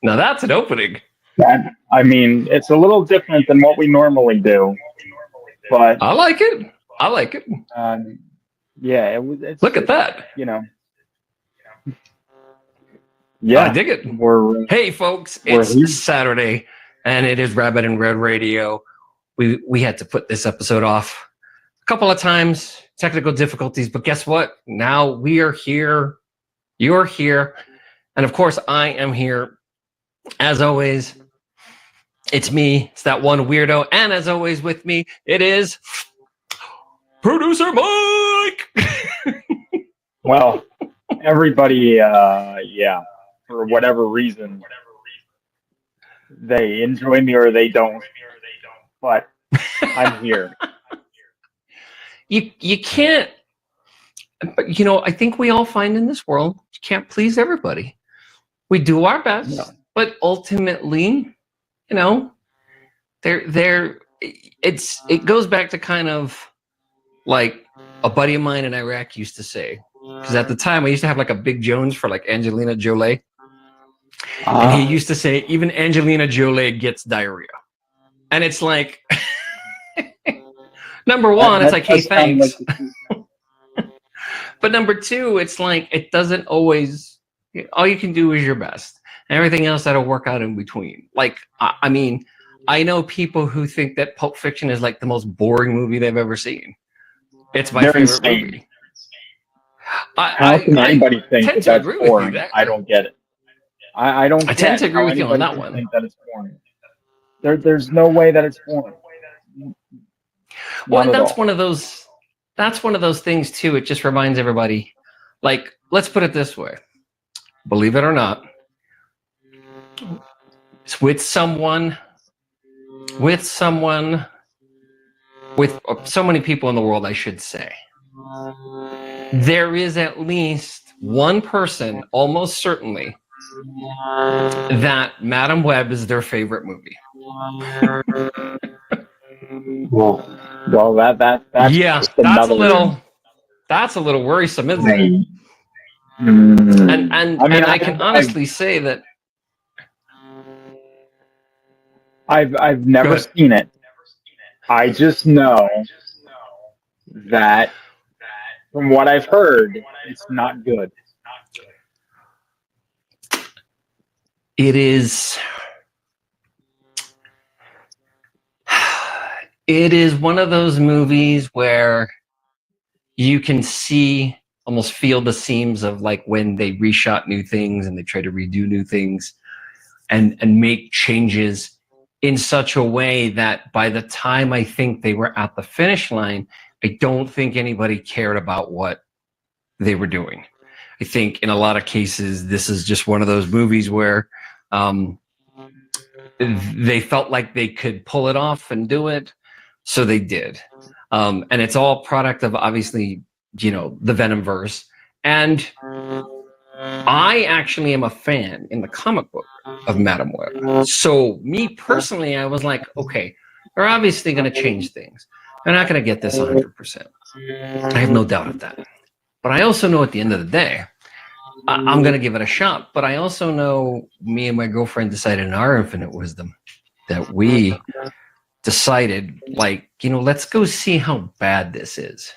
Now that's an opening. I mean, it's a little different than what we normally do, but I like it. I like it. yeah, it's Look at that. You know, I yeah, dig it. Hey, folks, it's here. Saturday, and it is Rabbit and Red Radio. We had to put this episode off a couple of times, technical difficulties, but guess what? Now we are here. You're here. And of course, I am here. As always, it's me. It's that one weirdo. And as always with me, it is Producer Mike. Well, everybody, yeah, for whatever reason, they enjoy me or they don't. But I'm here. You can't, but I think we all find in this world, you can't please everybody. We do our best, but ultimately, it goes back to kind of like a buddy of mine in Iraq used to say, because at the time I used to have like a Big Jones for like Angelina Jolie. And he used to say, even Angelina Jolie gets diarrhea. And it's like, number one, it's like, hey, thanks. But number two, it's like, it doesn't always, all you can do is your best. And everything else that'll work out in between. Like, I mean, I know people who think that Pulp Fiction is like the most boring movie they've ever seen. It's my favorite movie. How can anybody think that that's boring? I don't get it. I don't. I tend to agree with you on that one. Think that it's boring. There's no way that it's boring. Well, and that's one of those. That's one of those things too. It just reminds everybody. Like, let's put it this way. Believe it or not, with someone, with so many people in the world, I should say, there is at least one person, almost certainly, that Madam Web is their favorite movie. Well, that's yeah, that's a little worrisome, isn't it? And I can honestly say that I've never seen it. I just know that from what I've heard, it's not good. It is one of those movies where you can see, almost feel the seams of like when they reshot new things and they try to redo new things and make changes in such a way that by the time I think they were at the finish line, I don't think anybody cared about what they were doing. I think in a lot of cases, this is just one of those movies where they felt like they could pull it off and do it. So they did. And it's all product of, obviously, the Venomverse. And I actually am a fan in the comic book of Madam Web. So me personally, I was like, okay, they're obviously going to change things. They're not going to get this 100%. I have no doubt of that. But I also know at the end of the day, I'm going to give it a shot. But I also know me and my girlfriend decided in our infinite wisdom that we decided, like, let's go see how bad this is.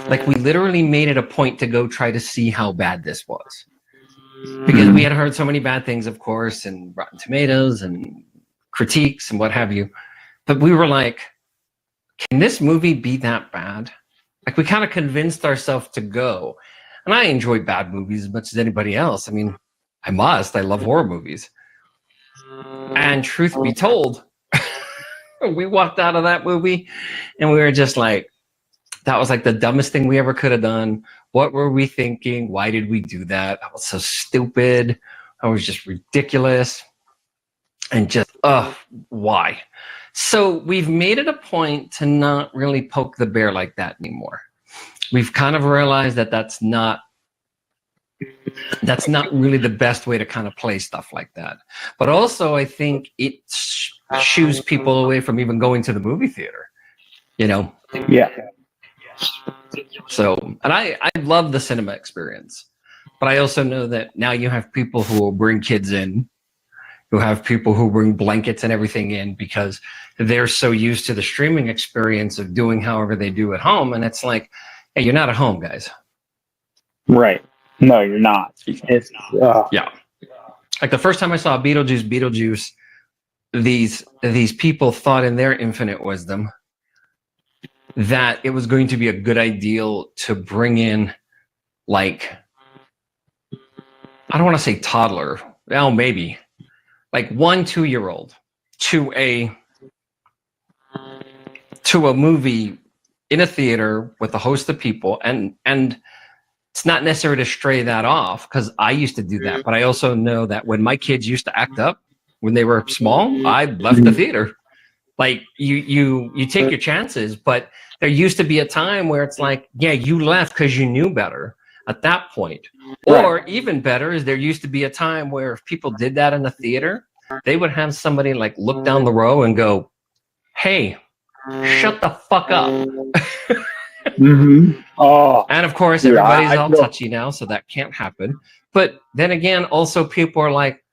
Like, we literally made it a point to go try to see how bad this was. Because we had heard so many bad things, of course, and Rotten Tomatoes and critiques and what have you. But we were like, can this movie be that bad? Like, we kind of convinced ourselves to go. And I enjoy bad movies as much as anybody else. I mean, I love horror movies. And truth be told, we walked out of that movie and we were just like, that was like the dumbest thing we ever could have done. What were we thinking? Why did we do that? That was so stupid. That was just ridiculous. And just, why? So we've made it a point to not really poke the bear like that anymore. We've kind of realized that that's not really the best way to kind of play stuff like that. But also, I think it shoos people away from even going to the movie theater, Yeah. So, and I love the cinema experience, But I also know that now you have people who will bring kids in, who have people who bring blankets and everything in because they're so used to the streaming experience of doing however they do at home. And it's like, hey, you're not at home, guys. Right. No, you're not. It's yeah. Like the first time I saw Beetlejuice, these people thought in their infinite wisdom that it was going to be a good idea to bring in, like, I don't want to say toddler. Well, maybe like 1-2-year-old to a movie in a theater with a host of people, and it's not necessary to stray that off because I used to do that, but I also know that when my kids used to act up when they were small, I left the theater. Like you take your chances, but there used to be a time where it's like, yeah, you left because you knew better at that point. Or even better is there used to be a time where if people did that in the theater, they would have somebody like look down the row and go, hey, shut the fuck up. Mm-hmm. Oh, and of course, everybody's all touchy now, so that can't happen. But then again, also people are like,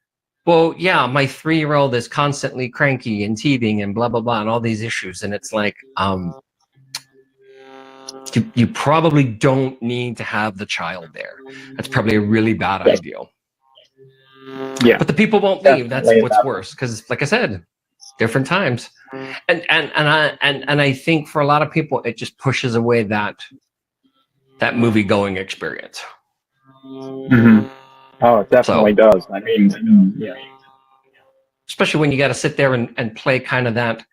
well, yeah, my 3-year-old is constantly cranky and teething and blah, blah, blah, and all these issues. And it's like, you probably don't need to have the child there. That's probably a really bad idea. Yeah. But the people won't leave. That's what's worse. Because like I said, different times. And I think for a lot of people, it just pushes away that movie going experience. Mm-hmm. Oh, it definitely does. I mean, yeah. Especially when you got to sit there and play kind of that.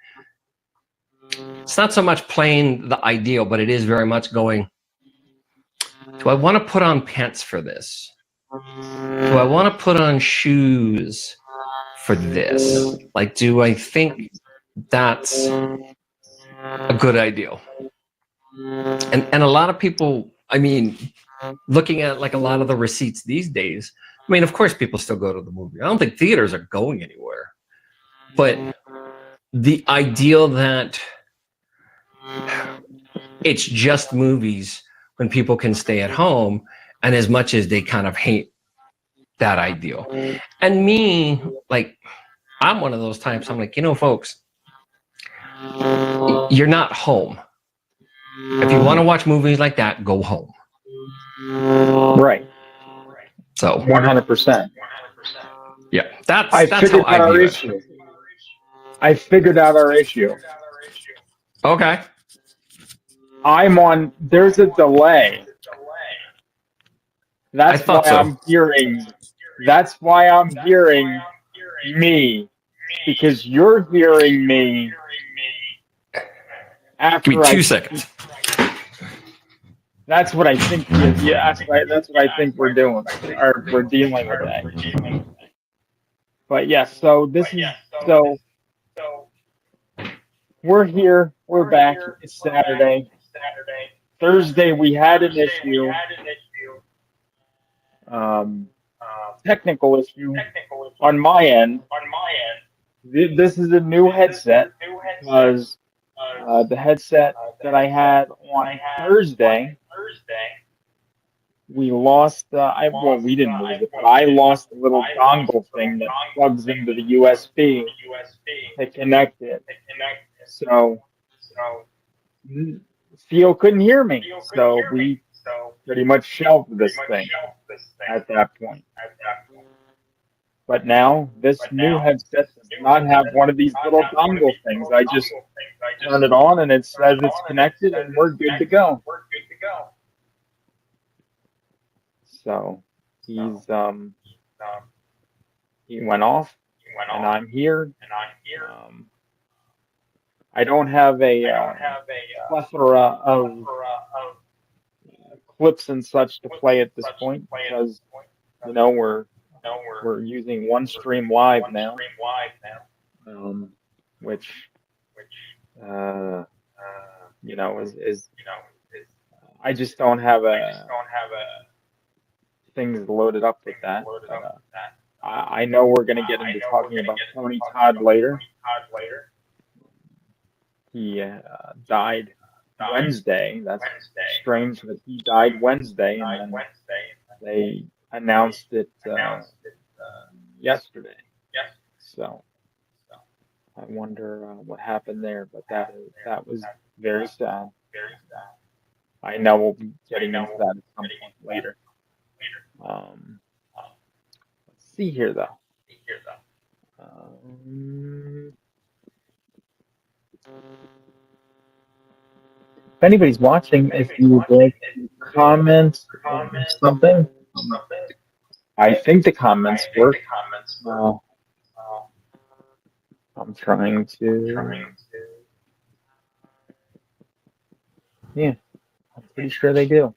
It's not so much playing the ideal, but it is very much going, do I want to put on pants for this? Do I want to put on shoes for this? Like, do I think that's a good idea? And a lot of people, I mean, looking at like a lot of the receipts these days, I mean, of course, people still go to the movie. I don't think theaters are going anywhere. But the ideal that it's just movies when people can stay at home, and as much as they kind of hate that ideal. And me, like, I'm one of those types. I'm like, folks, you're not home. If you want to watch movies like that, go home. Right. So 100%. Yeah, that's how I view it. I figured out our issue. Okay. There's a delay. That's why I'm hearing me, because you're hearing me after. Give me 2 seconds. That's what I think. Yeah, that's what I think we're doing, or we're dealing with that. But yes, so we're here. We're back. It's Saturday. Thursday we had an issue. Technical issue on my end. This is a new headset because the headset that I had on Thursday, we lost. We didn't lose it, but I lost the little dongle thing that plugs into the USB to connect it. So Theo couldn't hear me, so we pretty much shelved this thing at that point. But now this new headset does not have one of these little dongle things. I just turn it on and it says it's connected and we're good to go. So he went off and I'm here. I don't have a plethora of clips and such to play at this point because we're using one stream live now, which is I just don't have things loaded up with that. I know we're going to get into talking about Tony Todd later. He died Wednesday. That's strange that he died Wednesday, and then announced it yesterday. So I wonder what happened there, but that was very sad. I know we'll be getting into that at some point later. Let's see here, though. If anybody's watching, if you would like to comment something, I think the comments work. I'm trying to. Yeah, I'm pretty sure they do.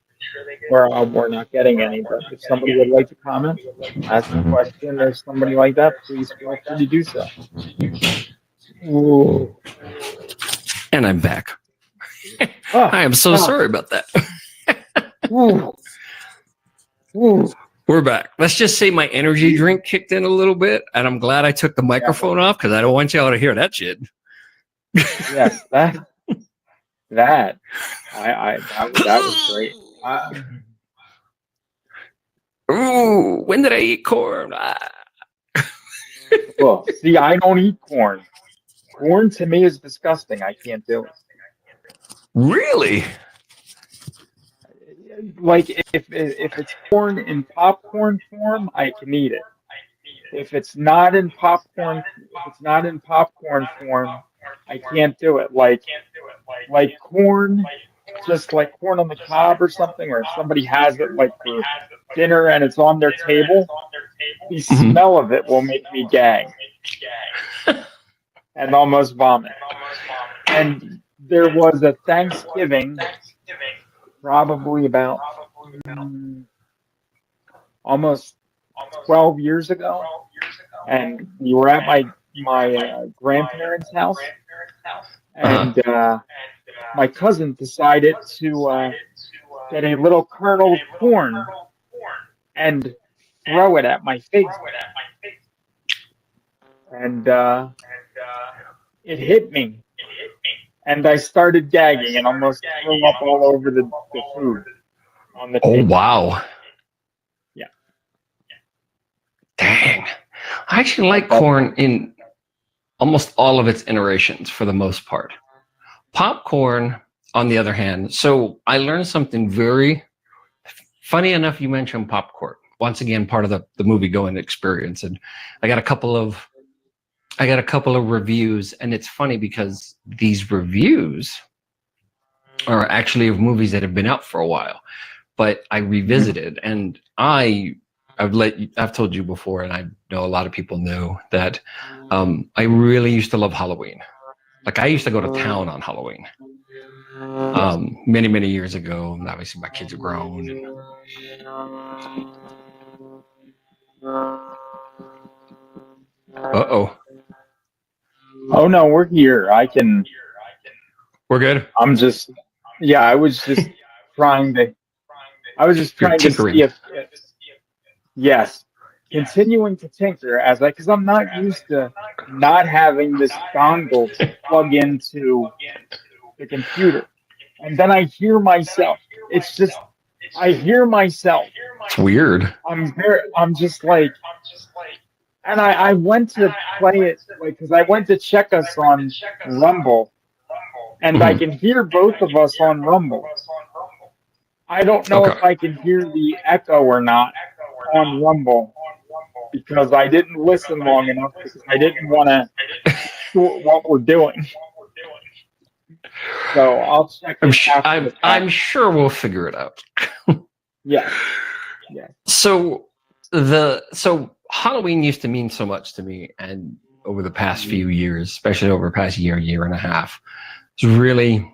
We're not getting any, but if somebody would like to comment, ask a question or somebody like that, please feel free to do so. Ooh. And I'm back. I am so sorry about that. Ooh. Ooh. We're back. Let's just say my energy drink kicked in a little bit, and I'm glad I took the microphone off because I don't want y'all to hear that shit. Yes, that was great. Ooh, when did I eat corn? Well, see, I don't eat corn. Corn to me is disgusting. I can't do it. Really? Like if it's corn in popcorn form, I can eat it. If it's not in popcorn form, I can't do it. Like corn, just like corn on the cob or something, or if somebody has it like for dinner and it's on their table, the smell of it will make me gag and almost vomit. And there was a Thanksgiving probably about almost 12 years ago, and we were at my grandparents' house, and my cousin decided to get a little kernel of corn and throw it at my face, and it hit me. And I started gagging and almost threw up all over the food on the table. Oh, wow. Yeah. Dang. I actually like corn in almost all of its iterations for the most part. Popcorn, on the other hand, so I learned something very funny enough. You mentioned popcorn. Once again, part of the movie-going experience. And I got a couple of reviews, and it's funny because these reviews are actually of movies that have been out for a while, but I revisited, and I've told you before, and I know a lot of people know that I really used to love Halloween. Like I used to go to town on Halloween many years ago, and obviously my kids are grown. And Oh no, we're here. We're good. I was just trying to see if yes, continuing to tinker because I'm not used to not having this dongle to plug into the computer, and then I hear myself. I hear myself. It's weird. I'm just like. And I went to play it, because I went to check us on Rumble, and I can hear both of us on Rumble. I don't know if I can hear the echo or not on Rumble, because I didn't listen long enough, because I didn't want to see what we're doing. So I'll check it. I'm sure we'll figure it out. Yeah. So Halloween used to mean so much to me, and over the past few years, especially over the past year and a half, it's really,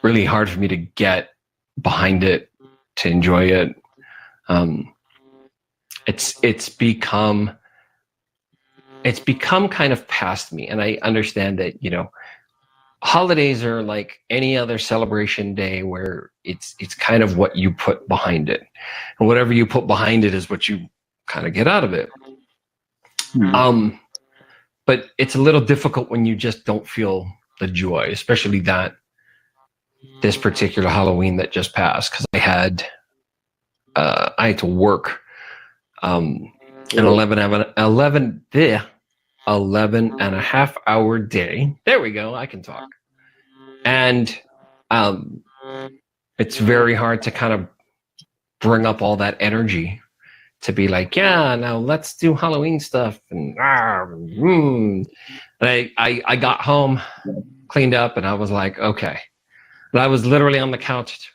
really hard for me to get behind it, to enjoy it. It's become kind of past me, and I understand that, holidays are like any other celebration day where it's kind of what you put behind it, and whatever you put behind it is what you kind of get out of it. But it's a little difficult when you just don't feel the joy, especially this particular Halloween that just passed, because I had I had to work an 11 and a half hour day. There we go. I can talk. And it's very hard to kind of bring up all that energy to be like, yeah, now let's do Halloween stuff. And I got home, cleaned up, and I was like, okay. And I was literally on the couch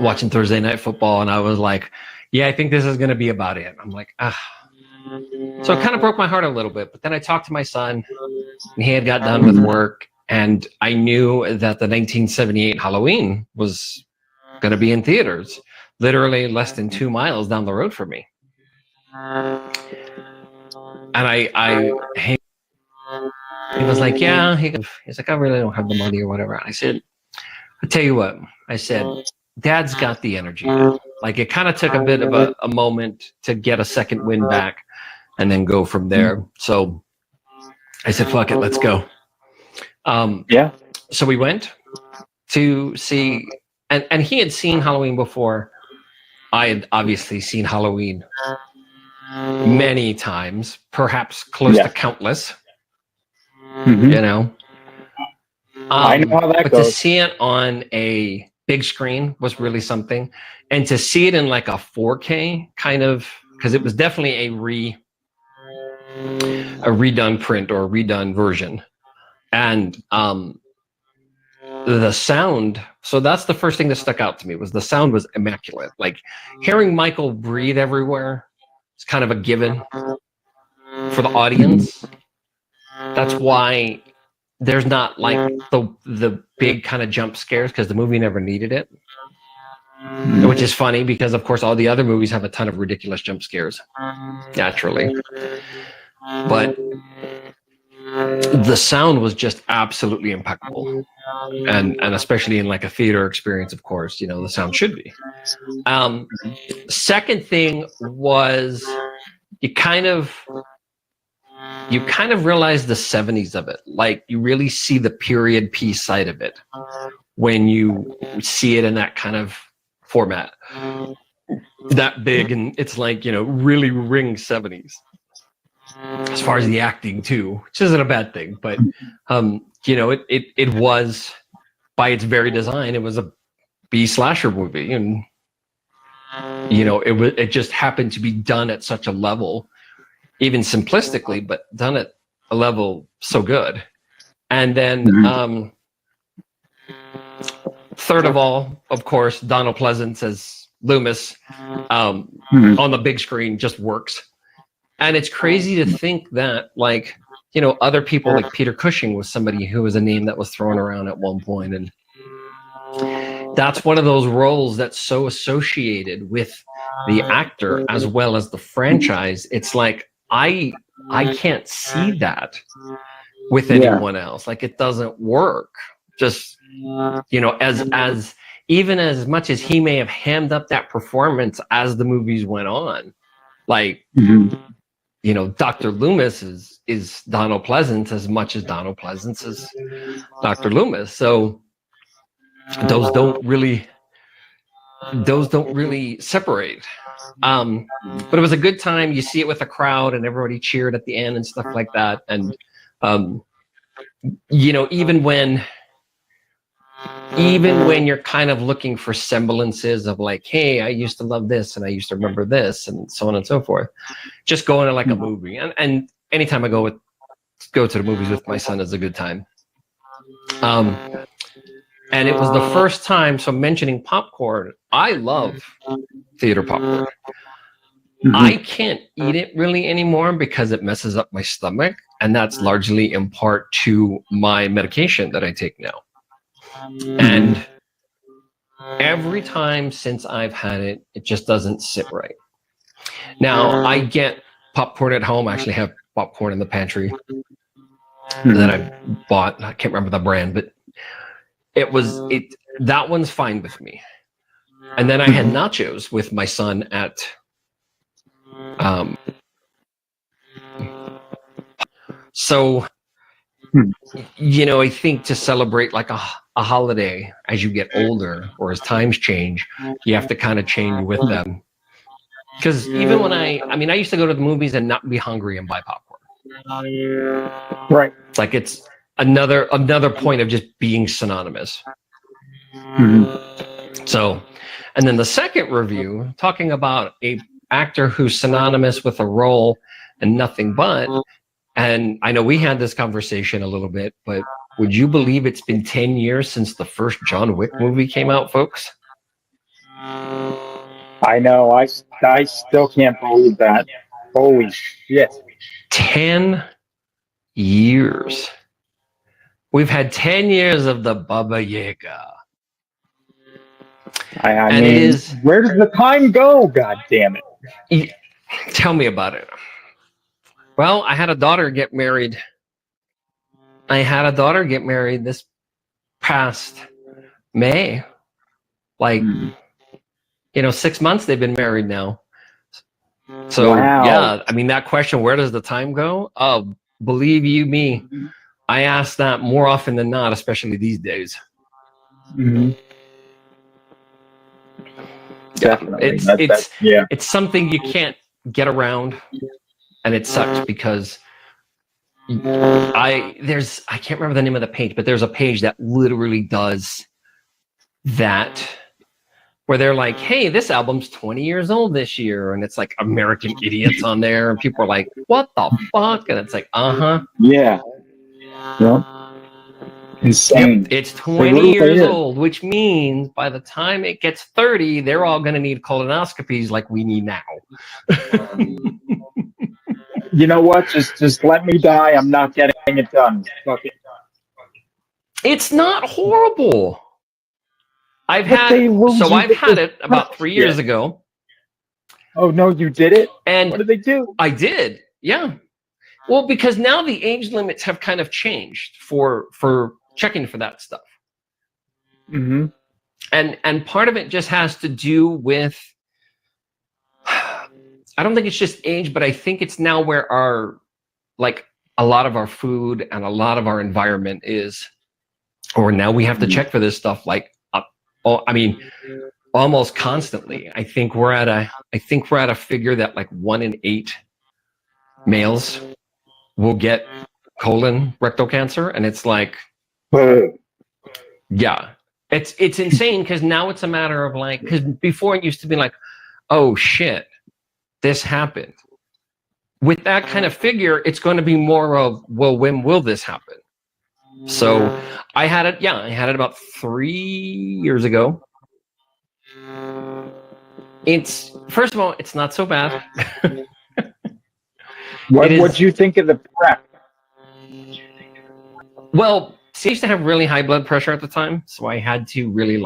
watching Thursday Night Football, and I was like, yeah, I think this is going to be about it. I'm like, ah. So it kind of broke my heart a little bit. But then I talked to my son, and he had got done with work, and I knew that the 1978 Halloween was going to be in theaters, literally less than 2 miles down the road from me. And he was like, yeah. He's like, I really don't have the money or whatever. I said, I'll tell you what. I said, Dad's got the energy now. Like, it kind of took a bit of a moment to get a second wind back and then go from there. So I said, fuck it, let's go. So we went to see, and he had seen Halloween before. I had obviously seen Halloween many times, perhaps close to countless. You know, I know how that but goes. to see it on a big screen was really something, and to see it in like a 4K kind of, because it was definitely a redone print or a redone version, and the sound. So that's the first thing that stuck out to me, was the sound was immaculate. Like, hearing Michael breathe everywhere is kind of a given for the audience. That's why there's not like the big kind of jump scares, because the movie never needed it. Which is funny, because of course all the other movies have a ton of ridiculous jump scares, naturally. But the sound was just absolutely impeccable. And especially in like a theater experience, of course, you know, the sound should be. Second thing was, you kind of realize the 70s of it. Like, you really see the period piece side of it when you see it in that kind of format, that big, and it's like, you know, really ring 70s as far as the acting too, which isn't a bad thing. But you know, it was, by its very design, it was a B slasher movie, and you know, it just happened to be done at such a level, even simplistically, but done at a level so good. And then third of all, of course, Donald Pleasance as Loomis on the big screen just works. And it's crazy to think that, like, you know, other people like Peter Cushing was somebody who was a name that was thrown around at one point, and that's one of those roles that's so associated with the actor as well as the franchise. It's like, I can't see that with anyone else. Like, it doesn't work. Just, you know, as even as much as he may have hammed up that performance as the movies went on, like, you know, Dr. Loomis is Donald Pleasance as much as Donald Pleasance is Dr. Loomis. So those don't really separate. But it was a good time. You see it with a crowd, and everybody cheered at the end and stuff like that. And you know, even when you're kind of looking for semblances of like, hey, I used to love this and I used to remember this, and so on and so forth, just going to like a movie. And anytime I go to the movies with my son is a good time. And it was the first time, so mentioning popcorn, I love theater popcorn. I can't eat it really anymore because it messes up my stomach, and that's largely in part to my medication that I take now. And every time since I've had it, it just doesn't sit right. Now, I get popcorn at home. I actually have popcorn in the pantry that I bought. I can't remember the brand, but that one's fine with me. And then I had nachos with my son at so you know, I think to celebrate like a a holiday as you get older or as times change, you have to kind of change with them. Because even when I used to go to the movies and not be hungry and buy popcorn. Right. It's like it's another point of just being synonymous. So, and then the second review, talking about a actor who's synonymous with a role and nothing but, and I know we had this conversation a little bit, but would you believe it's been 10 years since the first John Wick movie came out, folks? I know. I still can't believe that. Holy shit. 10 years. We've had 10 years of the Baba Yaga. I mean, where does the time go? God damn it. Tell me about it. Well, I had a daughter get married. This past May. Like, 6 months they've been married now. So, wow. Yeah, I mean, that question, where does the time go? Oh, believe you me, I ask that more often than not, especially these days. Definitely. It's something you can't get around, and it sucks because I can't remember the name of the page, but there's a page that literally does that, where they're like, hey, this album's 20 years old this year, and it's like American Idiots on there, and people are like, what the fuck? And it's like, yeah. Insane. Yep, it's 20 years old, which means by the time it gets 30, they're all going to need colonoscopies like we need now. You know what? Just let me die. I'm not getting it done. Fuck it. It's not horrible. I've had it about 3 years ago. Oh no, you did it? And what did they do? I did, yeah. Well, because now the age limits have kind of changed for checking for that stuff. And part of it just has to do with, I don't think it's just age, but I think it's now where a lot of our food and a lot of our environment is, or now we have to check for this stuff almost constantly. I think we're at a figure that like 1 in 8 males will get colon rectal cancer, and it's like, yeah, it's insane, because now it's a matter of like, because before it used to be like, oh shit, this happened. With that kind of figure, it's going to be more of, well, when will this happen? So I had it about 3 years ago. It's, first of all, it's not so bad. What do you think of the prep? Well, see, I used to have really high blood pressure at the time, so I had to really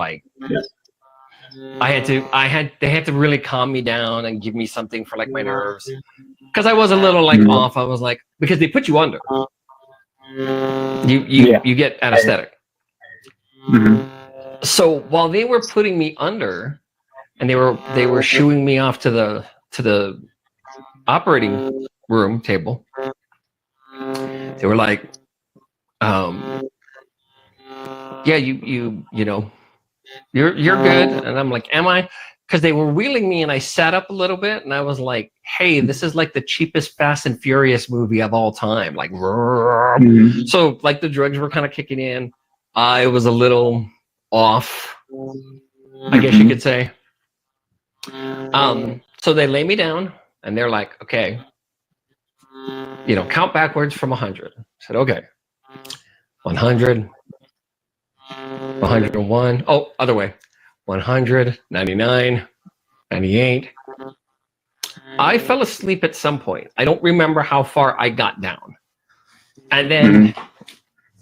they had to really calm me down and give me something for like my nerves, because I was a little like off. I was like, because they put you under. You get anesthetic. So while they were putting me under, and they were shooing me off to the operating room table, they were like, yeah, you're good. And I'm like, am I? Because they were wheeling me, and I sat up a little bit, and I was like, hey, this is like the cheapest Fast and Furious movie of all time. Like, so like the drugs were kind of kicking in. I was a little off, I guess you could say. So they lay me down, and they're like, okay, count backwards from 100. I said, okay, 100, 101. Oh, other way. 100, 99, 98. I fell asleep at some point. I don't remember how far I got down. And then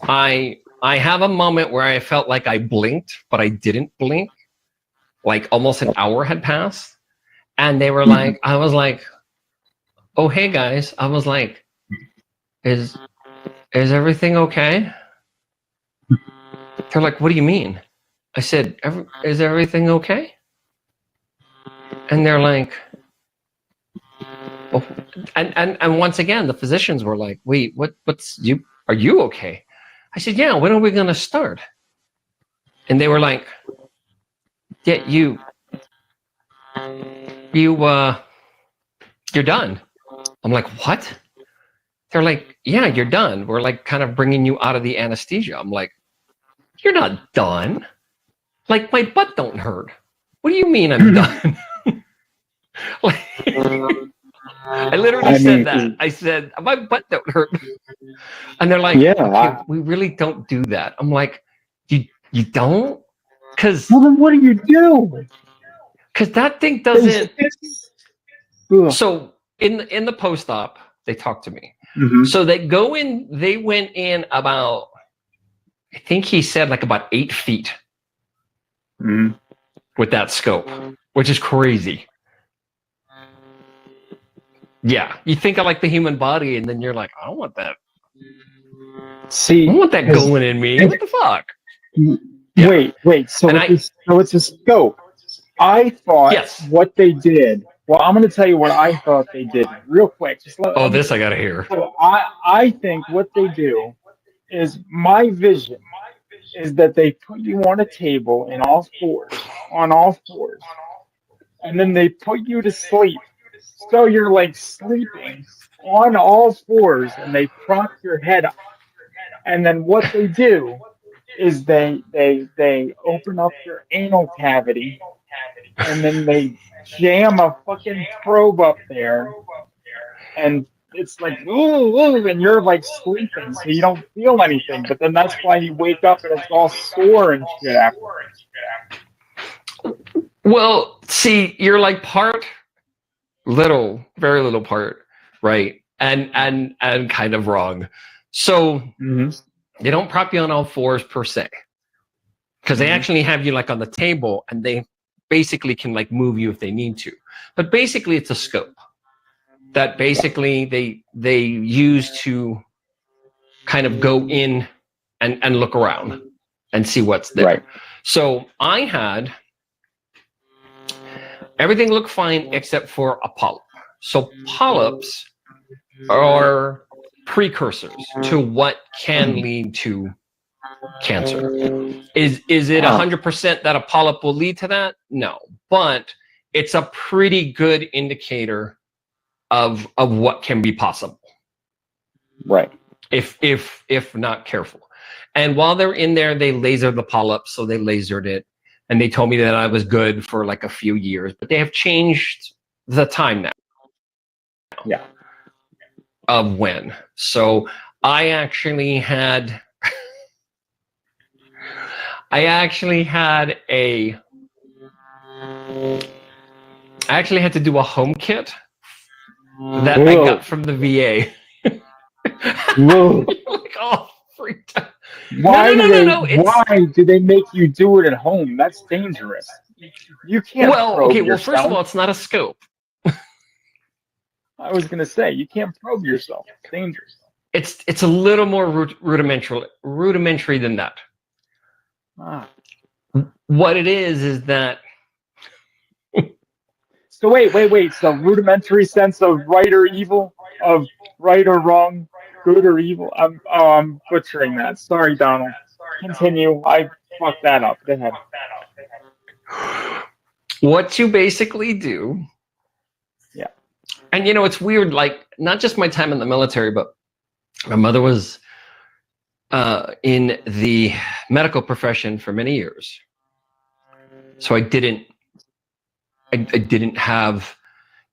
I have a moment where I felt like I blinked, but I didn't blink. Like almost an hour had passed. And they were like, I was like, oh, hey guys. I was like, is everything okay? They're like, what do you mean? I said, is everything okay? And they're like, oh, and once again, the physicians were like, wait, are you okay? I said, yeah, when are we going to start? And they were like, yeah, you're done. I'm like, what? They're like, yeah, you're done. We're like kind of bringing you out of the anesthesia. I'm like, you're not done. Like, my butt don't hurt. What do you mean I'm done? Like, I literally said that. I said, my butt don't hurt. And they're like, okay, we really don't do that. I'm like, you don't? Because well, then what do you do? Because that thing doesn't. So in the post-op, they talked to me. Mm-hmm. So they went in about, I think he said like about 8 feet with that scope, which is crazy. Yeah, you think of like the human body, and then you're like, I don't want that. See, I don't want that going in me. What the fuck? Yeah. Wait. So it's a scope. I thought what they did. Well, I'm going to tell you what I thought they did real quick. I got to hear. So I think what they do is, my vision is that they put you on a table on all fours, and then they put you to sleep. So you're like sleeping on all fours, and they prop your head up. And then what they do is they open up your anal cavity, and then they jam a fucking probe up there, and it's like, ooh, and you're like sleeping, so you don't feel anything. But then that's why you wake up and it's all sore and shit afterwards. Well, see, you're like part little, very little part, right? And kind of wrong. So they don't prop you on all fours per se, because they actually have you like on the table, and they basically can like move you if they need to. But basically, it's a scope that basically they use to kind of go in and look around and see what's there. Right. So I had everything looked fine except for a polyp. So polyps are precursors to what can lead to cancer. Is it 100% that a polyp will lead to that? No, but it's a pretty good indicator of what can be possible. Right. If not careful. And while they're in there, they laser the polyp, so they lasered it, and they told me that I was good for like a few years, but they have changed the time now. Yeah. Of when. So I actually had to do a home kit that I got from the VA. Whoa. Like, oh, freaked out. Why do they make you do it at home? That's dangerous. You can't probe yourself. Well, first of all, it's not a scope. I was going to say, you can't probe yourself. It's dangerous. It's a little more rudimentary than that. What it is that. So wait. So rudimentary sense of right or evil, of right or wrong, good or evil. I'm butchering that. Sorry, Donald. Continue. I fucked that up. Go ahead. What you basically do. Yeah. And it's weird. Like, not just my time in the military, but my mother was in the medical profession for many years. So I didn't have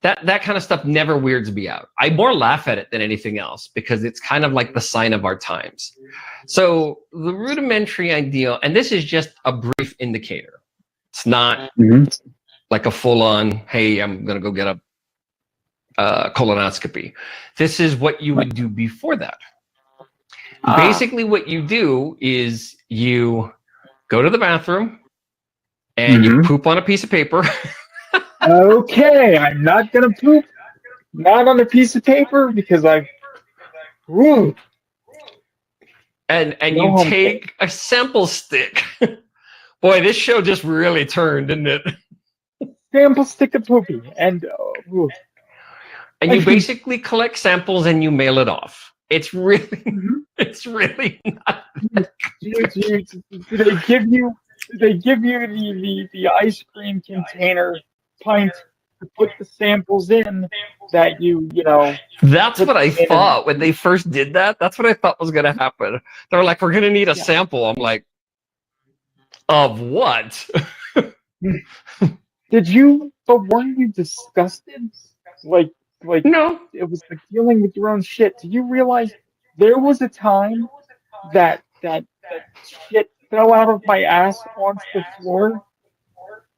that kind of stuff. Never weirds me out. I more laugh at it than anything else, because it's kind of like the sign of our times. So the rudimentary ideal, and this is just a brief indicator. It's not like a full-on, hey, I'm going to go get a colonoscopy. This is what you would do before that. Basically, what you do is you go to the bathroom and you poop on a piece of paper. Okay, I'm not going to poop. Not on a piece of paper, because woo. And you take a sample stick. Boy, this show just really turned, didn't it? Sample stick of poopy. And you basically collect samples and you mail it off. It's really not. Do they give you they give you the ice cream container pint to put the samples in that you know. That's Put what I them in and thought when they first did that. That's what I thought was going to happen. They were like, we're going to need a yeah. sample. I'm like, of what? Did you? But weren't you disgusted? Like No. it was like dealing with your own shit. Do you realize there was a time that shit fell out of my ass onto the floor,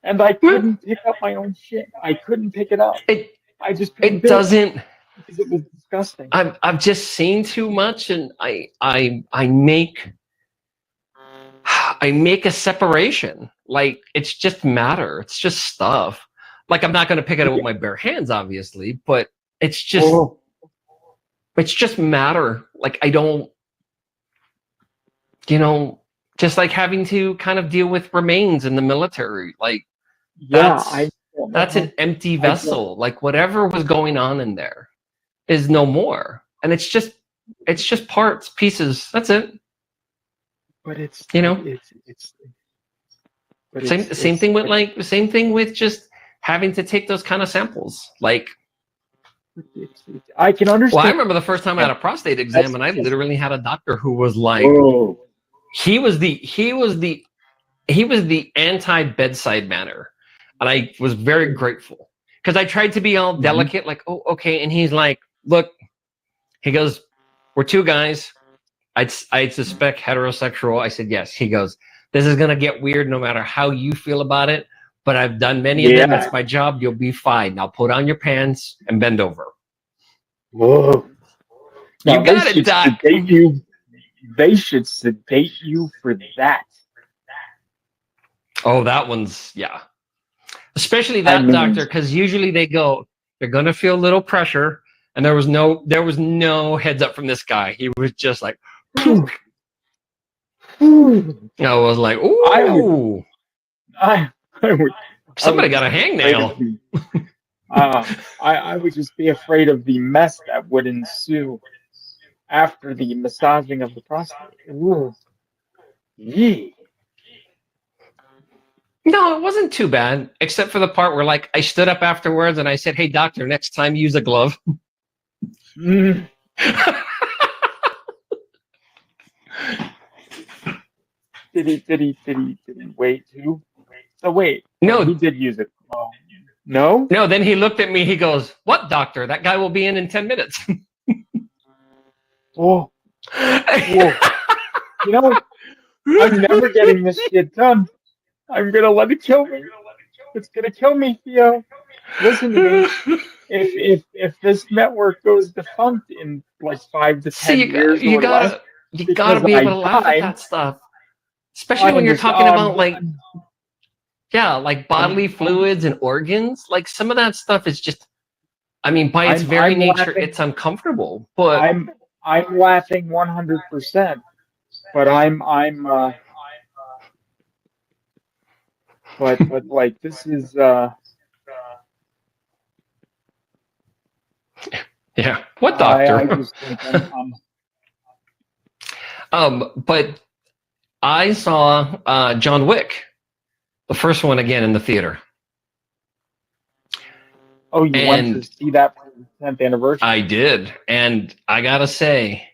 and I couldn't pick up my own shit. I couldn't pick it up. It I just couldn't it do it doesn't. because it was disgusting. I've just seen too much, and I make a separation. Like, it's just matter. It's just stuff. Like, I'm not going to pick it up with my bare hands, obviously, but it's just matter. Like, I don't, just like having to kind of deal with remains in the military. Like, that's an empty vessel. Like, whatever was going on in there is no more, and it's just parts, pieces. That's it. But it's same thing with just having to take those kind of samples. Like, I can understand. Well, I remember the first time I had a prostate exam, and I literally had a doctor who was like, he was the anti-bedside manner, and I was very grateful because I tried to be all delicate, like, oh, okay, and he's like, look, he goes, we're two guys. I'd suspect heterosexual. I said, yes. He goes, this is going to get weird no matter how you feel about it, but I've done many of them. It's my job. You'll be fine. Now put on your pants and bend over. Whoa. You got it, Doc. They should sedate you for that. Oh, that one's, yeah. Especially that doctor, because usually they're going to feel a little pressure, and there was no heads up from this guy. He was just like, I was like, ooh. Somebody got a hangnail. I would just be afraid of the mess that would ensue after the massaging of the prostate. Ooh. Yee. No, it wasn't too bad, except for the part where, like, I stood up afterwards and I said, hey, doctor, next time use a glove. Mm. Did he wait too? So wait. No, he did use it. Oh. No? No, then he looked at me, he goes, what doctor? That guy will be in 10 minutes. Whoa. You know, I'm never getting this shit done. I'm gonna let it kill me. It's gonna kill me, Theo. Listen to me. If this network goes defunct in like 5 to 10 years, you gotta be able to laugh at that stuff, especially when you're talking about like bodily fluids and organs. Like, some of that stuff is just, I mean, by its very nature, it's uncomfortable. But I'm laughing 100%. But but like, this is yeah. What doctor? I just think but I saw John Wick, the first one, again in the theater. Oh, you went to see that for the 10th anniversary? I did, and I gotta say,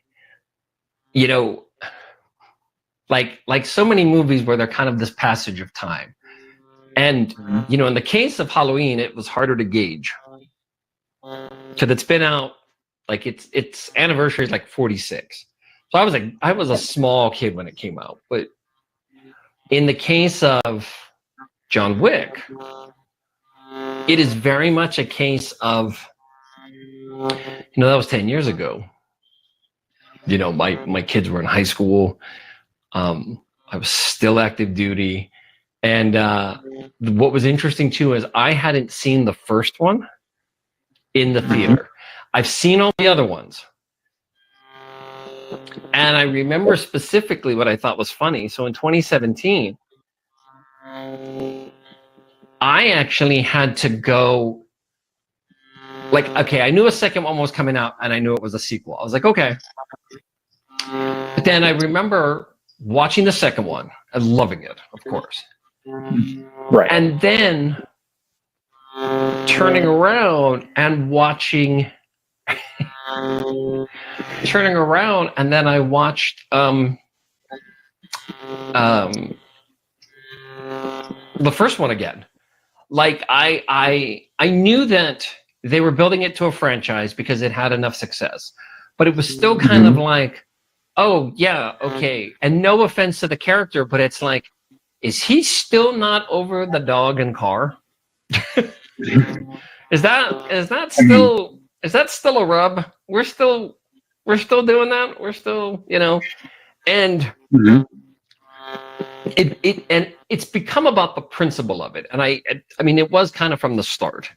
like so many movies where they're kind of this passage of time. And, in the case of Halloween, it was harder to gauge. Because it's been out, like, its anniversary is like 46. So I was a small kid when it came out. But in the case of John Wick, it is very much a case of, that was 10 years ago. My kids were in high school. I was still active duty. And what was interesting, too, is I hadn't seen the first one in the theater. I've seen all the other ones. And I remember specifically what I thought was funny. So in 2017, I actually had to go, like, okay, I knew a second one was coming out, and I knew it was a sequel. I was like, okay. But then I remember watching the second one and loving it, of course. Right. And then turning around and watching and then I watched the first one again. Like I knew that they were building it to a franchise because it had enough success, but it was still kind of like, oh yeah, okay. And no offense to the character, but it's like, is he still not over the dog and car? Is that still a rub? We're still doing that. We're still, and it's become about the principle of it. And I mean, it was kind of from the start,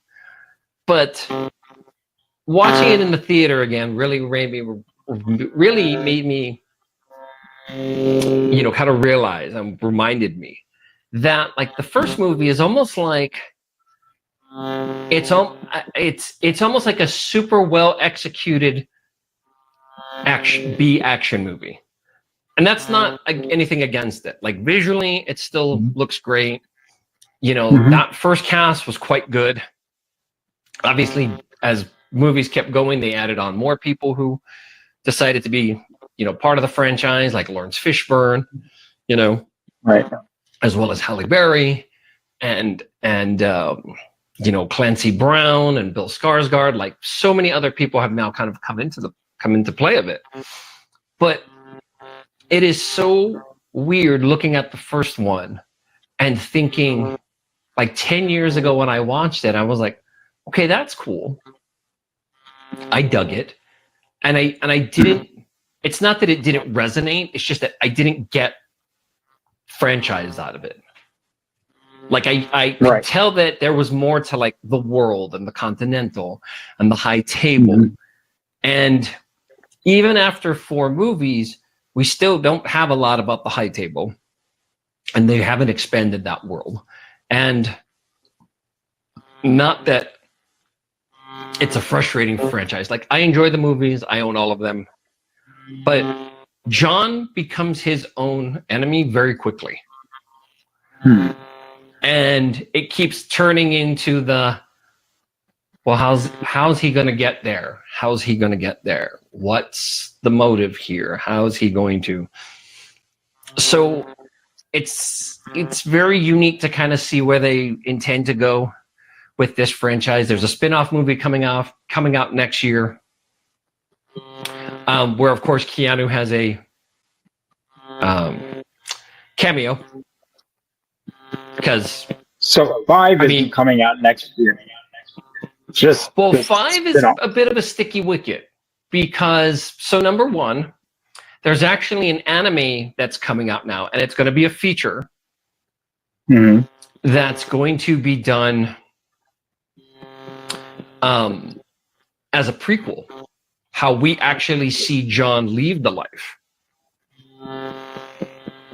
but watching it in the theater again really made me, kind of realize and reminded me that like the first movie is almost like it's almost like a super well executed action movie. And that's not anything against it. Like visually, it still looks great. That first cast was quite good. Obviously, as movies kept going, they added on more people who decided to be, part of the franchise, like Lawrence Fishburne, right, as well as Halle Berry and Clancy Brown and Bill Skarsgård. Like so many other people have now kind of come into play of it. But it is so weird looking at the first one and thinking, like 10 years ago when I watched it, I was like, okay, that's cool. I dug it. And I didn't, it's not that it didn't resonate, it's just that I didn't get franchise out of it. Like I could tell that there was more to like the world and the Continental and the High Table. And even after 4 movies, we still don't have a lot about the High Table, and they haven't expanded that world. And not that it's a frustrating franchise. Like I enjoy the movies, I own all of them, but John becomes his own enemy very quickly. And it keeps turning into well, how's he going to get there? How's he going to get there? What's the motive here? How's he going to? So it's very unique to kind of see where they intend to go with this franchise. There's a spin-off movie coming out next year, where of course Keanu has a cameo. Because 5 is coming out next year. 5 is a bit of a sticky wicket because number 1, there's actually an anime that's coming out now, and it's going to be a feature that's going to be done as a prequel, how we actually see John leave the life.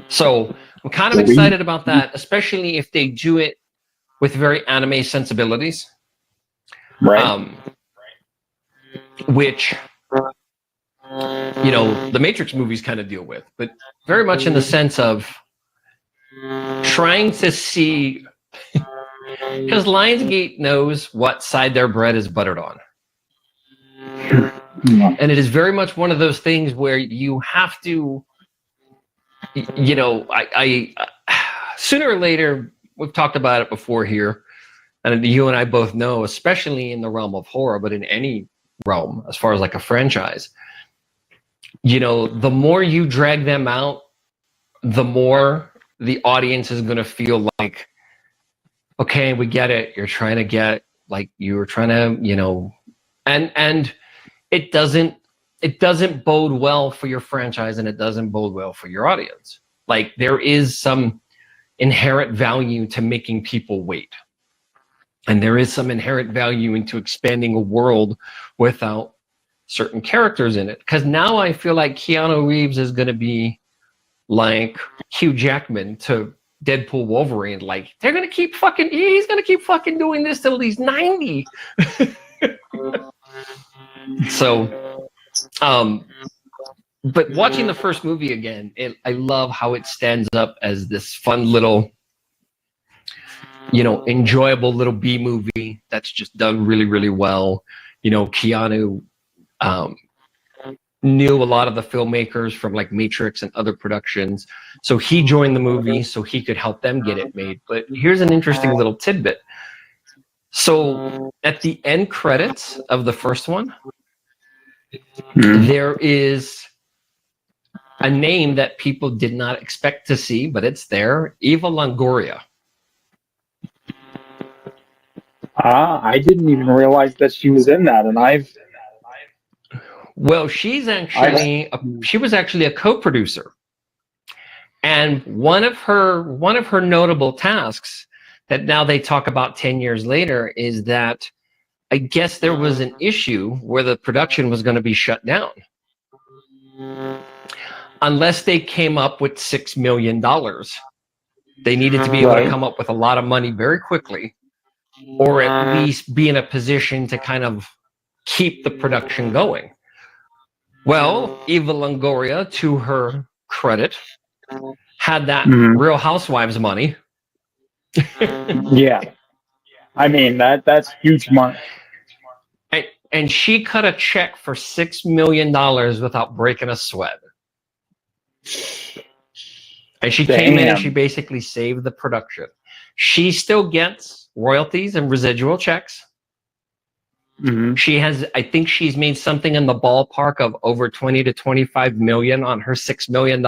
So I'm kind of excited about that, especially if they do it with very anime sensibilities. Right. Which, the Matrix movies kind of deal with, but very much in the sense of trying to see, because Lionsgate knows what side their bread is buttered on. And it is very much one of those things where you have to, I sooner or later, we've talked about it before here, and you and I both know, especially in the realm of horror, but in any realm, as far as like a franchise, the more you drag them out, the more the audience is going to feel like, okay, we get it. You're trying to get, like, you're trying to, and it doesn't bode well for your franchise, and it doesn't bode well for your audience. Like, there is some inherent value to making people wait. And there is some inherent value into expanding a world without certain characters in it. Because now I feel like Keanu Reeves is going to be like Hugh Jackman to Deadpool Wolverine. Like, he's going to keep fucking doing this till he's 90. So, But watching the first movie again, I love how it stands up as this fun little, enjoyable little B movie that's just done really, really well. Keanu knew a lot of the filmmakers from like Matrix and other productions. So he joined the movie so he could help them get it made. But here's an interesting little tidbit. So at the end credits of the first one, there is a name that people did not expect to see, but it's there, Eva Longoria. I didn't even realize that she was in that, and Well, she was actually a co-producer, and one of her notable tasks that now they talk about 10 years later is that I guess there was an issue where the production was going to be shut down unless they came up with $6 million. They needed to be able to come up with a lot of money very quickly, or at least be in a position to kind of keep the production going. Well, Eva Longoria, to her credit, had that Real Housewives money. Yeah. I mean, that's huge money. And she cut a check for $6 million without breaking a sweat. And she came in and she basically saved the production. She still gets royalties and residual checks. She has, I think she's made something in the ballpark of over 20 to 25 million on her $6 million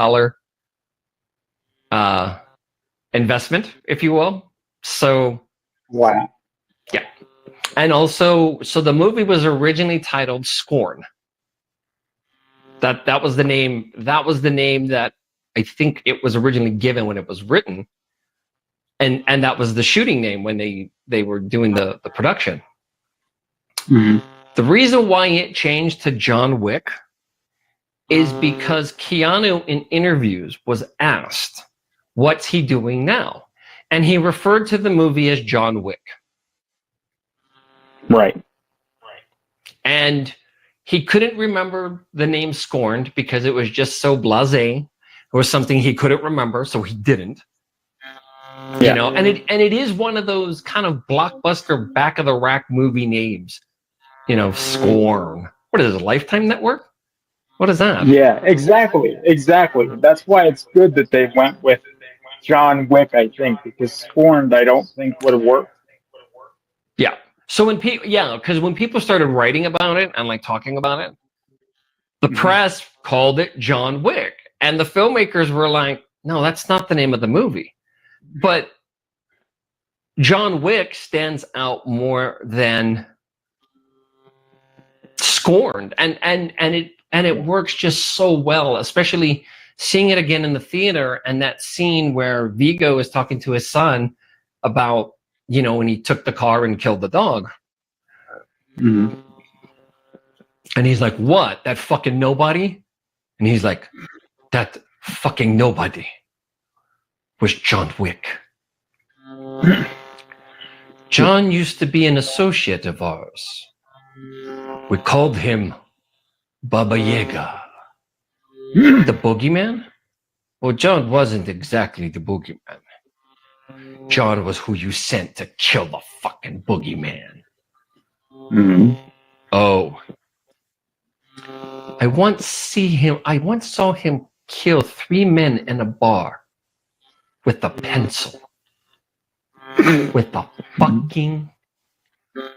investment, if you will. So, wow. Yeah. And also, so the movie was originally titled Scorn. That was the name. That was the name that I think it was originally given when it was written, and that was the shooting name when they were doing the production. The reason why it changed to John Wick is because Keanu in interviews was asked, "What's he doing now?" And he referred to the movie as John Wick. Right. And he couldn't remember the name Scorned because it was just so blasé. It was something he couldn't remember, so he didn't. Yeah. And it is one of those kind of blockbuster back of the rack movie names. Scorn. What is it, Lifetime Network? What is that? Yeah, exactly. That's why it's good that they went with John Wick, I think, because Scorned I don't think would have worked. Yeah. So because when people started writing about it and like talking about it, the press called it John Wick, and the filmmakers were like, "No, that's not the name of the movie." But John Wick stands out more than Scorned, and it works just so well, especially seeing it again in the theater, and that scene where Viggo is talking to his son about, when he took the car and killed the dog. And he's like, "What? That fucking nobody?" And he's like, "That fucking nobody was John Wick. John used to be an associate of ours. We called him Baba Yaga." The boogeyman? Well, John wasn't exactly the boogeyman. John was who you sent to kill the fucking boogeyman. Oh. I once saw him kill 3 men in a bar with a pencil. With a fucking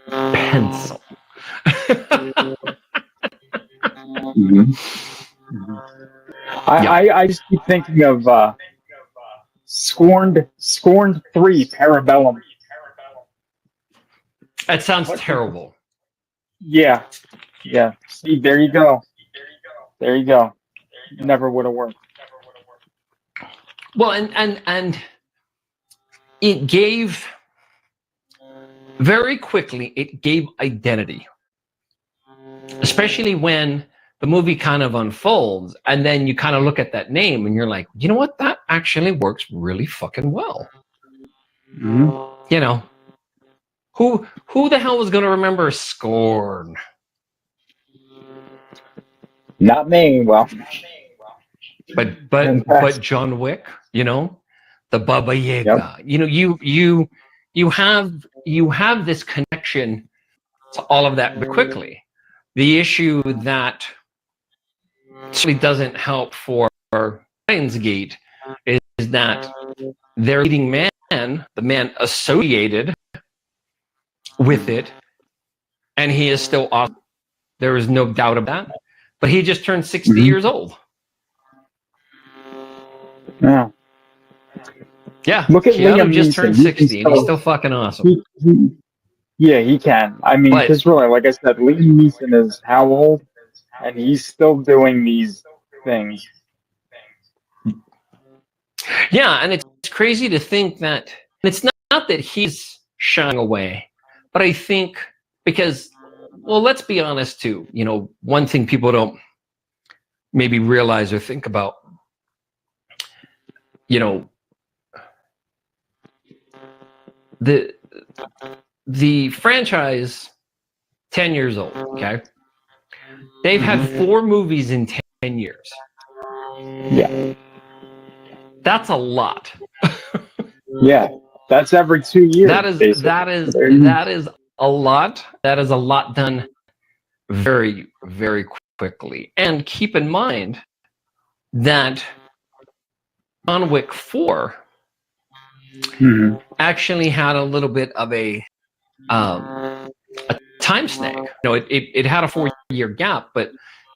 pencil. I just keep thinking of Scorned 3 Parabellum. That sounds terrible. Yeah. See, there you go. Never would have worked. Well, and it gave very quickly. It gave identity, especially when the movie kind of unfolds, and then you kind of look at that name, and you're like, you know what? That actually works really fucking well. Who the hell was going to remember Scorn? Not me. Well, but John Wick, the Baba Yaga. Yep. You have this connection to all of that quickly. The issue that certainly doesn't help for Lionsgate is that their leading man, the man associated with it, and he is still awesome. There is no doubt about that. But he just turned 60 years old. Yeah. Yeah. Look at Keanu Liam just Neeson. turned 60, and he's still fucking awesome. Yeah, he can. I mean, because really, like I said, Liam Neeson is how old? And he's still doing these things. Yeah, and it's crazy to think that it's not that he's shying away, but I think because, well, let's be honest too. One thing people don't maybe realize or think about, the franchise, 10 years old, okay? They've had 4 movies in 10 years. Yeah. That's a lot. Yeah. That's every 2 years. That is a lot. That is a lot done very, very quickly. And keep in mind that John Wick 4 actually had a little bit of a time snag. It had a 4-year gap, but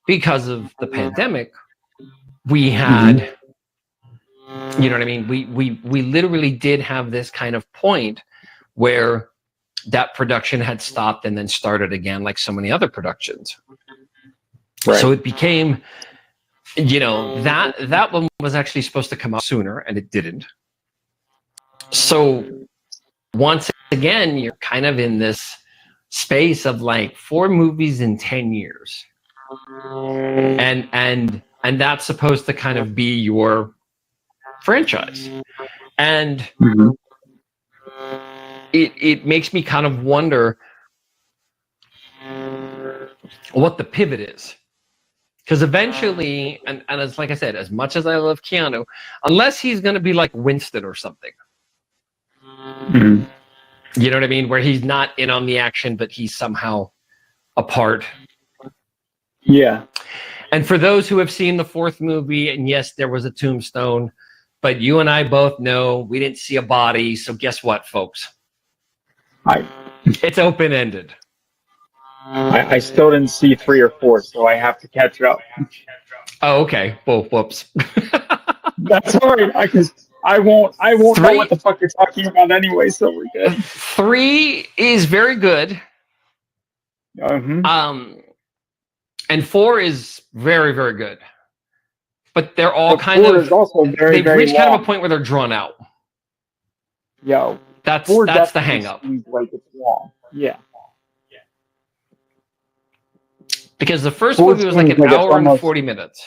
because of the pandemic, we had, you know what I mean? We literally did have this kind of point where that production had stopped and then started again, like so many other productions. Right. So it became, that one was actually supposed to come out sooner, and it didn't. So once again, you're kind of in this space of like 4 movies in 10 years. And that's supposed to kind of be your franchise. And it makes me kind of wonder what the pivot is. Because eventually, and as like I said, as much as I love Keanu, unless he's going to be like Winston or something, you know what I mean? Where he's not in on the action, but he's somehow a part. Yeah. And for those who have seen the 4th movie, and yes, there was a tombstone, but you and I both know we didn't see a body. So guess what, folks? It's open-ended. I still didn't see 3 or 4, so I have to catch up. Oh, okay. Well, whoops. That's all right. I won't know what the fuck you're talking about anyway, so we're good. 3 is very good. And 4 is very, very good. But they're all kind of, is also very, they've very reached long. kind of a point where they're drawn out. Yo. That's the hang-up. Like it's long. Yeah. Because the first movie was like an hour and 40 minutes.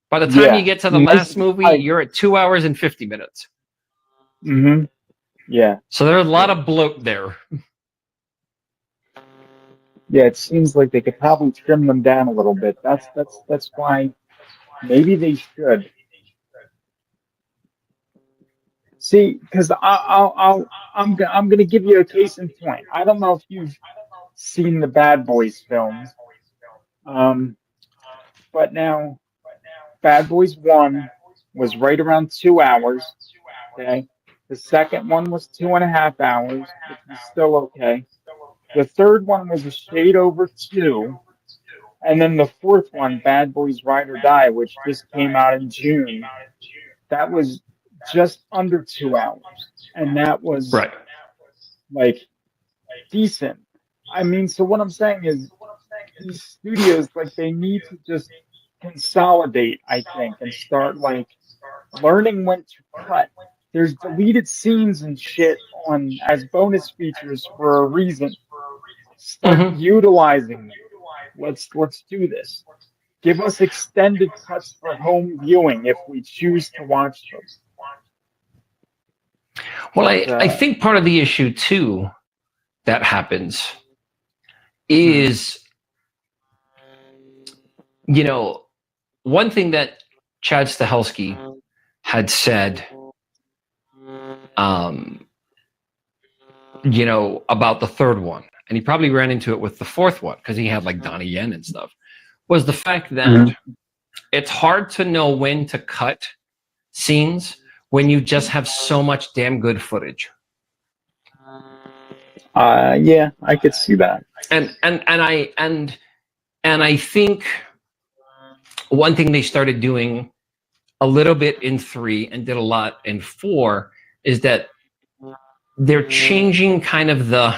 By the time you get to the last movie, you're at 2 hours and 50 minutes. Yeah. So there's a lot of bloat there. Yeah, it seems like they could probably trim them down a little bit. That's why maybe they should. See, because I'm gonna give you a case in point. I don't know if you've seen the Bad Boys films, but now Bad Boys 1 was right around 2 hours. Okay, the second one was 2.5 hours, which was still okay. The third one was a shade over 2, and then the fourth one, Bad Boys Ride or Die, which just came out in June, that was just under 2 hours, and that was like decent. I mean, so what I'm saying is these studios, like, they need to just consolidate, I think, and start like learning when to cut. There's deleted scenes and shit on as bonus features for a reason. Start utilizing them. Let's do this. Give us extended cuts for home viewing if we choose to watch them. Well, I think part of the issue too that happens is you know, one thing that Chad Stahelski had said, you know, about the third one, and he probably ran into it with the fourth one because he had like Donnie Yen and stuff, was the fact that it's hard to know when to cut scenes when you just have so much damn good footage. Yeah, I could see that. And I think one thing they started doing a little bit in 3 and did a lot in 4 is that they're changing kind of the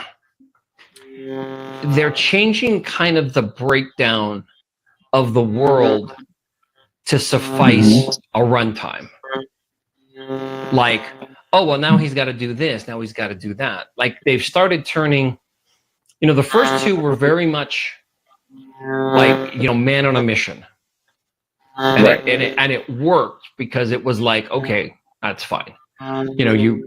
breakdown of the world to suffice a runtime. Like, oh, well, now he's got to do this, now he's got to do that. Like, they've started turning, you know, the first 2 were very much like, you know, man on a mission. And, it worked because it was like, okay, that's fine. You know,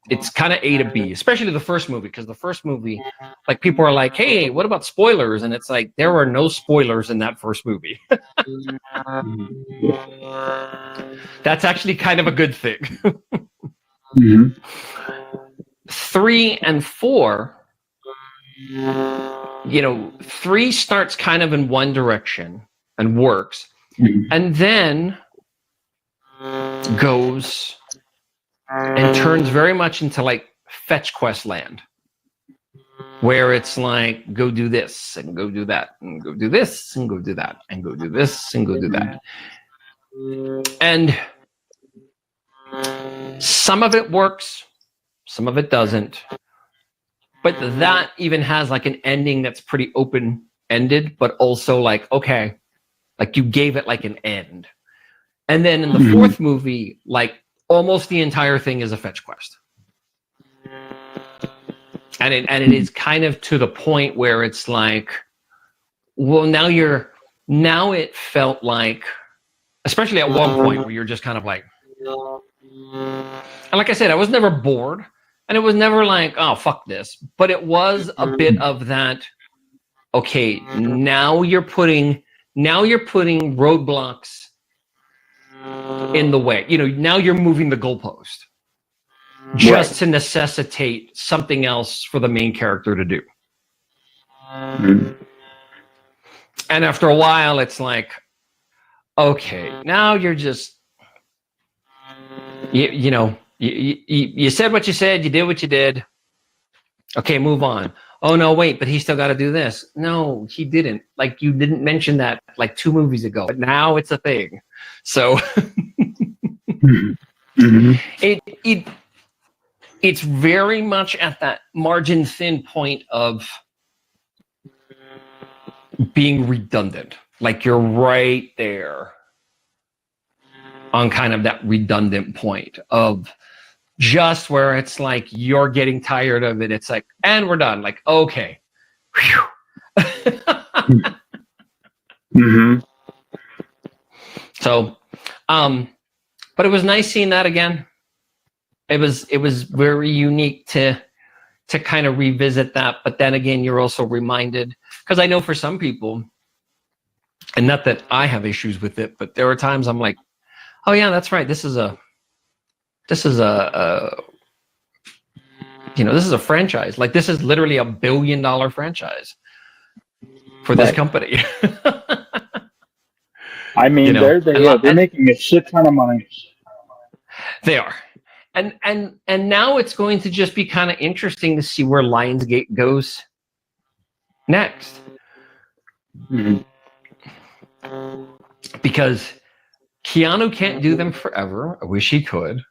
it's kind of A to B, especially the first movie, because the first movie, like, people are like, hey, what about spoilers? And it's like, there are no spoilers in that first movie. That's actually kind of a good thing. 3 and 4, you know, 3 starts kind of in one direction and works, and then goes and turns very much into like fetch quest land, where it's like, go do this and go do that and go do this and go do that and go do this and go do that. And some of it works, some of it doesn't. But that even has like an ending that's pretty open-ended, but also like, okay, like you gave it like an end. And then in the fourth movie, like almost the entire thing is a fetch quest. And it is kind of to the point where it's like, well, now it felt like, especially at one point where you're just kind of like, and like I said, I was never bored, and it was never like, oh, fuck this. But it was a bit of that, okay, now you're putting roadblocks in the way. You know, now you're moving the goalpost just to necessitate something else for the main character to do. And after a while, it's like, okay, now you're just, you know, you said what you said, you did what you did. Okay, move on. Oh, no, wait, but he still got to do this. No, he didn't. Like, you didn't mention that like 2 movies ago, but now it's a thing. So it's very much at that margin thin point of being redundant. Like, you're right there on kind of that redundant point of just where it's like you're getting tired of it. It's like, and we're done. Like, okay. So, but it was nice seeing that again. It was very unique to kind of revisit that. But then again, you're also reminded, because I know for some people, and not that I have issues with it, but there are times I'm like, oh yeah, that's right. This is a franchise. Like, this is literally $1 billion franchise for this company. I mean, they're making a shit ton of money. They are. And now it's going to just be kind of interesting to see where Lionsgate goes next. Because Keanu can't do them forever. I wish he could.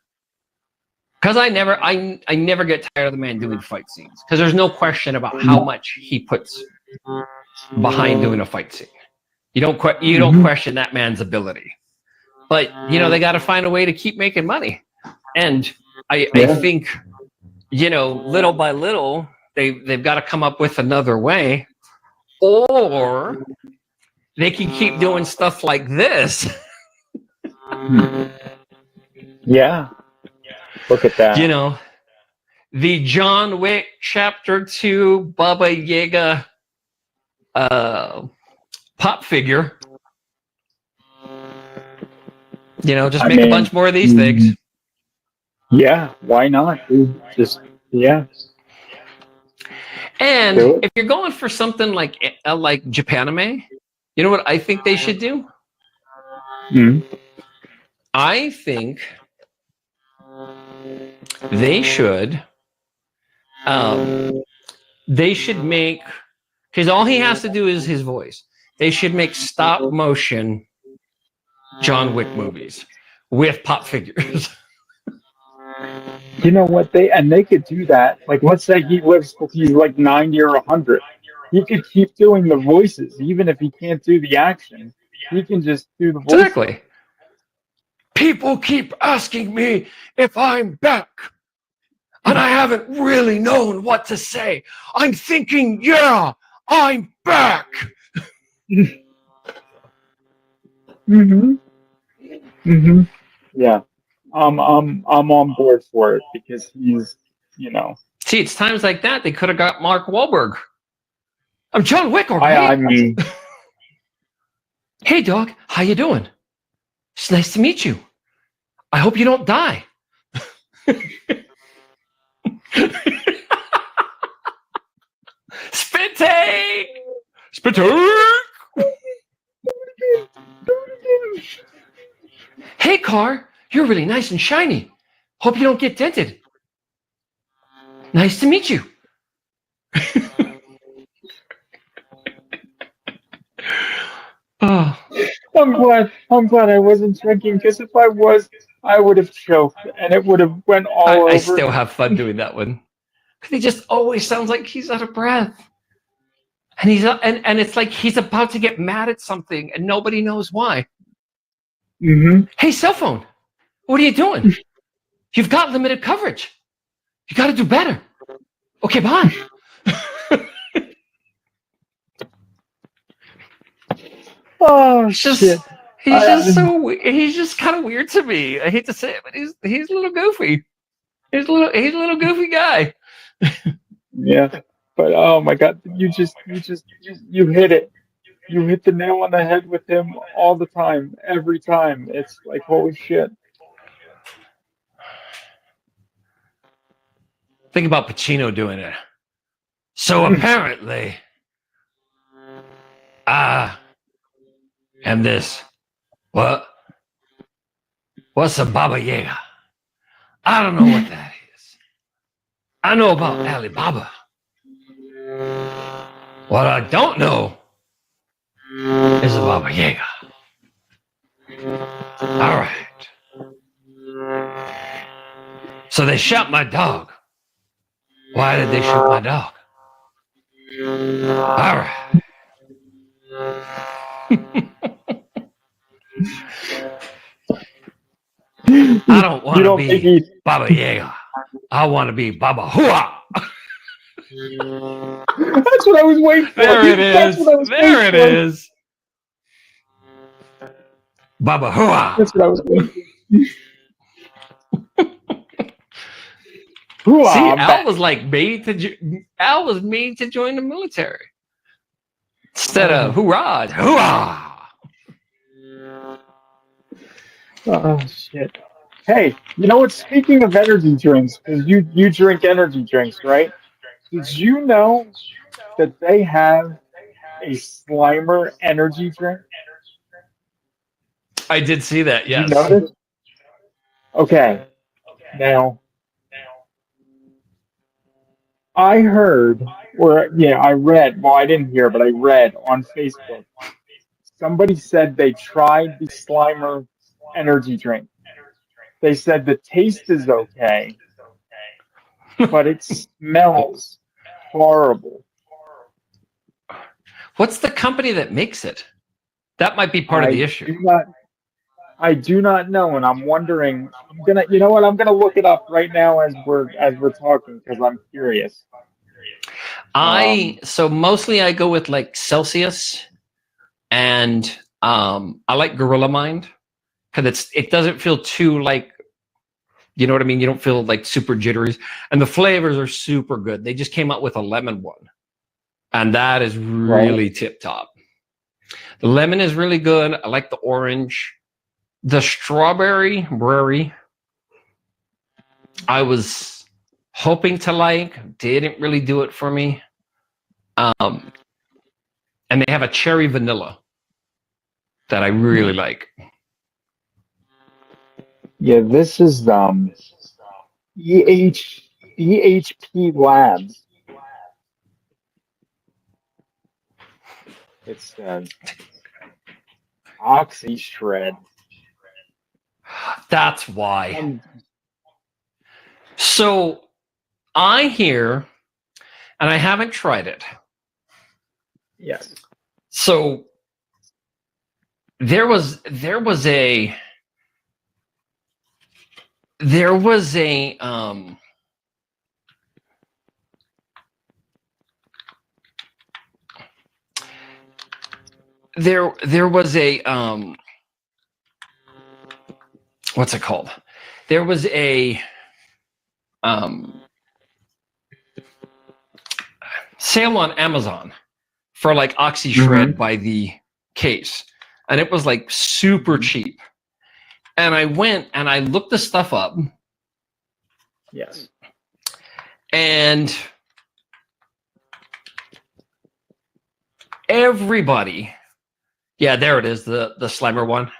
Because I never get tired of the man doing fight scenes. Because there's no question about how much he puts behind doing a fight scene. You don't question that man's ability. But they got to find a way to keep making money. And I think, little by little, they've got to come up with another way, or they can keep doing stuff like this. Yeah. Look at that. The John Wick Chapter 2 Baba Yaga pop figure Just make a bunch more of these things. Yeah, why not, dude? Just, yeah. And if you're going for something like Japanime, you know what I think they should do? I think they should make, because all he has to do is his voice. They should make stop motion John Wick movies with pop figures. You know what? They could do that. Like, let's say he's like 90 or 100. He could keep doing the voices, even if he can't do the action. He can just do the voices. Exactly. People keep asking me if I'm back, and I haven't really known what to say. I'm thinking, yeah, I'm back. Yeah. I'm on board for it because he's, See, it's times like that they could have got Mark Wahlberg. I'm John Wick, all I right? mean, hey, dog, how you doing? It's nice to meet you. I hope you don't die. Spit take! Spit take! Hey, car, you're really nice and shiny. Hope you don't get dented. Nice to meet you. Oh. I'm glad I wasn't drinking, because if I was, I would have choked and it would have went all over. I still have fun doing that one. Because he just always sounds like he's out of breath. And and it's like he's about to get mad at something and nobody knows why. Hey, cell phone, what are you doing? You've got limited coverage. You got to do better. Okay, bye. Oh, shit. He's just kind of weird to me. I hate to say it, but he's a little goofy. He's a little goofy guy. Yeah, but oh my God, you hit it. You hit the nail on the head with him all the time, every time. It's like, holy shit. Think about Pacino doing it. So apparently, and this, what's a Baba Yaga? I don't know what that is. I know about Alibaba. What I don't know is a Baba Yaga. All right. So they shot my dog. Why did they shoot my dog? All right. I don't want to be Baba Yaga. I want to be Baba Hua. That's what I was waiting for. There it is. There it is. Baba Hua. That's what I was waiting for. See, Al was made to join the military instead of hoorah, hoorah. Oh shit! Hey, you know what? Speaking of energy drinks, because you drink energy drinks, right? Did you know that they have a Slimer energy drink? I did see that. Yes. You noticed? Okay. Now, I heard, I read. Well, I didn't hear, but I read on Facebook. Somebody said they tried the Slimer energy drink. They said the taste is okay, but it smells horrible. What's the company that makes it? That might be part of the issue. I do not know, and I'm wondering. You know what? I'm gonna look it up right now as we're talking, because I'm curious. So mostly I go with like Celsius, and I like Gorilla Mind because it doesn't feel too like, you know what I mean? You don't feel like super jittery, and the flavors are super good. They just came out with a lemon one, and that is really tip top. The lemon is really good. I like the orange. the strawberry brewery, I was hoping to like, didn't really do it for me. And they have a cherry vanilla that I really like. Yeah, this is EHP Labs. It's Oxy Shred. That's why. So I hear, and I haven't tried it. Yes. So there was a there was a what's it called? There was a sale on Amazon for like Oxy Shred by the case, and it was like super cheap. And I went and I looked the stuff up. Yes. And everybody, yeah, there it is, the Slimer one.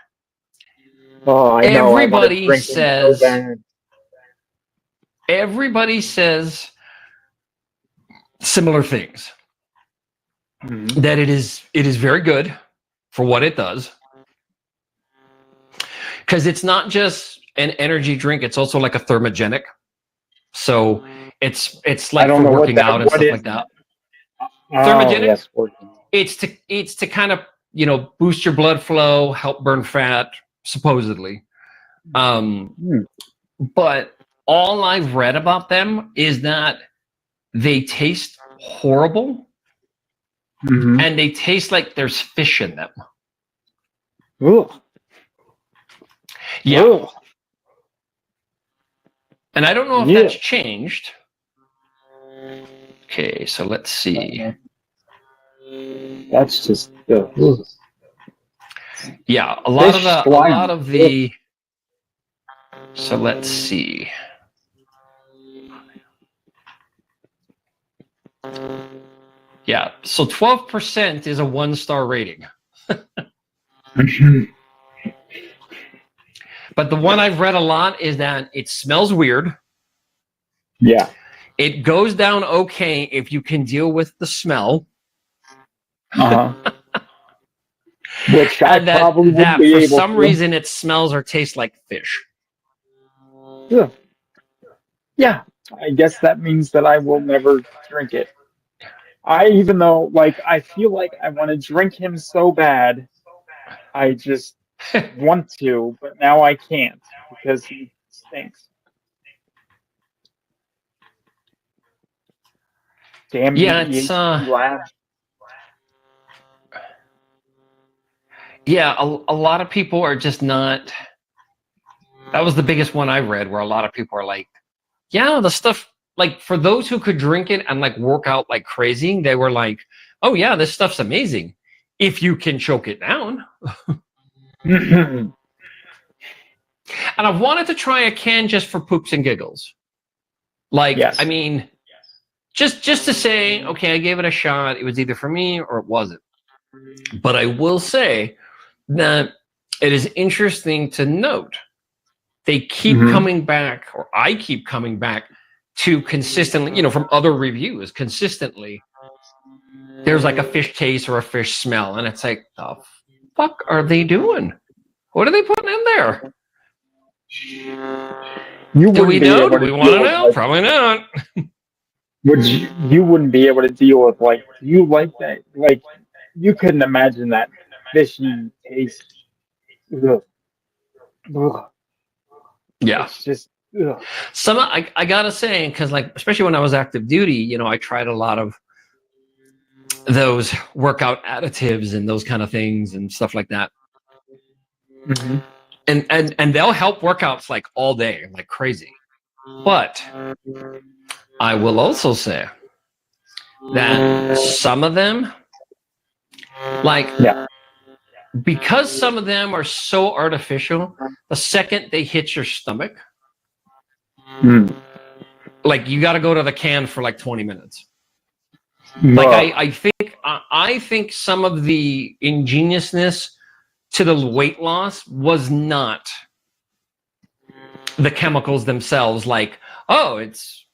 Oh, I know. Everybody says, everybody says similar things. That it is very good for what it does. Because it's not just an energy drink; it's also like a thermogenic. So it's like for working out and stuff like that. Thermogenic. Yes, it's to kind of boost your blood flow, help burn fat, supposedly. But all I've read about them is that they taste horrible, and they taste like there's fish in them. Ooh. Yeah. Ooh. And I don't know if that's changed. Okay, so let's see. That's just yeah, a lot of the so let's see. Yeah, so 12% is a 1-star rating. But the one I've read a lot is that it smells weird. Yeah. It goes down okay if you can deal with the smell. Which I probably wouldn't be for able some to. reason it smells or tastes like fish. Yeah. Yeah. I guess that means that I will never drink it. Even though, like, I feel like I want to drink him so bad, I just want to, but now I can't because he stinks. Damn, yeah, it's yeah, a lot of people are just not. That was the biggest one I read, where a lot of people are like, yeah, the stuff, like, for those who could drink it and like work out like crazy, they were like, oh yeah, this stuff's amazing if you can choke it down. And I've wanted to try a can just for poops and giggles. Like, I mean, just to say, okay, I gave it a shot. It was either for me or it wasn't. But I will say that it is interesting to note they keep coming back, or I keep coming back to consistently, from other reviews, consistently, there's like a fish taste or a fish smell. And it's like, the fuck are they doing? What are they putting in there? Do we know? Do we want to know? Probably not. You wouldn't be able to deal with, like, you like that? Like, you couldn't imagine that fishy taste. Ugh. Ugh. Yeah. It's just, ugh. Some, I gotta say, because like, especially when I was active duty, I tried a lot of those workout additives and those kind of things and stuff like that. And they'll help workouts like all day, like crazy. But I will also say that some of them, like, because some of them are so artificial, the second they hit your stomach, like you got to go to the can for like 20 minutes. Like I think some of the ingeniousness to the weight loss was not the chemicals themselves, like, oh, it's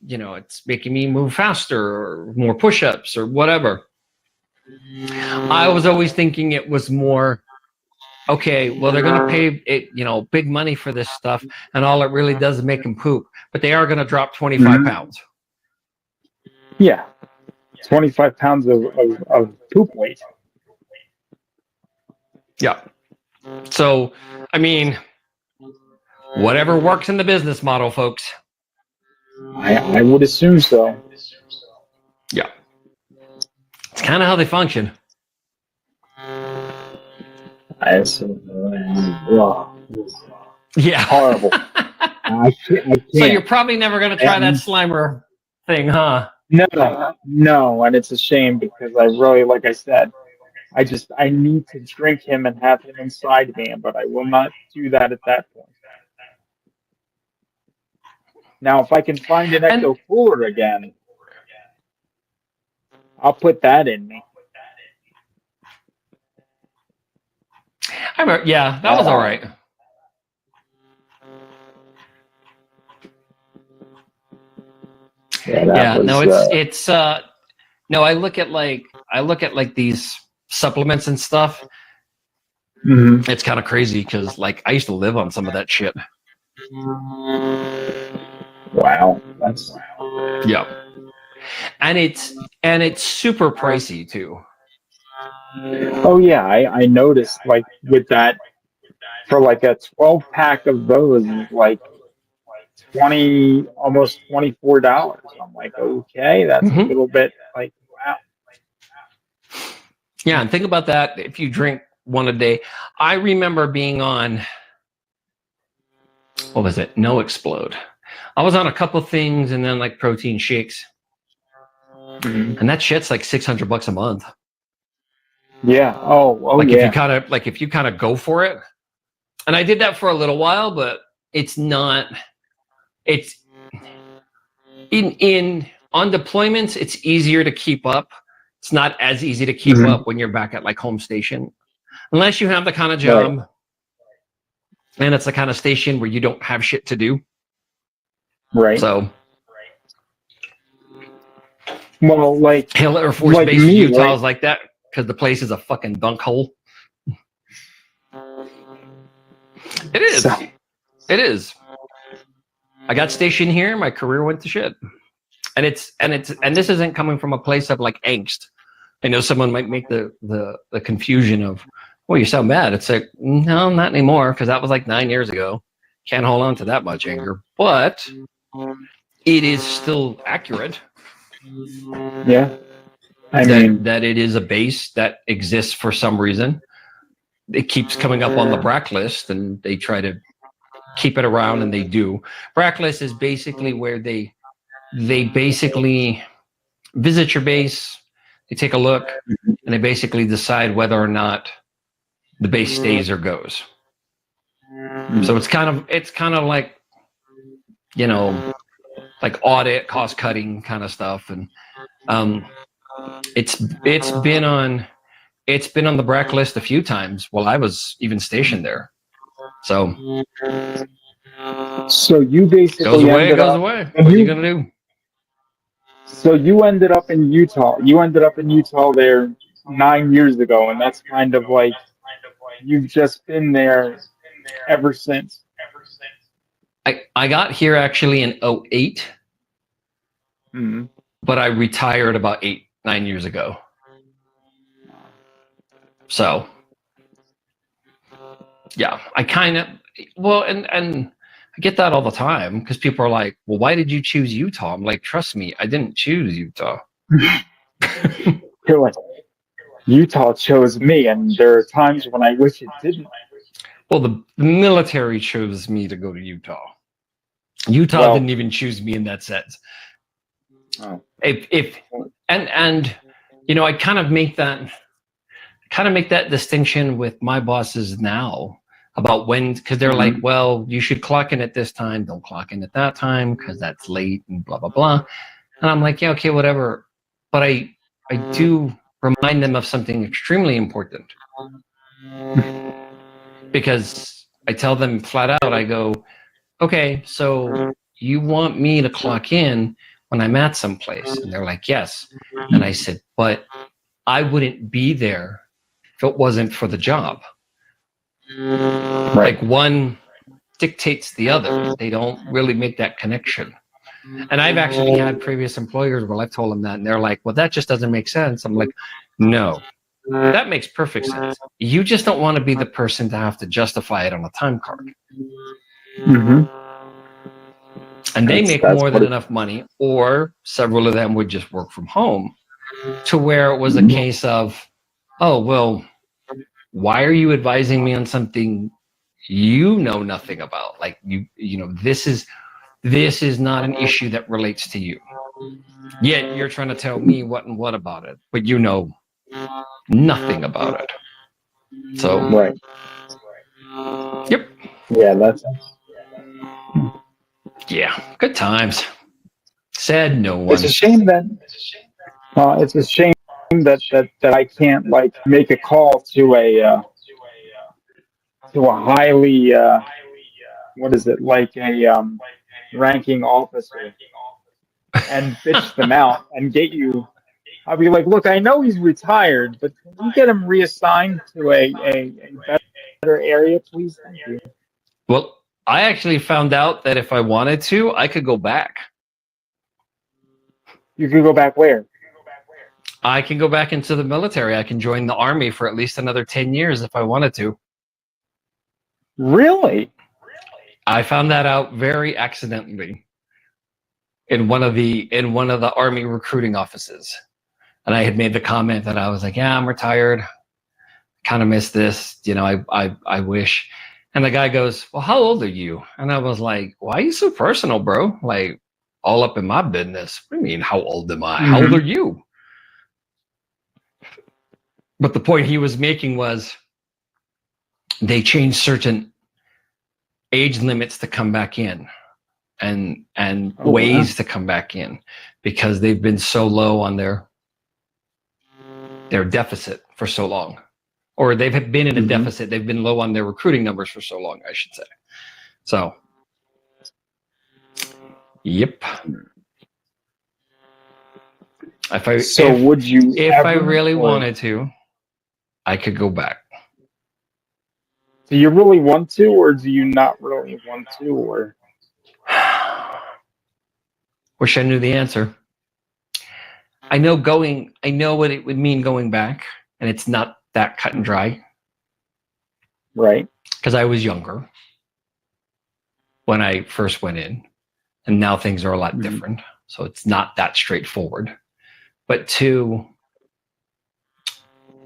making me move faster or more push-ups or whatever. I was always thinking it was more, okay, well, they're going to pay it, big money for this stuff, and all it really does is make them poop, but they are going to drop 25 pounds. Yeah. 25 pounds of poop weight. Yeah. So, I mean, whatever works in the business model, folks. I would assume so. Yeah. It's kind of how they function. I assume. Yeah. Horrible. I can't. So you're probably never going to try that Slimer thing, huh? No, and it's a shame because I really, like I said, I need to drink him and have him inside me, but I will not do that at that point. Now, if I can find an ecto cooler again, I'll put that in me. I remember, yeah, that was all right. I look at like these supplements and stuff. Mm-hmm. It's kind of crazy because like I used to live on some of that shit. Wow, yeah, and it's super pricey too. Oh yeah, I noticed like with that for like a 12-pack of those, like almost $24. I'm like, okay, that's a little bit like, wow. Yeah, and think about that. If you drink one a day, I remember being on, what was it? No Explode. I was on a couple things and then like protein shakes, and that shit's like $600 a month. Yeah. Oh, like yeah. If you kind of go for it, and I did that for a little while, but it's not. It's on deployments, it's easier to keep up. It's not as easy to keep up when you're back at like home station, unless you have the kind of job, and it's the kind of station where you don't have shit to do. Right. So, well, like Hill Air Force Base, Utah is like that because the place is a fucking dunk hole. It is. It is. I got stationed here. My career went to shit, and this isn't coming from a place of like angst. I know someone might make the confusion of, "Well, you sound bad." It's like, no, not anymore, because that was like 9 years ago. Can't hold on to that much anger, but it is still accurate. Yeah, I mean that it is a base that exists for some reason. It keeps coming up on the BRAC list, and they try to keep it around, and they do. BRAC list is basically where they basically visit your base, they take a look, and they basically decide whether or not the base stays or goes. So it's kind of like, like audit, cost cutting kind of stuff, and it's been on the BRAC list a few times while I was even stationed there. So you basically goes away. What are you gonna do? So you ended up in Utah. You ended up in Utah there 9 years ago, and that's kind of like you've just been there ever since. I got here actually in 2008, but I retired about 9 years ago. So yeah, I kind of and I get that all the time because people are like, "Well, why did you choose Utah?" I'm like, "Trust me, I didn't choose Utah." You're like, Utah chose me, and there are times when I wish it didn't. Well, the military chose me to go to Utah. Utah didn't even choose me in that sense. Oh. I kind of make that kind of make that distinction with my bosses now about when, because they're like, well, you should clock in at this time, don't clock in at that time because that's late and blah, blah, blah. And I'm like, yeah, okay, whatever. But I do remind them of something extremely important. Because I tell them flat out, I go, okay, so you want me to clock in when I'm at someplace? And they're like, yes. And I said, but I wouldn't be there if it wasn't for the job. Like one dictates the other. They don't really make that connection. And I've actually had previous employers where I've told them that, and they're like, well, that just doesn't make sense. I'm like, no, that makes perfect sense. You just don't want to be the person to have to justify it on a time card. Mm-hmm. And they make more than enough money, or several of them would just work from home, to where it was a case of, oh, well, why are you advising me on something you know nothing about? Like, you know, this is not an issue that relates to you. Yet you're trying to tell me what and what about it, but you know nothing about it. So, right. Yep. Yeah, that's. Yeah, good times. Said no one. It's a shame that. It's a shame that I can't like make a call to a highly what is it, like a ranking officer and bitch them out and get you. I'll be like, look, I know he's retired, but can you get him reassigned to a better area, please? Thank you. Well, I actually found out that if I wanted to, I could go back. You could go back where? I can go back into the military. I can join the Army for at least another 10 years if I wanted to. Really? I found that out very accidentally in one of the Army recruiting offices. And I had made the comment that I was like, yeah, I'm retired. Kind of miss this. You know, I wish. And the guy goes, well, how old are you? And I was like, why are you so personal, bro? Like, all up in my business. What do you mean, how old am I? How old are you? But the point he was making was they changed certain age limits to come back in and ways to come back in because they've been so low on their deficit for so long. Or they've been in a deficit. They've been low on their recruiting numbers for so long, I should say. So, yep. If I really wanted to, I could go back. Do you really want to, or do you not really want to, or? Wish I knew the answer. I know what it would mean going back, and it's not that cut and dry. Right. Because I was younger when I first went in, and now things are a lot different. So it's not that straightforward. But two,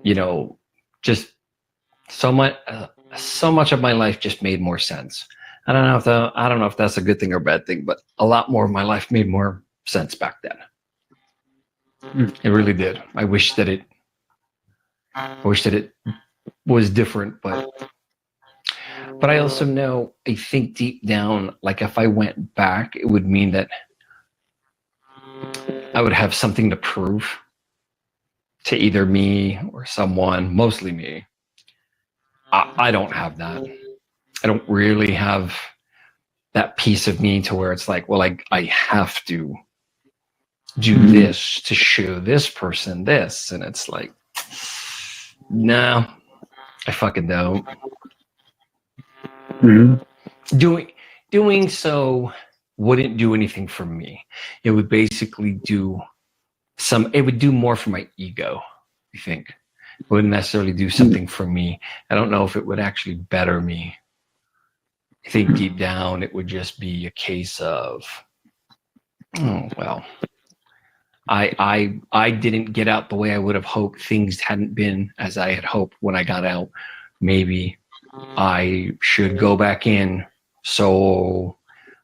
you know, just so much of my life just made more sense. I don't know if that's a good thing or a bad thing, but a lot more of my life made more sense back then. It really did. I wish that it was different, but I also know, I think deep down, like if I went back, it would mean that I would have something to prove to either me or someone, mostly me. I don't have that. I don't really have that piece of me to where it's like, well, I have to do this to show this person this. And it's like, no, I fucking don't. Doing so wouldn't do anything for me. It would basically it would do more for my ego, I think. It wouldn't necessarily do something for me. I don't know if it would actually better me. I think deep down it would just be a case of, oh, well, I didn't get out the way I would have hoped. Things hadn't been as I had hoped when I got out. Maybe I should go back in so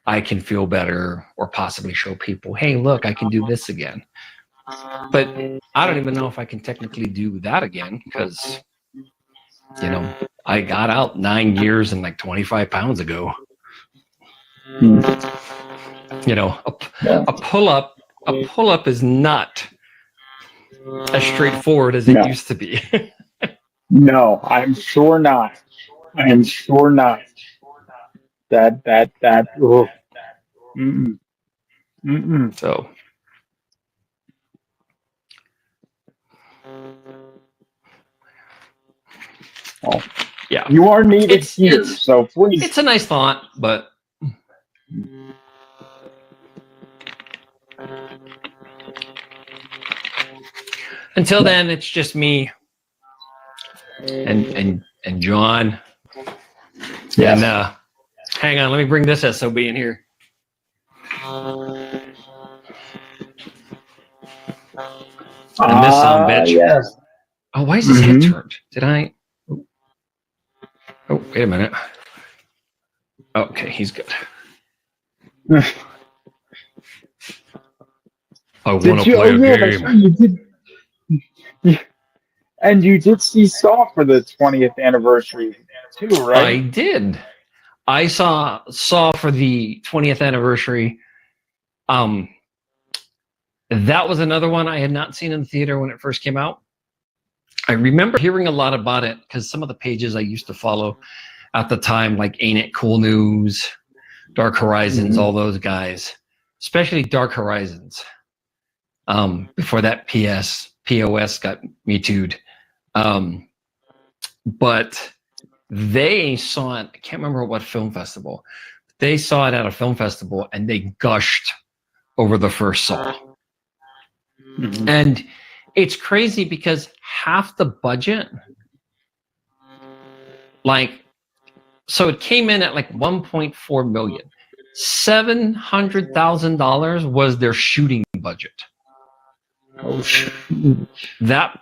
I can feel better, or possibly show people, hey, look, I can do this again. But I don't even know if I can technically do that again, because You know, I got out 9 years and like 25 pounds ago. You know, a pull-up is not as straightforward as it used to be. No, I'm sure not. I am sure not. That. Ugh. Mm-mm. Mm-mm. So, Oh. yeah, You are needed here, so please. It's a nice thought, but until then, it's just me and John. Yes. And hang on, let me bring this SOB in here. And this son of a bitch. Yes. Oh, why is his head turned? Did I? Oh, wait a minute. Okay, he's good. I want to play a game. You did. And you did see Saw for the 20th anniversary too, right? I did. I saw for the 20th anniversary. That was another one I had not seen in the theater when it first came out. I remember hearing a lot about it because some of the pages I used to follow at the time, like Ain't It Cool News, Dark Horizons, all those guys, especially Dark Horizons. Before that POS got Me Too'd. But they saw it, I can't remember what film festival. They saw it at a film festival and they gushed over the first Saw. And it's crazy because half the budget, so it came in at like 1.4 million. $700,000 was their shooting budget. Oh shit. That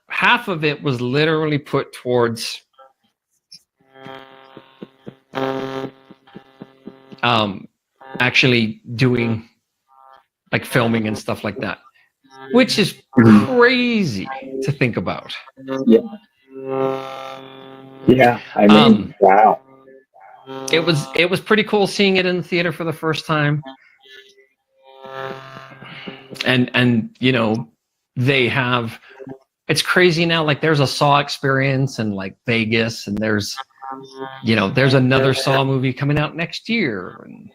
half of it was literally put towards actually doing like filming and stuff like that, which is crazy to think about. Yeah. I mean, wow. It was pretty cool seeing it in the theater for the first time. And you know, they have, it's crazy now, like there's a Saw experience in like Vegas, and there's another Saw movie coming out next year, and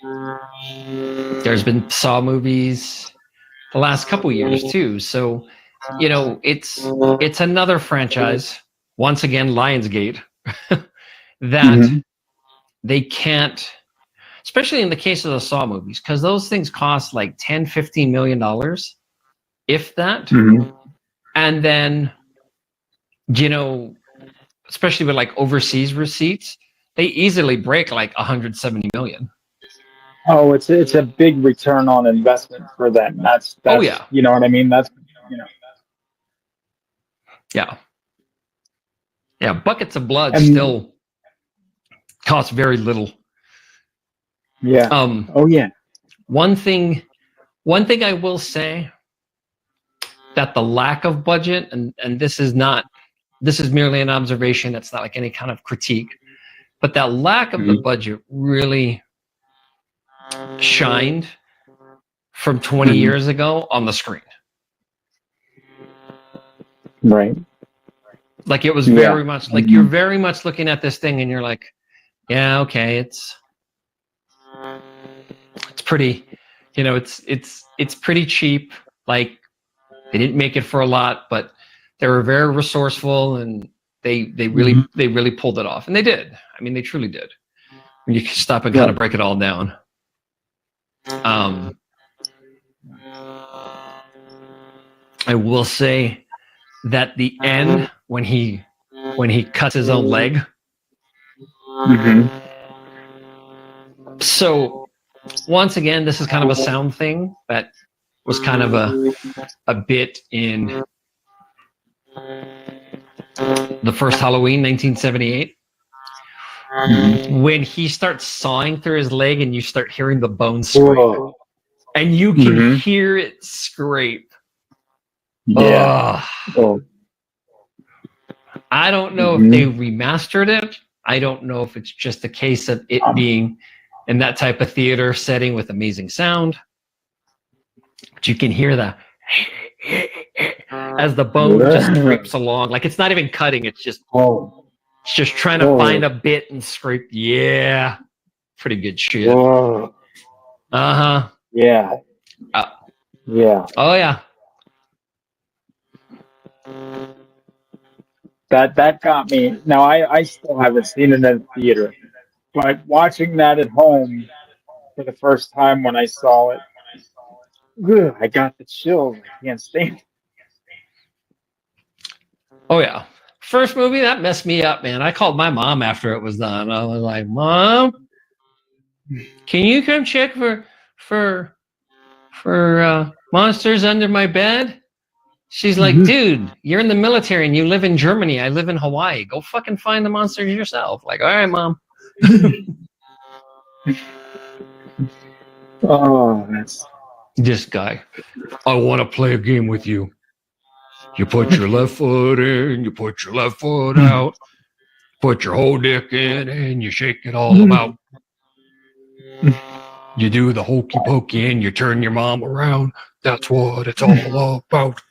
there's been Saw movies the last couple years too. So, you know, it's another franchise, once again Lionsgate, that they can't, especially in the case of the Saw movies, because those things cost like $10-15 million, if that. And then, you know, especially with like overseas receipts, they easily break like 170 million. Oh, it's a big return on investment for them. That's oh yeah, you know what I mean? That's, you know. Yeah, Buckets of Blood still cost very little. Yeah. Oh yeah. One thing I will say, that the lack of budget, and this is merely an observation, it's not like any kind of critique, but that lack of the budget really shined from 20 years ago on the screen. Right. Like it was very much like you're very much looking at this thing and you're like, yeah, okay, it's pretty, you know, it's pretty cheap. Like, they didn't make it for a lot, but they were very resourceful, and they really pulled it off, and they did. I mean, they truly did. When you stop and kind of break it all down. I will say that the end, when he cuts his own leg. So once again, this is kind of a sound thing that was kind of a bit in the first Halloween, 1978. When he starts sawing through his leg and you start hearing the bone scrape. And you can hear it scrape. Yeah. I don't know if they remastered it. I don't know if it's just a case of it being in that type of theater setting with amazing sound. But you can hear the as the bone just creeps along. Like it's not even cutting. It's just trying to find a bit and scrape. Yeah. Pretty good shit. Uh-huh. Yeah. Yeah. Oh, yeah. That got me. Now, I still haven't seen it in the theater, but watching that at home for the first time when I saw it, I got the chills. I can't stand it. Oh, yeah. First movie, that messed me up, man. I called my mom after it was done. I was like, Mom, can you come check for monsters under my bed? She's like, dude, you're in the military and you live in Germany. I live in Hawaii. Go fucking find the monsters yourself. Like, all right, Mom. Oh, that's this guy. I want to play a game with you. You put your left foot in, you put your left foot out, put your whole dick in, and you shake it all about. You do the hokey pokey and you turn your mom around. That's what it's all about.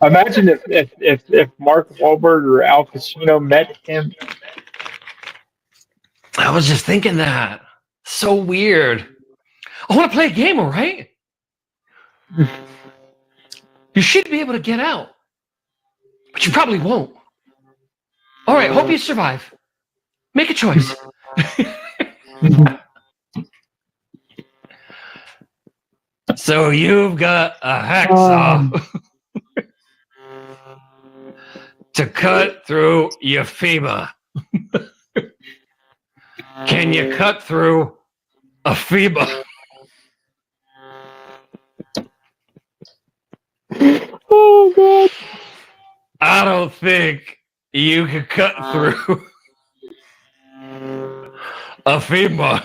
Imagine if Mark Wahlberg or Al Pacino met him. I was just thinking that. So weird. I want to play a game, all right? You should be able to get out, but you probably won't. All right, hope you survive. Make a choice. So you've got a hacksaw to cut through your femur. Can you cut through a femur? Oh, God. I don't think you can cut through a femur.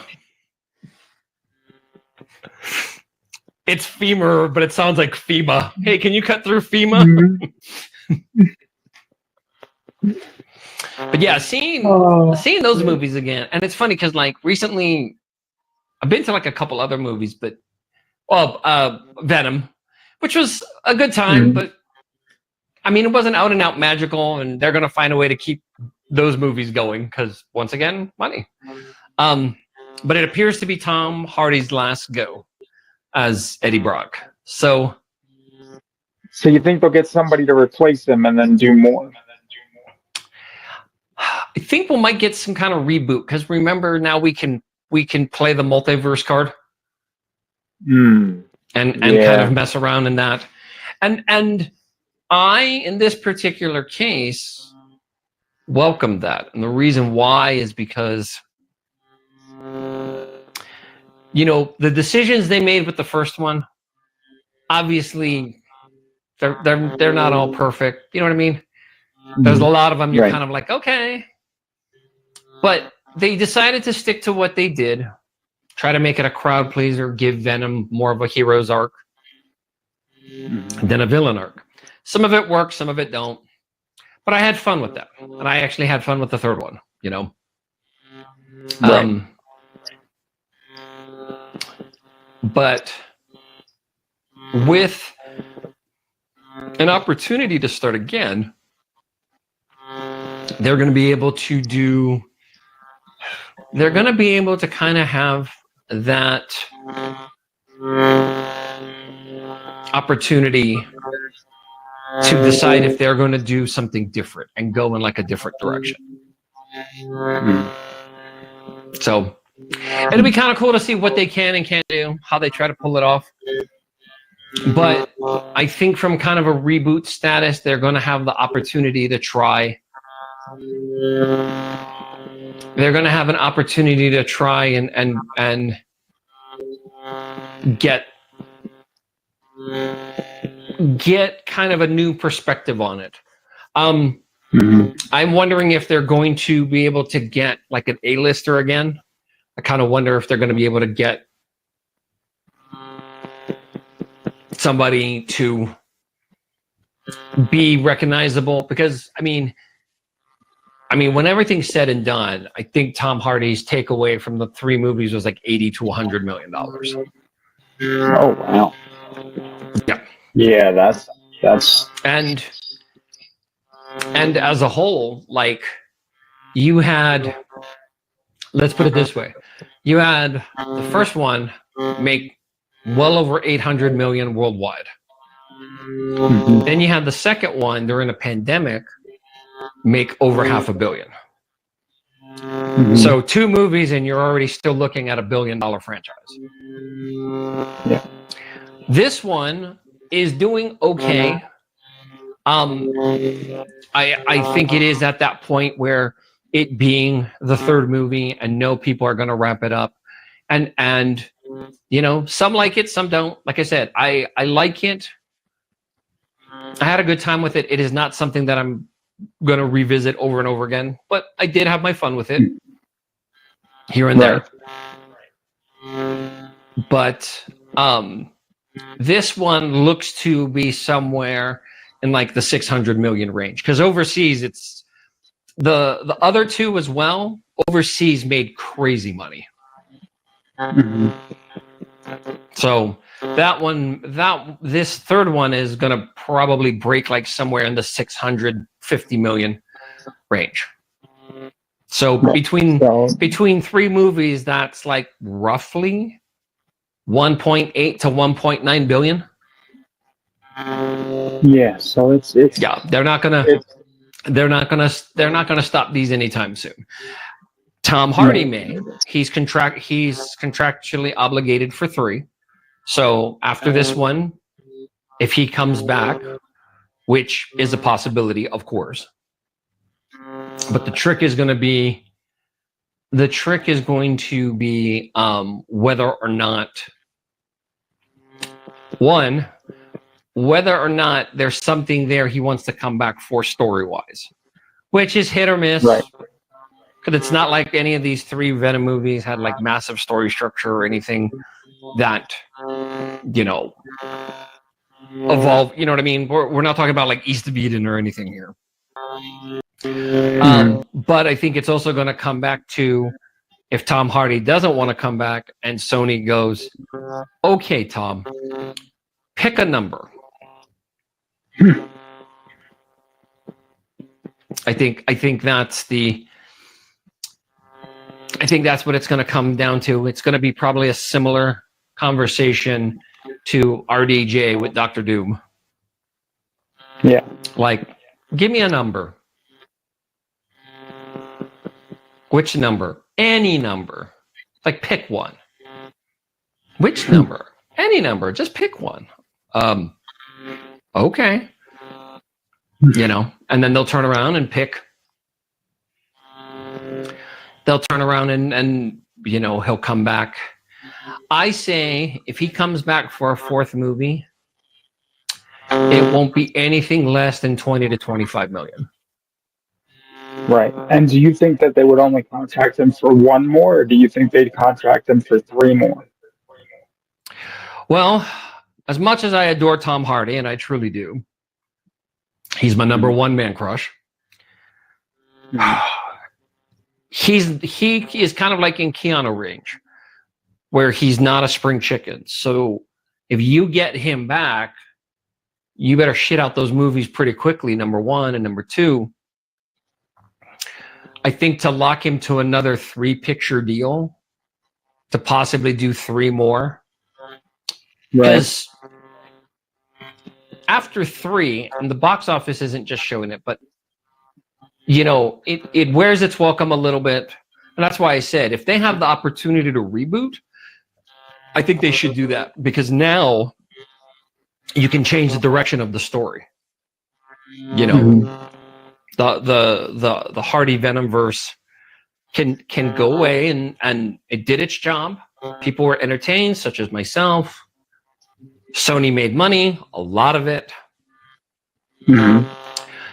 It's femur, but it sounds like FEMA. Hey, can you cut through FEMA? But yeah, seeing those movies again, and it's funny because like recently, I've been to like a couple other movies, but Venom, which was a good time, but I mean, it wasn't out and out magical, and they're gonna find a way to keep those movies going because once again, money. But it appears to be Tom Hardy's last go as Eddie Brock. So you think they'll get somebody to replace him and then do more? I think we might get some kind of reboot because remember now we can play the multiverse card and kind of mess around in that. And I, in this particular case, welcomed that. And the reason why is because the decisions they made with the first one, obviously they're not all perfect. You know what I mean? There's a lot of them you're kind of like, okay. But they decided to stick to what they did, try to make it a crowd pleaser, give Venom more of a hero's arc than a villain arc. Some of it works, some of it don't. But I had fun with that. And I actually had fun with the third one, But with an opportunity to start again, they're going to be able to kind of have that opportunity to decide if they're going to do something different and go in like a different direction. So it'll be kind of cool to see what they can and can't do, how they try to pull it off. But I think from kind of a reboot status, they're going to have the opportunity to try. They're going to have an opportunity to try and get kind of a new perspective on it. I'm wondering if they're going to be able to get like an A-lister again. I kind of wonder if they're going to be able to get somebody to be recognizable, because I mean, when everything's said and done, I think Tom Hardy's takeaway from the 3 movies was like $80 to $100 million. Oh wow. Yeah. Yeah, that's And as a whole, like, you had, let's put it this way, you had the first one make well over 800 million worldwide. Then you had the second one during a pandemic make over $500 million. So 2 movies and you're already still looking at $1 billion franchise. Yeah. This one is doing okay. I think it is at that point where, it being the 3rd movie, and no, people are going to wrap it up, and you know, some like it, some don't. Like I said, I like it. I had a good time with it. It is not something that I'm going to revisit over and over again, but I did have my fun with it here and there. But this one looks to be somewhere in like the 600 million range, because overseas it's the other 2 as well. Overseas made crazy money. So this 3rd one is going to probably break like somewhere in the 650 million range. So between 3 movies, that's like roughly 1.8 to 1.9 billion. Yeah, so it's yeah, they're not gonna stop these anytime soon. Tom Hardy may. He's contractually obligated for 3. So after this one, if he comes back, which is a possibility, of course, but the trick is going to be whether or not, one, whether or not there's something there he wants to come back for story-wise, which is hit or miss. Right. Because it's not like any of these 3 Venom movies had like massive story structure or anything that, you know, evolve. You know what I mean? We're not talking about like East of Eden or anything here. But I think it's also going to come back to, if Tom Hardy doesn't want to come back and Sony goes, okay, Tom, pick a number. I think that's what it's going to come down to. It's going to be probably a similar conversation to RDJ with Dr. Doom. Yeah. Like, give me a number. Which number? Any number. Like, pick one. Which number? Any number. Just pick one. Okay. You know, and then they'll turn around and pick. They'll turn around and you know, he'll come back. I say if he comes back for a 4th movie, it won't be anything less than 20 to 25 million. Right. And do you think that they would only contract him for 1 more, or do you think they'd contract him for 3 more? Well, as much as I adore Tom Hardy, and I truly do, he's my number 1 man crush. He is kind of like in Keanu range, where he's not a spring chicken. So if you get him back, you better shit out those movies pretty quickly, number 1. And number 2, I think to lock him to another 3-picture deal, to possibly do 3 more. Because after 3, and the box office isn't just showing it, but you know, it wears its welcome a little bit. And that's why I said, if they have the opportunity to reboot, I think they should do that, because now you can change the direction of the story. You know, the Hardy Venomverse can go away, and it did its job. People were entertained, such as myself. Sony made money, a lot of it.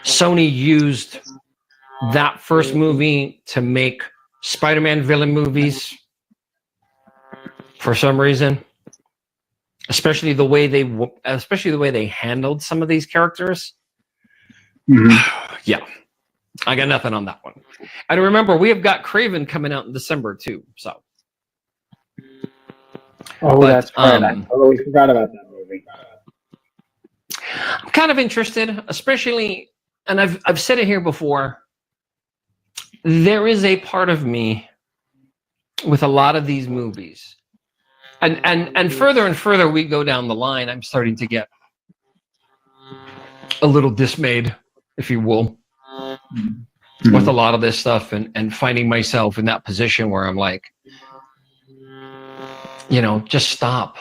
Sony used that first movie to make Spider-Man villain movies for some reason, especially the way they handled some of these characters. Yeah, I got nothing on that one. And remember, we have got Craven coming out in December too. So. Oh, that's right. I totally forgot about that movie. I'm kind of interested, especially, and I've said it here before. There is a part of me with a lot of these movies, and further we go down the line, I'm starting to get a little dismayed, if you will, with a lot of this stuff, and finding myself in that position where I'm like, just stop.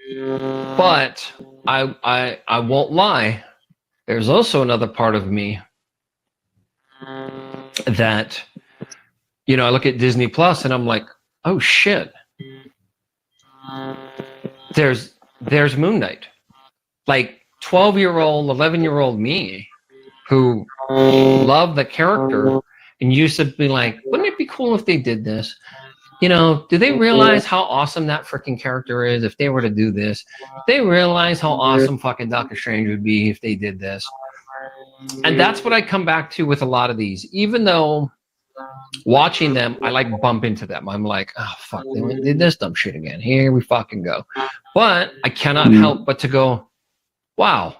But I won't lie. There's also another part of me that, I look at Disney Plus and I'm like, oh shit. There's Moon Knight. Like 12-year-old, 11-year-old me who loved the character and used to be like, wouldn't it be cool if they did this? Do they realize how awesome that freaking character is if they were to do this? They realize how awesome fucking Doctor Strange would be if they did this. And that's what I come back to with a lot of these. Even though watching them, I like bump into them. I'm like, oh, fuck, they did this dumb shit again. Here we fucking go. But I cannot help but to go, wow,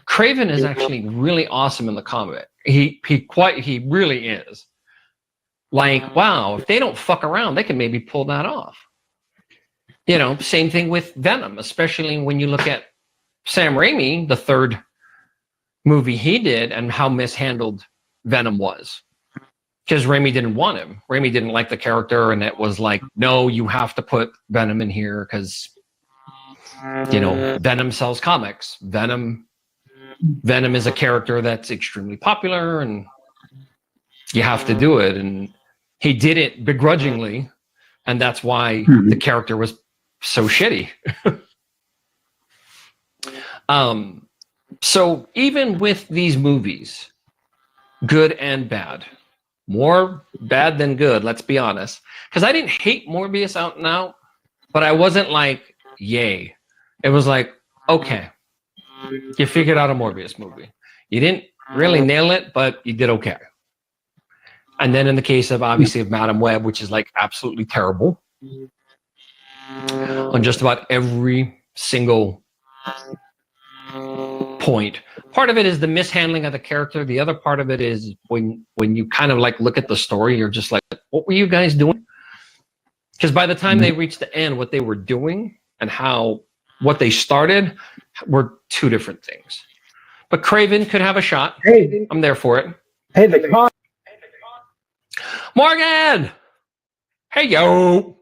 Craven is actually really awesome in the comic. He really is. Like, wow, if they don't fuck around, they can maybe pull that off. Same thing with Venom, especially when you look at Sam Raimi, the third movie he did, and how mishandled Venom was. Because Raimi didn't want him. Raimi didn't like the character, and it was like, no, you have to put Venom in here because, Venom sells comics. Venom is a character that's extremely popular, and you have to do it. And he did it begrudgingly, and that's why the character was so shitty. So even with these movies, good and bad, more bad than good, let's be honest. Because I didn't hate Morbius out and out, but I wasn't like, yay. It was like, okay, you figured out a Morbius movie. You didn't really nail it, but you did okay. And then in the case of, obviously, of Madam Web, which is like absolutely terrible on just about every single point. Part of it is the mishandling of the character. The other part of it is when you kind of like look at the story, you're just like, what were you guys doing? Because by the time they reached the end, what they were doing and what they started were two different things. But Craven could have a shot. Hey, I'm there for it. Hey, the con. Morgan! Hey, yo!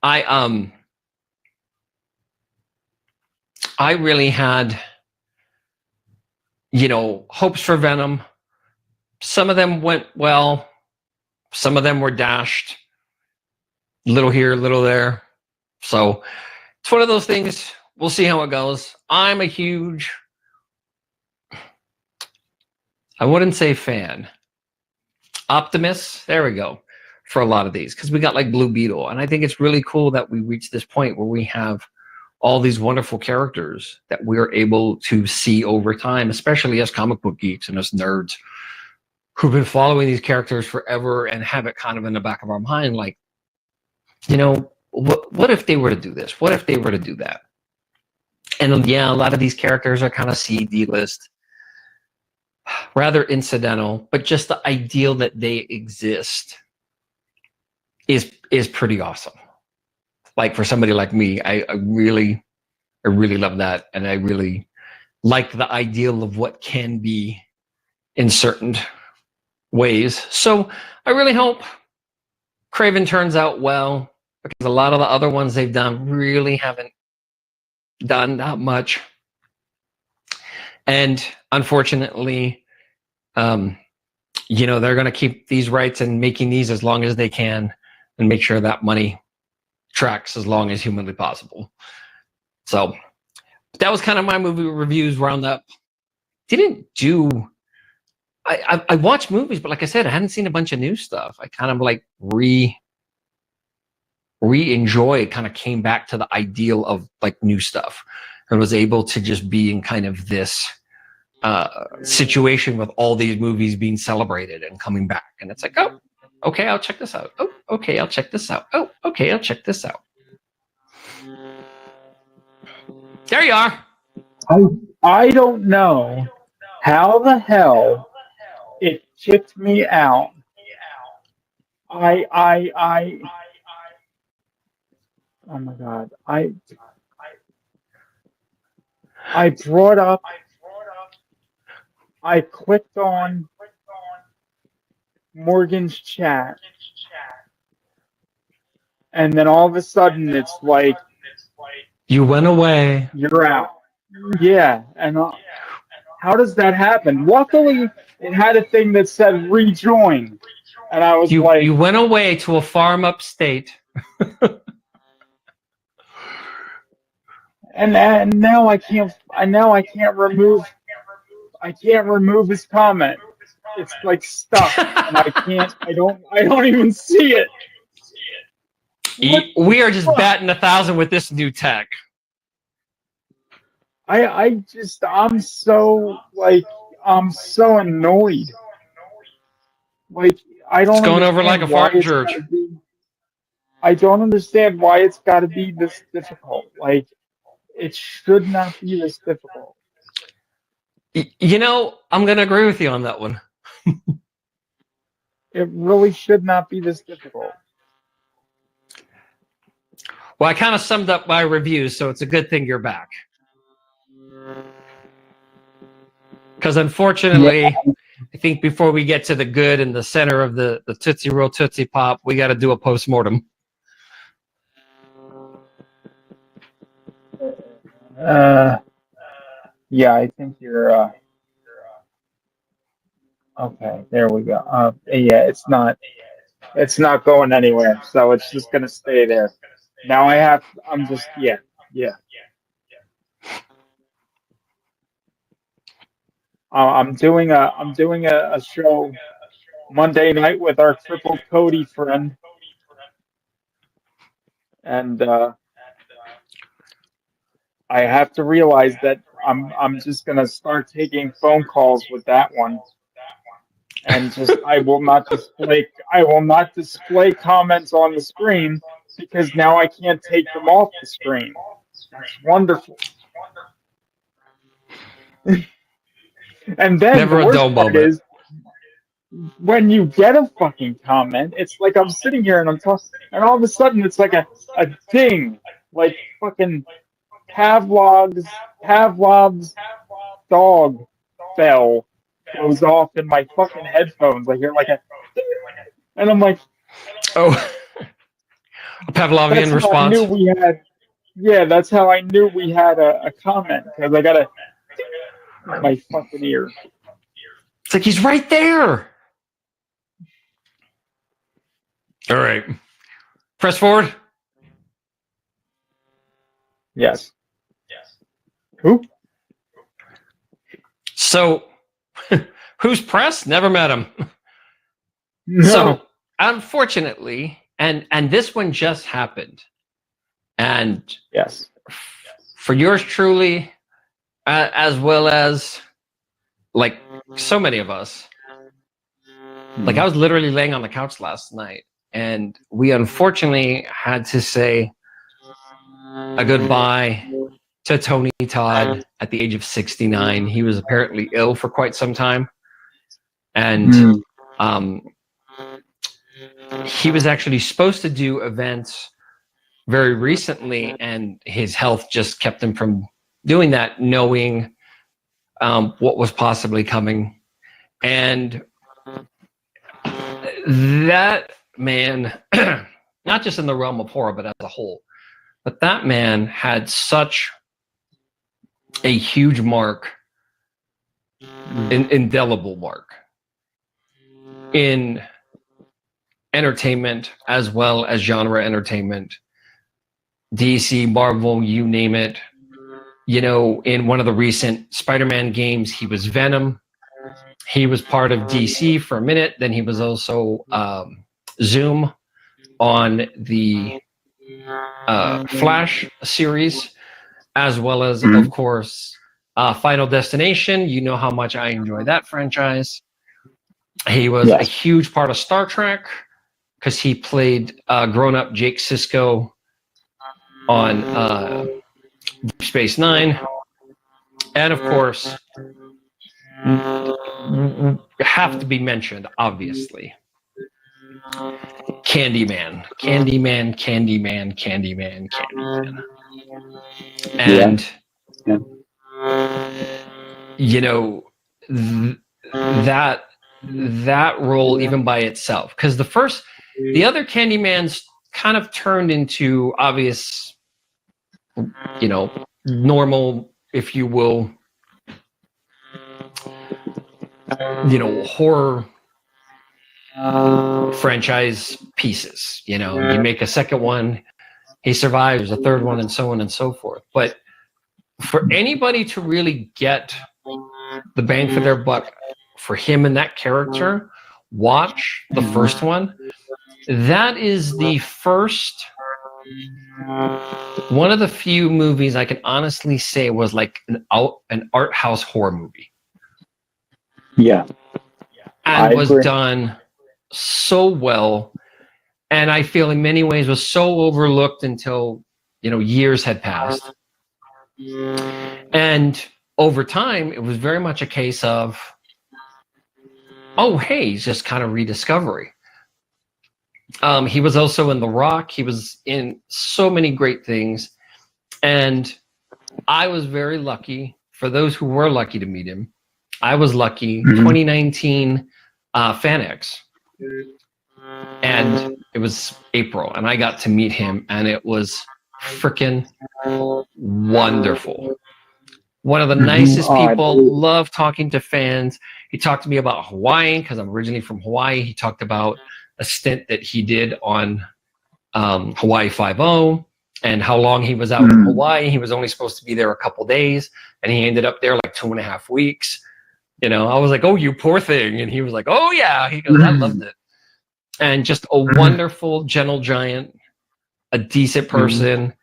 I really had, hopes for Venom. Some of them went well. Some of them were dashed. Little here, little there. So it's one of those things. We'll see how it goes. I'm a huge, I wouldn't say fan. Optimist. There we go. For a lot of these. Because we got like Blue Beetle. And I think it's really cool that we reached this point where we have all these wonderful characters that we're able to see over time, especially as comic book geeks and us nerds who've been following these characters forever and have it kind of in the back of our mind, like, what if they were to do this? What if they were to do that? And yeah, a lot of these characters are kind of C-D list, rather incidental, but just the ideal that they exist is pretty awesome. Like for somebody like me, I really love that, and I really like the ideal of what can be in certain ways. So I really hope Craven turns out well, because a lot of the other ones they've done really haven't done that much. And unfortunately, they're going to keep these rights and making these as long as they can and make sure that money tracks as long as humanly possible. So that was kind of my movie reviews roundup. I watched movies, but like I said, I hadn't seen a bunch of new stuff. I kind of like re-enjoy, kind of came back to the ideal of like new stuff. and was able to just be in kind of this situation with all these movies being celebrated and coming back. And it's like, oh, okay, I'll check this out. Oh, okay, I'll check this out. Oh, okay, I'll check this out. There you are. I don't know how the hell it kicked me out. Oh my God. I brought up, I clicked on Morgan's chat, and then all of a sudden it's like, you went away. You're out. Yeah, and how does that happen? Luckily, it had a thing that said rejoin, and I was like, you went away to a farm upstate. and now I can't remove his comment. It's like stuck, and I don't even see it. We are just batting 1,000 with this new tech. I'm so annoyed. Like, I don't. It's going over like a fart in church. I don't understand why it's got to be this difficult. Like, it should not be this difficult. You know, I'm going to agree with you on that one. It really should not be this difficult. Well, I kind of summed up my reviews, so it's a good thing you're back. Because unfortunately, I think before we get to the good in the center of the Tootsie Roll Tootsie Pop, we got to do a post-mortem. Yeah, I think you're, okay, there we go. Yeah, it's not going anywhere, so it's just going to stay there. Now yeah. I'm doing a show Monday night with our Triple Cody friend, and I have to realize that I'm just gonna start taking phone calls with that one, and I will not display comments on the screen because now I can't take them off the screen. That's wonderful. And then Never the a dull worst part moment. is when you get a fucking comment, it's like I'm sitting here and I'm talking, and all of a sudden it's like a ding, like fucking Pavlov's dog bell goes off in my fucking headphones. I hear like a, and I'm like, oh, a Pavlovian response. That's how I knew we had a comment, because I got a in my fucking ear. It's like he's right there. All right, press forward. Yes. Who? So, who's press? Never met him. No. So, unfortunately, and this one just happened, and yes, for yours truly, as well as like so many of us. Like, I was literally laying on the couch last night, and we unfortunately had to say a goodbye to Tony Todd at the age of 69. He was apparently ill for quite some time, and he was actually supposed to do events very recently, and his health just kept him from doing that, knowing what was possibly coming. And that man, not just in the realm of horror, but as a whole, but that man had such a huge mark, an indelible mark in entertainment as well as genre entertainment, DC, Marvel, you name it. You know, in one of the recent Spider-Man games, he was Venom. He was part of DC for a minute. Then he was also Zoom on the Flash series. as well as, of course, Final Destination. You know how much I enjoy that franchise. He was a huge part of Star Trek because he played grown-up Jake Sisko on Deep Space Nine. And of course, have to be mentioned, obviously, Candyman. And, you know, that role even by itself, because the other Candymans kind of turned into obvious, you know, normal, if you will, you know, horror franchise pieces. You know, you make a second one, he survives, a third one, and so on and so forth. But for anybody to really get the bang for their buck for him and that character, watch the first one. That is the first, one of the few movies I can honestly say was like an art house horror movie. Yeah. And was done so well. And I feel in many ways was so overlooked until, you know, years had passed. And over time, it was very much a case of, oh, hey, he's just kind of rediscovery. He was also in The Rock. He was in so many great things. And I was very lucky. For those who were lucky to meet him, I was lucky. 2019 FanX. And it was April. And I got to meet him. And it was freaking wonderful. One of the nicest people. Love talking to fans. He talked to me about Hawaii because I'm originally from Hawaii. He talked about a stint that he did on Hawaii 5-0 and how long he was out in Hawaii. He was only supposed to be there a couple days, and he ended up there like 2.5 weeks. You know, I was like, oh, you poor thing. And he was like, oh, yeah. He goes, I loved it. And just a wonderful, gentle giant, a decent person.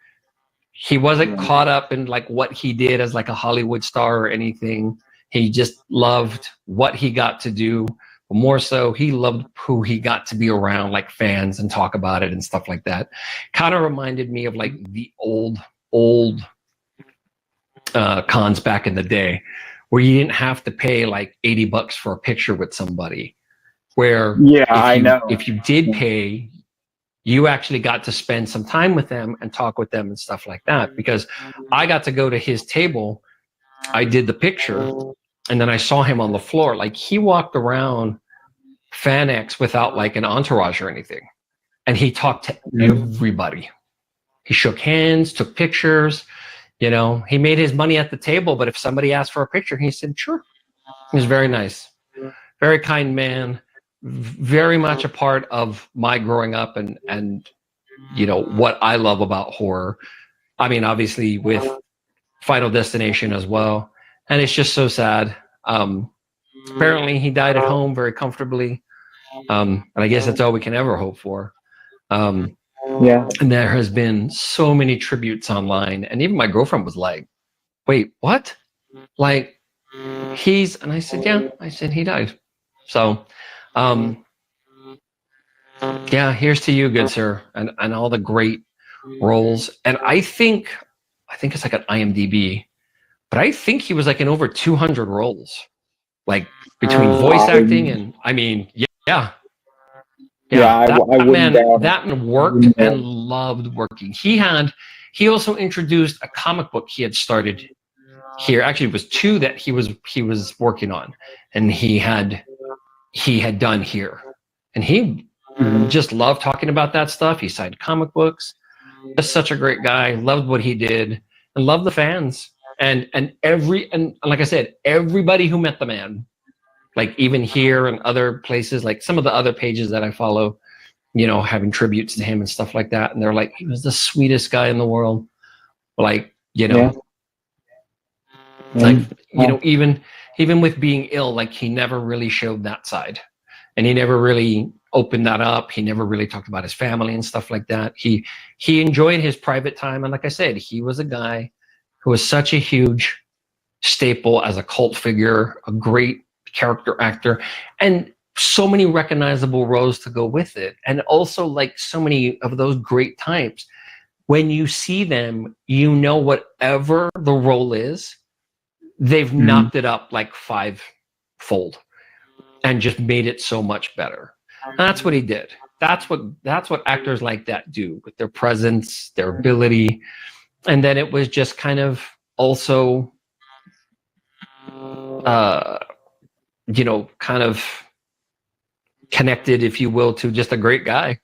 He wasn't caught up in like what he did as like a Hollywood star or anything. He just loved what he got to do. But more so, he loved who he got to be around, like fans, and talk about it and stuff like that. Kind of reminded me of like the old cons back in the day, where you didn't have to pay like $80 for a picture with somebody. Where if you did pay, you actually got to spend some time with them and talk with them and stuff like that. Because I got to go to his table, I did the picture, and then I saw him on the floor. Like, he walked around FanX without like an entourage or anything. And he talked to everybody. He shook hands, took pictures. You know, he made his money at the table, but if somebody asked for a picture, he said, sure. He was very nice. Very kind man. Very much a part of my growing up and you know, what I love about horror. I mean, obviously with Final Destination as well. And it's just so sad. Apparently he died at home very comfortably. And I guess that's all we can ever hope for. And there has been so many tributes online. And even my girlfriend was like, wait, what? Like, and I said, yeah. I said, he died. So, yeah, here's to you, good sir, and all the great roles. And I think it's like an IMDb, but I think he was like in over 200 roles, like between voice acting and, I mean, that man worked and loved working. He also introduced a comic book he had started here. Actually, it was two that he was working on, and he had done here, and he just loved talking about that stuff. He signed comic books. Just such a great guy. Loved what he did and loved the fans. And like I said, everybody who met the man, like even here and other places, like some of the other pages that I follow, you know, having tributes to him and stuff like that. And they're like, he was the sweetest guy in the world. Like, you know, like, you know, even with being ill, like he never really showed that side. And he never really opened that up. He never really talked about his family and stuff like that. He enjoyed his private time. And like I said, he was a guy who was such a huge staple as a cult figure, a great character actor, and so many recognizable roles to go with it. And also, like, so many of those great types, when you see them, you know whatever the role is, they've knocked it up like fivefold and just made it so much better. And that's what he did. That's what actors like that do with their presence, their ability. And then it was just kind of also kind of connected, if you will, to just a great guy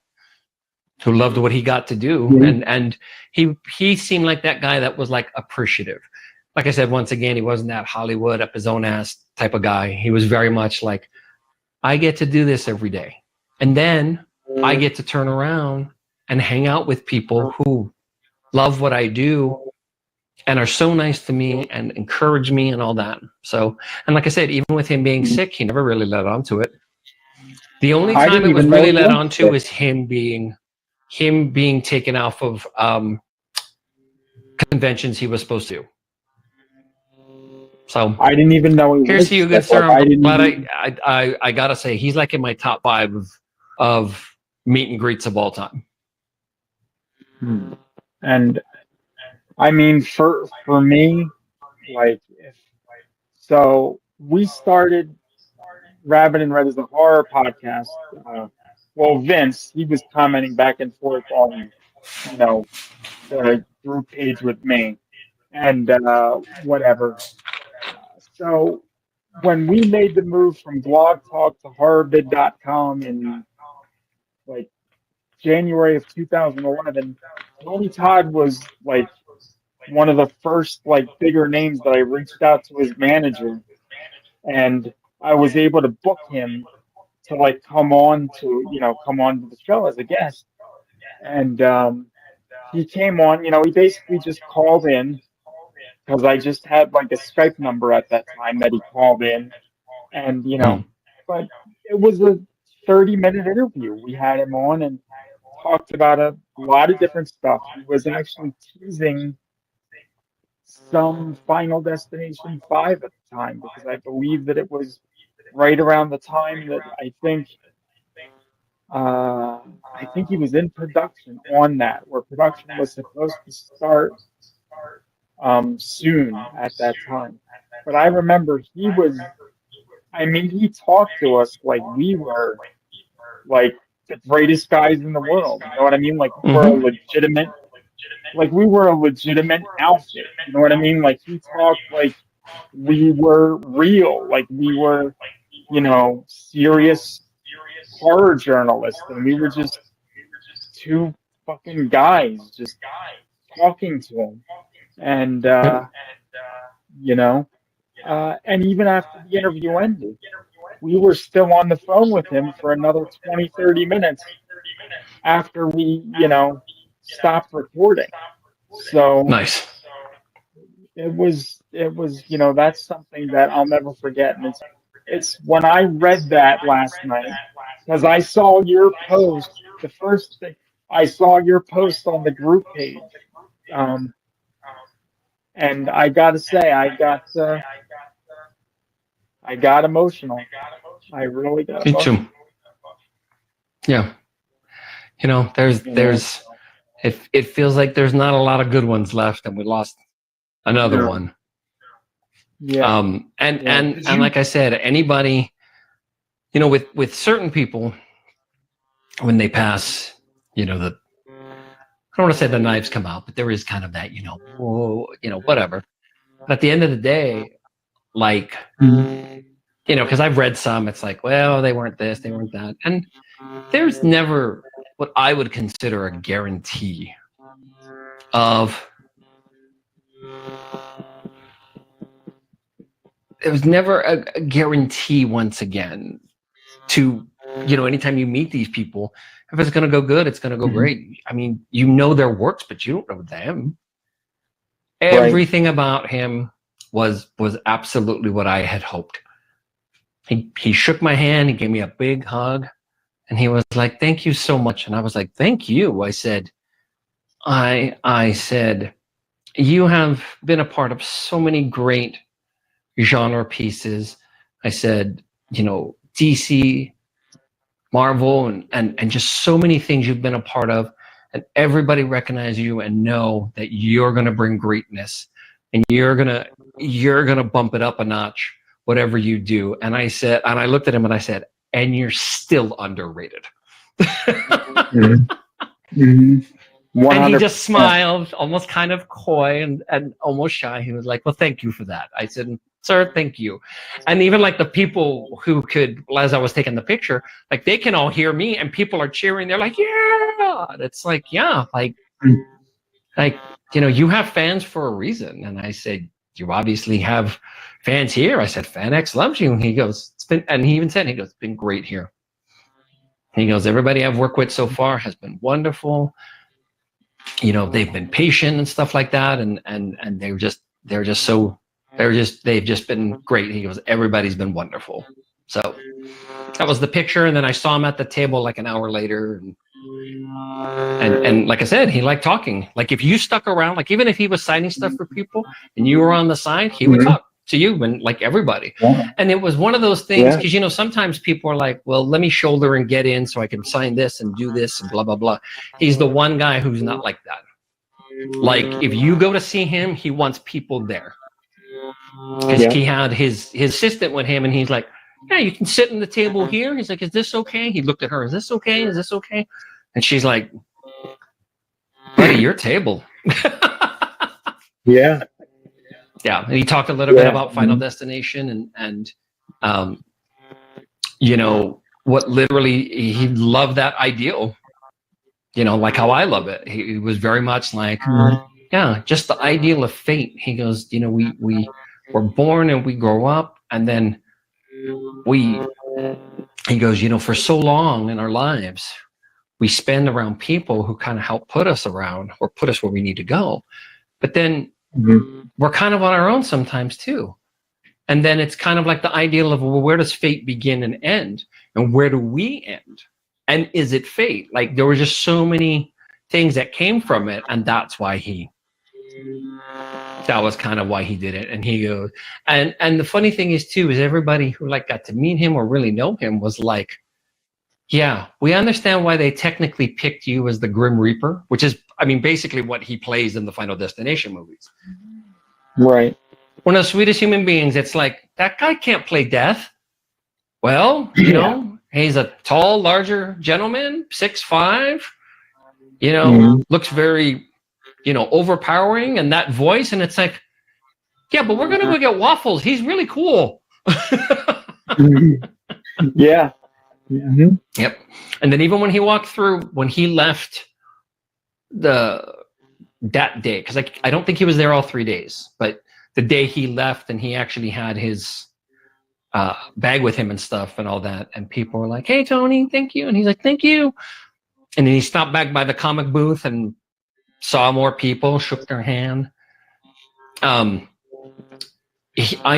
who loved what he got to do. Yeah. And he seemed like that guy that was like appreciative. Like I said, once again, he wasn't that Hollywood up his own ass type of guy. He was very much like, I get to do this every day. And then I get to turn around and hang out with people who love what I do and are so nice to me and encourage me and all that. So, and like I said, even with him being sick, he never really let on to it. The only time it was really let on to is him being taken off of conventions he was supposed to. So I didn't even know he here's was to you, good sick. sir. I gotta say, he's like in my top 5 of meet and greets of all time. And I mean, for me, like, so we started Rabbit and Red as a horror podcast. Well, Vince, he was commenting back and forth on, the group page with me, and whatever. So when we made the move from Blog Talk to HorrorBid.com in like January of 2011, Tony Todd was like one of the first like bigger names that I reached out to his manager, and I was able to book him to like come on to the show as a guest. And he came on, he basically just called in because I just had like a Skype number at that time that he called in. And, but it was a 30-minute interview. We had him on and talked about a lot of different stuff. He was actually teasing some Final Destination 5 at the time, because I believe that it was right around the time that I think he was in production on that, where production was supposed to start soon at that time. But I remember he talked to us like we were like the greatest guys in the world. You know what I mean? Like we were a legitimate outfit. You know what I mean? Like he talked like we were real, like we were, serious horror journalists, and we were just two fucking guys just talking to him. And and even after the interview ended, we were still on the phone with him for another 20-30 minutes after we stopped recording. So nice. It was that's something that I'll never forget. And it's when I read that last night, because I saw your post, the first thing I saw your post on the group page, and I gotta say, I got emotional. I really got emotional. Me too. Yeah. There's it feels like there's not a lot of good ones left, and we lost another one. Yeah. And like I said, anybody, with certain people, when they pass, I don't want to say the knives come out, but there is kind of that, whatever. But at the end of the day, like, because I've read some, it's like, well, they weren't this, they weren't that. And there's never what I would consider a guarantee of, it was never a guarantee, once again, to, anytime you meet these people, if it's going to go good, it's going to go great. I mean, their works, but you don't know them. Right. Everything about him was absolutely what I had hoped. He shook my hand, he gave me a big hug, and he was like, "Thank you so much." And I was like, "Thank you." I said, you have been a part of so many great genre pieces. I said, DC, Marvel, and just so many things you've been a part of, and everybody recognize you and know that you're going to bring greatness, and you're gonna bump it up a notch, whatever you do. And I said, and I looked at him and I said, and you're still underrated. Mm-hmm. Mm-hmm. And he just smiled, almost kind of coy and almost shy. He was like, well, thank you for that. I said, sir, thank you. And even like the people who could, as I was taking the picture, like they can all hear me and people are cheering. They're like, yeah. And it's like, yeah, like, you have fans for a reason. And I said, you obviously have fans here. I said, Fan X loves you. And he goes, and he even said, it's been great here. He goes, everybody I've worked with so far has been wonderful. They've been patient and stuff like that. And they've just been great. He goes, everybody's been wonderful. So that was the picture. And then I saw him at the table like an hour later. And like I said, he liked talking. Like if you stuck around, like even if he was signing stuff for people and you were on the side, he would talk to you and like everybody. Yeah. And it was one of those things because, sometimes people are like, well, let me shoulder and get in so I can sign this and do this and blah, blah, blah. He's the one guy who's not like that. Like if you go to see him, he wants people there. Because he had his assistant with him and he's like, yeah, you can sit in the table here. He's like, is this okay? He looked at her, is this okay? Is this okay? And she's like, buddy, your table. Yeah. Yeah. And he talked a little bit about Final Destination and what literally he loved that ideal, like how I love it. He was very much like, just the ideal of fate. He goes, we were born and we grow up and then he goes, for so long in our lives, we spend around people who kind of help put us around or put us where we need to go. But then we're kind of on our own sometimes too. And then it's kind of like the ideal of, well, where does fate begin and end? And where do we end? And is it fate? Like there were just so many things that came from it. And that's why that was kind of why he did it. And he goes, and the funny thing is too, is everybody who like got to meet him or really know him was like, yeah, we understand why they technically picked you as the Grim Reaper, which is, basically what he plays in the Final Destination movies. Right. One of the sweetest human beings. It's like, that guy can't play death. Well, he's a tall, larger gentleman, 6'5", looks very, overpowering, and that voice, and it's like, yeah, but we're going to go get waffles. He's really cool. Yeah. Mm-hmm. Yep. And then even when he left that day, because I don't think he was there all 3 days, but the day he left and he actually had his bag with him and stuff and all that, and people were like, hey, Tony, thank you. And he's like, thank you. And then he stopped back by the comic booth and saw more people, shook their hand. I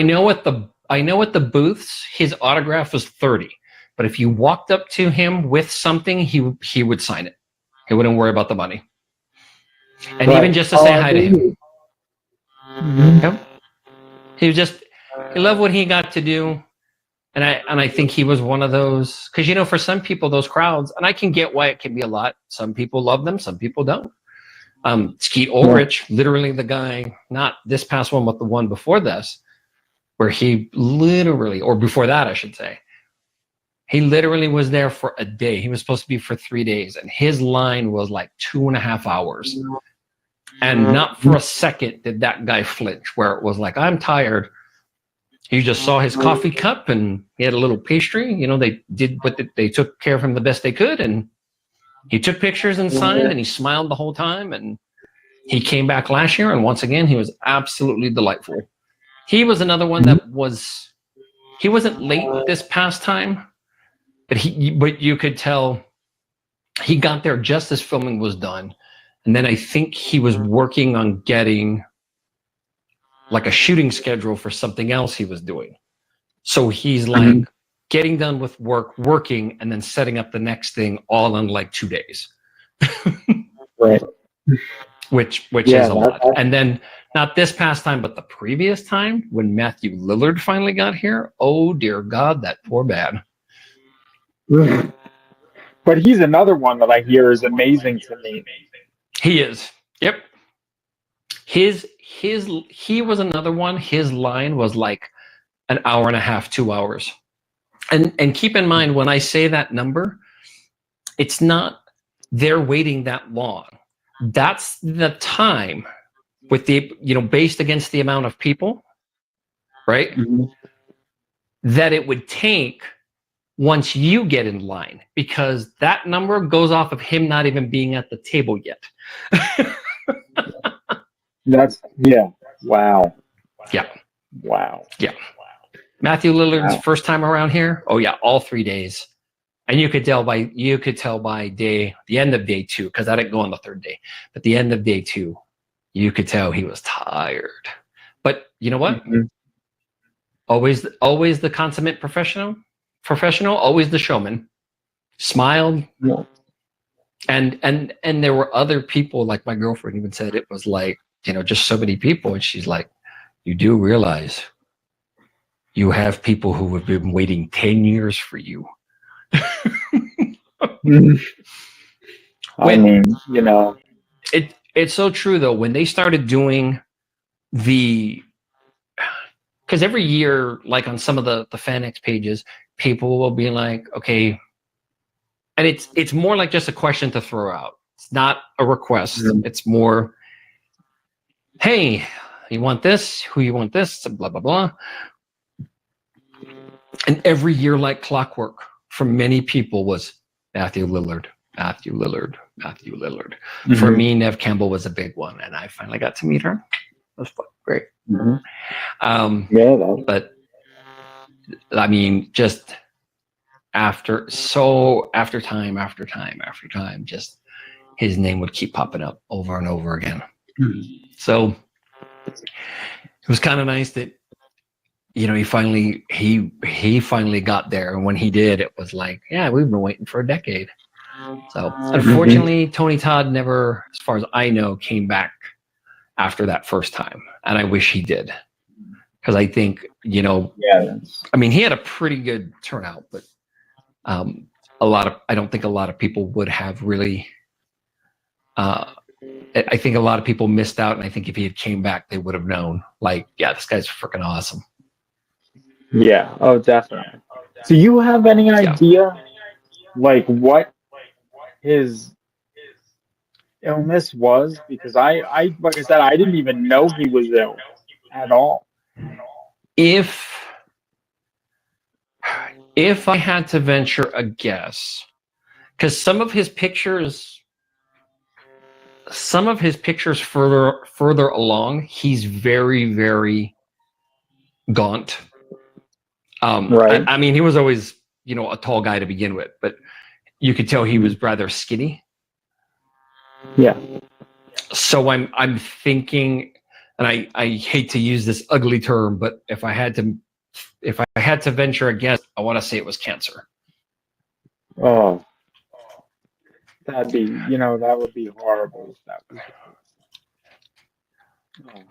know at the booths, his autograph was 30. But if you walked up to him with something, he would sign it. He wouldn't worry about the money. And even just to say hi to him. Mm-hmm. He loved what he got to do. And I think he was one of those, because for some people, those crowds, and I can get why it can be a lot. Some people love them, some people don't. Skeet Ulrich, literally the guy, not this past one, but the one before this, where he literally, or before that, I should say, he literally was there for a day. He was supposed to be for 3 days, and his line was like 2.5 hours. And not for a second did that guy flinch, where it was like, I'm tired. You just saw his coffee cup, and he had a little pastry. They did what they took care of him the best they could, and he took pictures and signed, and he smiled the whole time. And he came back last year, and once again, he was absolutely delightful. He was another one that he wasn't late this past time. But you could tell he got there just as filming was done. And then I think he was working on getting like a shooting schedule for something else he was doing. So he's like getting done with working, and then setting up the next thing all in like 2 days. Right. which Yeah, is a lot. And then not this past time, but the previous time when Matthew Lillard finally got here. Oh dear God, that poor man. But he's another one that I hear is amazing to me. He is. Yep. He was another one. His line was like an hour and a half, 2 hours. And keep in mind when I say that number, it's not they're waiting that long. That's the time with the based against the amount of people, right? Mm-hmm. That it would take once you get in line, because that number goes off of him not even being at the table yet. Wow. Yeah. Wow. Yeah. Matthew Lillard's first time around here. Oh yeah, all 3 days. And you could tell by the end of day 2, because I didn't go on the third day, but the end of day 2, you could tell he was tired. But you know what? Mm-hmm. Always the consummate professional, always the showman. Smiled. Yeah. And there were other people, like my girlfriend even said it was like, just so many people. And she's like, you do realize you have people who have been waiting 10 years for you. I mean, it's so true though. When they started doing because every year, like on some of the FanX pages, people will be like, okay, and it's more like just a question to throw out. It's not a request. Mm-hmm. It's more, hey, you want this? Who you want this? Blah blah blah. And every year, like clockwork, from many people was Matthew Lillard. Mm-hmm. For me, Nev Campbell was a big one, and I finally got to meet her. It was great. Mm-hmm. But I mean, just after time, just his name would keep popping up over and over again. Mm-hmm. So it was kind of nice that he finally got there, and when he did, it was like, yeah, we've been waiting for a decade. So unfortunately, Tony Todd never, as far as I know, came back after that first time, and I wish he did, because I think I mean, he had a pretty good turnout, but I don't think a lot of people would have really. I think a lot of people missed out, and I think if he had came back, they would have known, like, yeah, this guy's freaking awesome. Yeah. Oh, definitely. Do you have any idea, like, what his illness was? Because I like I said, I didn't even know he was ill at all. If I had to venture a guess, because some of his pictures further along, he's very, very gaunt. Right. I mean, he was always, a tall guy to begin with, but you could tell he was rather skinny. Yeah. So I'm thinking, and I hate to use this ugly term, but if I had to venture a guess, I want to say it was cancer. Oh, that'd be, that would be horrible if that was the case.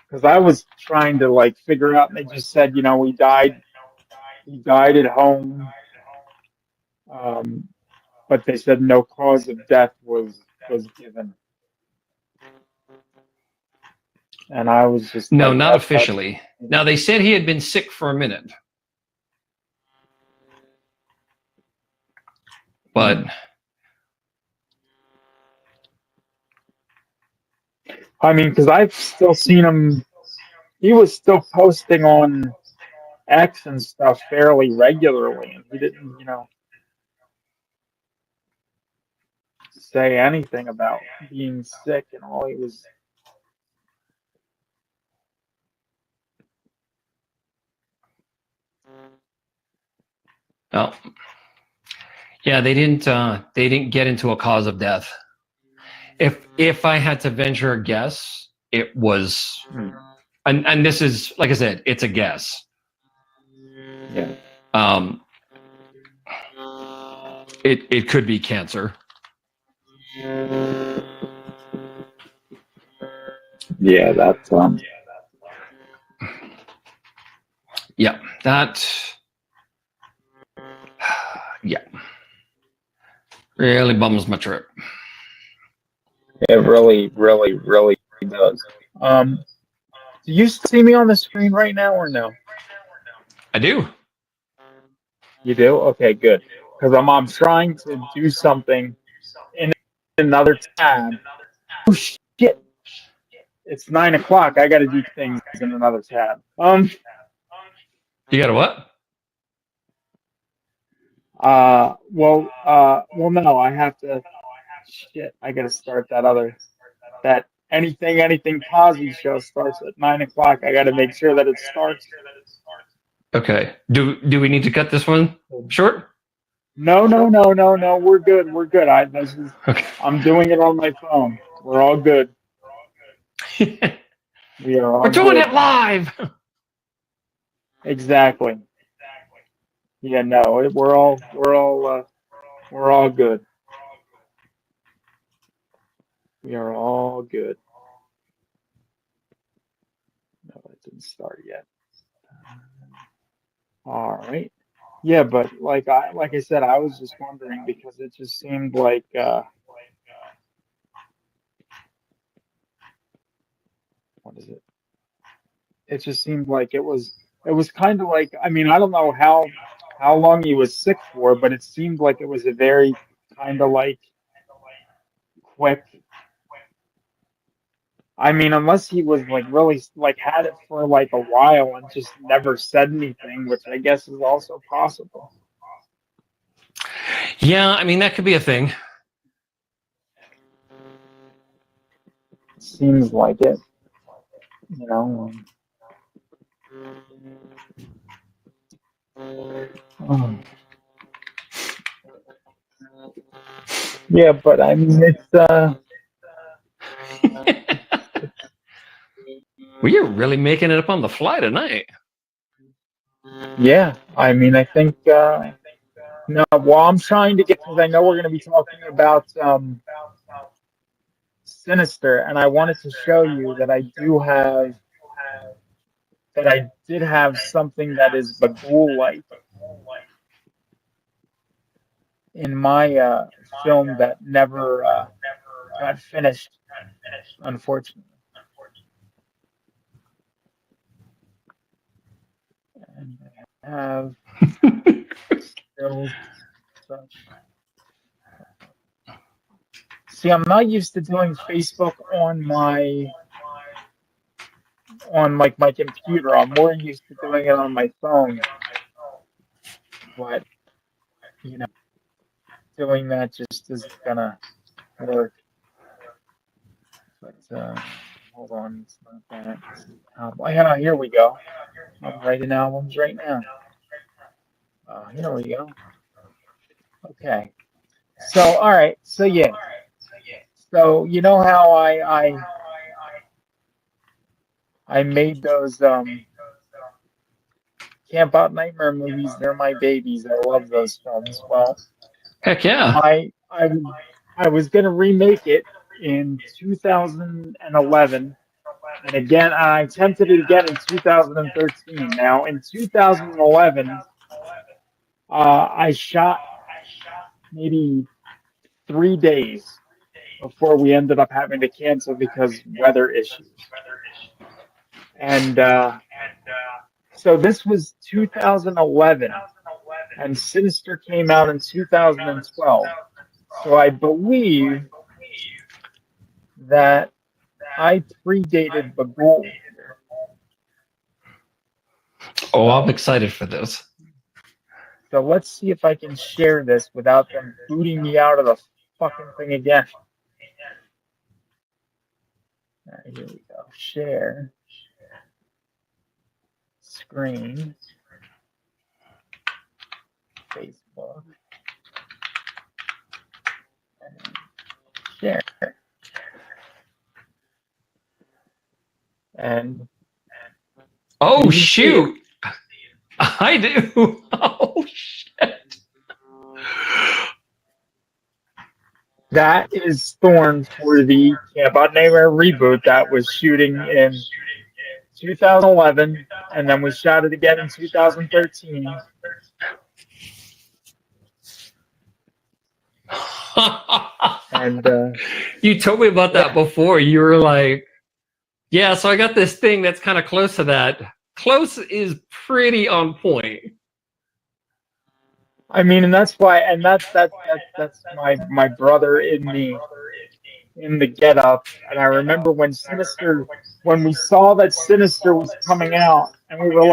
Because I was trying to figure out, and they just said, he died at home. But they said no cause of death was given. And I was just no, not officially. Now they said he had been sick for a minute, but I mean, because I've still seen him. He was still posting on X and stuff fairly regularly, and he didn't, say anything about being sick and all. He was. Oh, yeah, they didn't get into a cause of death. If I had to venture a guess, it was, and this is, like I said, it's a guess. Yeah. It could be cancer. Yeah, that's Yeah, that. Yeah, really bums my trip. it really, really, really does. Do you see me on the screen right now or no? I do. You do? Okay, good. Because I'm trying to do something in another tab. Oh shit! It's 9 o'clock. I got to do things in another tab. You got a what? Well, no. I have to. Shit! I got to start that anything Cosby show starts at 9 o'clock. I got to make sure that it starts. Okay. Do we need to cut this one short? No. We're good. We're good. Okay. I'm doing it on my phone. We're all good. We are all We're doing good. it live. Exactly. Yeah, no, we're all good. We are all good. No, it didn't start yet. All right. Yeah, but like I said, I was just wondering because it just seemed like what is it? It just seemed like it was kind of like I mean, I don't know how long he was sick for, but it seemed like it was a very kind of like quick. I mean, unless he was like really like had it for like a while and just never said anything, which I guess is also possible. Yeah, I mean that could be a thing. Seems like it, you know. Um, yeah, but I mean, Well, you're really making it up on the fly tonight. yeah. I mean, I think no. Well, I'm trying to get because I know we're going to be talking about Sinister, and I wanted to show you that I did have something that is Bagul-like in my film that never got finished, unfortunately. And I have still such. See, I'm not used to doing Facebook on like my computer. I'm more used to doing it on my phone. But you know, doing that just isn't gonna work. But hold on, it's not that. Yeah, here we go. I'm writing albums right now. Here we go. Okay. So, all right. So yeah. So you know how I made those Camp Out Nightmare movies. They're my babies. I love those films. Well, Heck yeah. I was gonna remake it in 2011, and again I attempted it again in 2013. Now in 2011, I shot maybe 3 days before we ended up having to cancel because weather issues. And so this was 2011, and Sinister came out in 2012. So I believe that I predated Bagul here. Oh, I'm So, excited for this. so let's see if I can share this without them booting me out of the fucking thing again. All right, here we go. Share screen, Facebook, and share. And do Oh you see it? shoot. I do. Oh shit. That is Thorn for the Camp Out Nowhere reboot that was shooting in 2011, and then we shot it again in 2013. And you told me about that before. You were like, yeah, so I got this thing that's kind of close to that. Close is pretty on point. I mean, and that's why, and that's my brother in the Get Up, and I remember when we saw that Sinister was coming out, and we were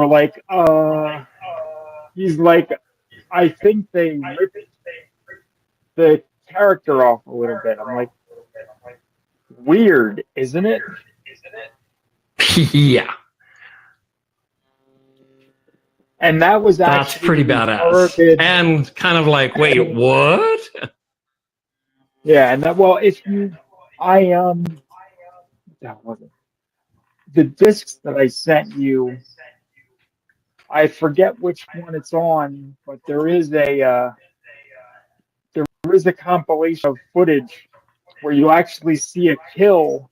like, he's like, I think they ripped the character off a little bit. I'm like, weird, isn't it? Yeah. And that was That's actually pretty badass. And kind of like, wait, what? Yeah, and that, well, that wasn't the discs that I sent you. I forget which one it's on, but there is a compilation of footage where you actually see a kill,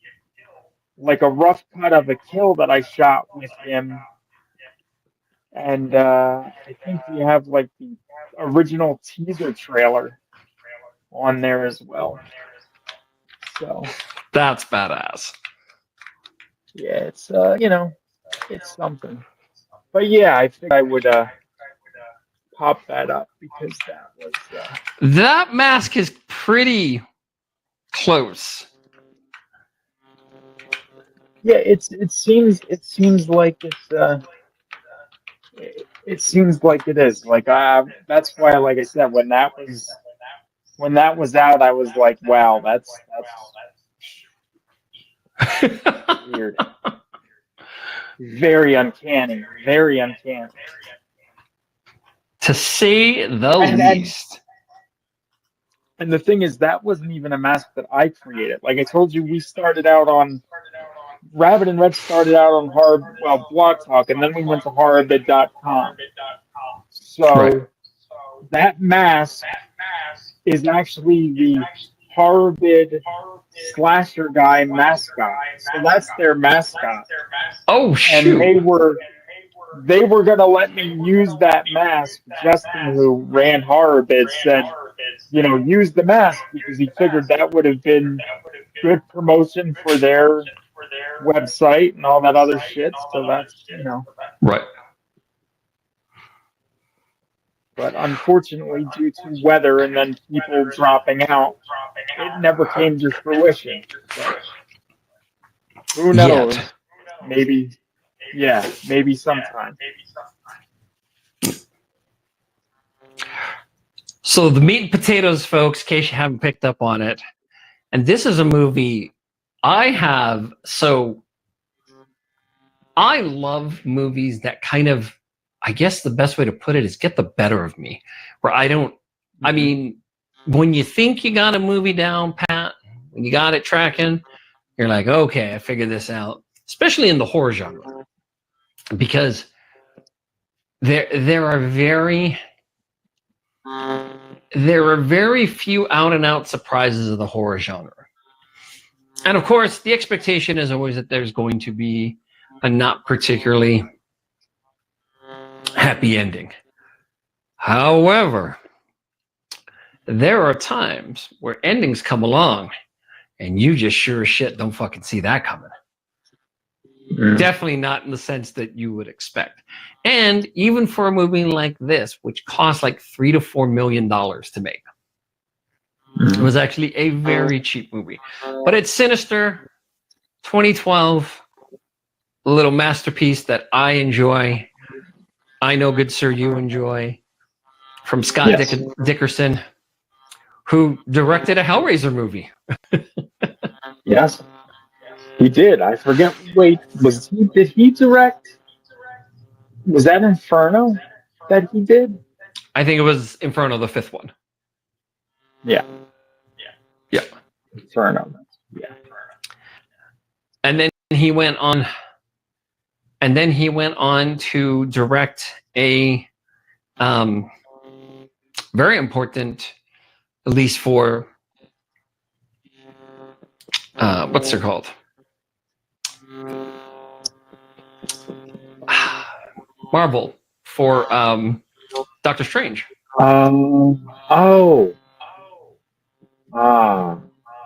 like a rough cut of a kill that I shot with him. And I think we have like the original teaser trailer on there as well. So that's badass. Yeah, it's it's something. But yeah, I think I would pop that up because that was that mask is pretty close. Yeah, it seems like it seems like it is. Like that's why, like I said, when that was out, I was like, wow, that's weird. Very uncanny. Very uncanny. To say the least. And the thing is, that wasn't even a mask that I created. Like I told you, we started out on Rabbit and Red started out on Blog Talk, and then we went to HorrorBid.com. So that mask is actually the HorrorBid slasher guy mascot. So that's their mascot. Oh shoot! And they were gonna let me use that mask. Justin, who ran HorrorBid, said, use the mask because he figured that would have been good promotion for their website and all that other shit. So that's right. But unfortunately, due to weather and then people dropping out, it never came to fruition. But who knows? Yet. Maybe sometime. So the meat and potatoes, folks, in case you haven't picked up on it, and this is a movie I have. So I love movies that kind of, I guess the best way to put it is get the better of me, where I mean, when you think you got a movie down pat, when you got it tracking, you're like, okay, I figured this out, especially in the horror genre, because there are very few out and out surprises of the horror genre. And of course, the expectation is always that there's going to be a not particularly happy ending. However, there are times where endings come along and you just sure as shit don't fucking see that coming. Definitely not in the sense that you would expect. And even for a movie like this, which cost like $3 to $4 million to make, it was actually a very cheap movie. But it's Sinister, 2012, a little masterpiece that I enjoy. I know, good sir, you enjoy. From Scott Dickerson, who directed a Hellraiser movie. Yes, he did. I forget. Wait, did he direct? Was that Inferno that he did? I think it was Inferno, the fifth one. Yeah. Inferno. Yeah. And then he went on. And then he went on to direct a very important at least for what's it called? Marvel for Doctor Strange.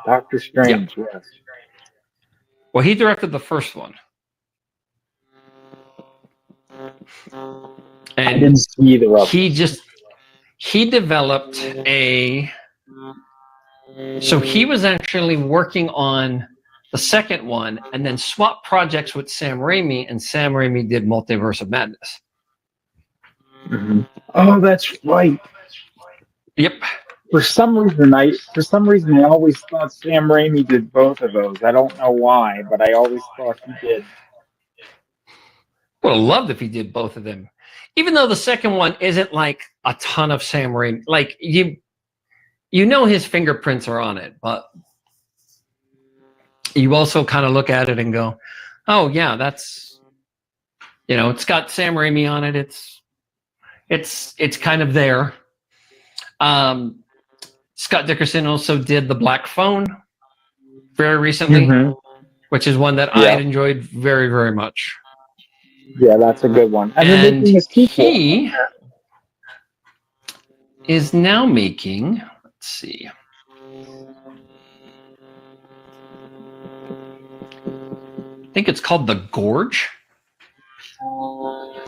Doctor Strange, yes. Well, he directed the first one. And I didn't see the rest. He developed so he was actually working on the second one and then swapped projects with Sam Raimi, and Sam Raimi did Multiverse of Madness. Mm-hmm. Oh, that's right. Yep. For some reason, I always thought Sam Raimi did both of those. I don't know why, but I always thought he did. Would have loved if he did both of them. Even though the second one isn't like a ton of Sam Raimi. Like, you know his fingerprints are on it, but you also kind of look at it and go, oh, yeah, that's, it's got Sam Raimi on it. It's kind of there. Scott Dickerson also did The Black Phone very recently, which is one that I enjoyed very, very much. Yeah, that's a good one. And he is now making, let's see. I think it's called The Gorge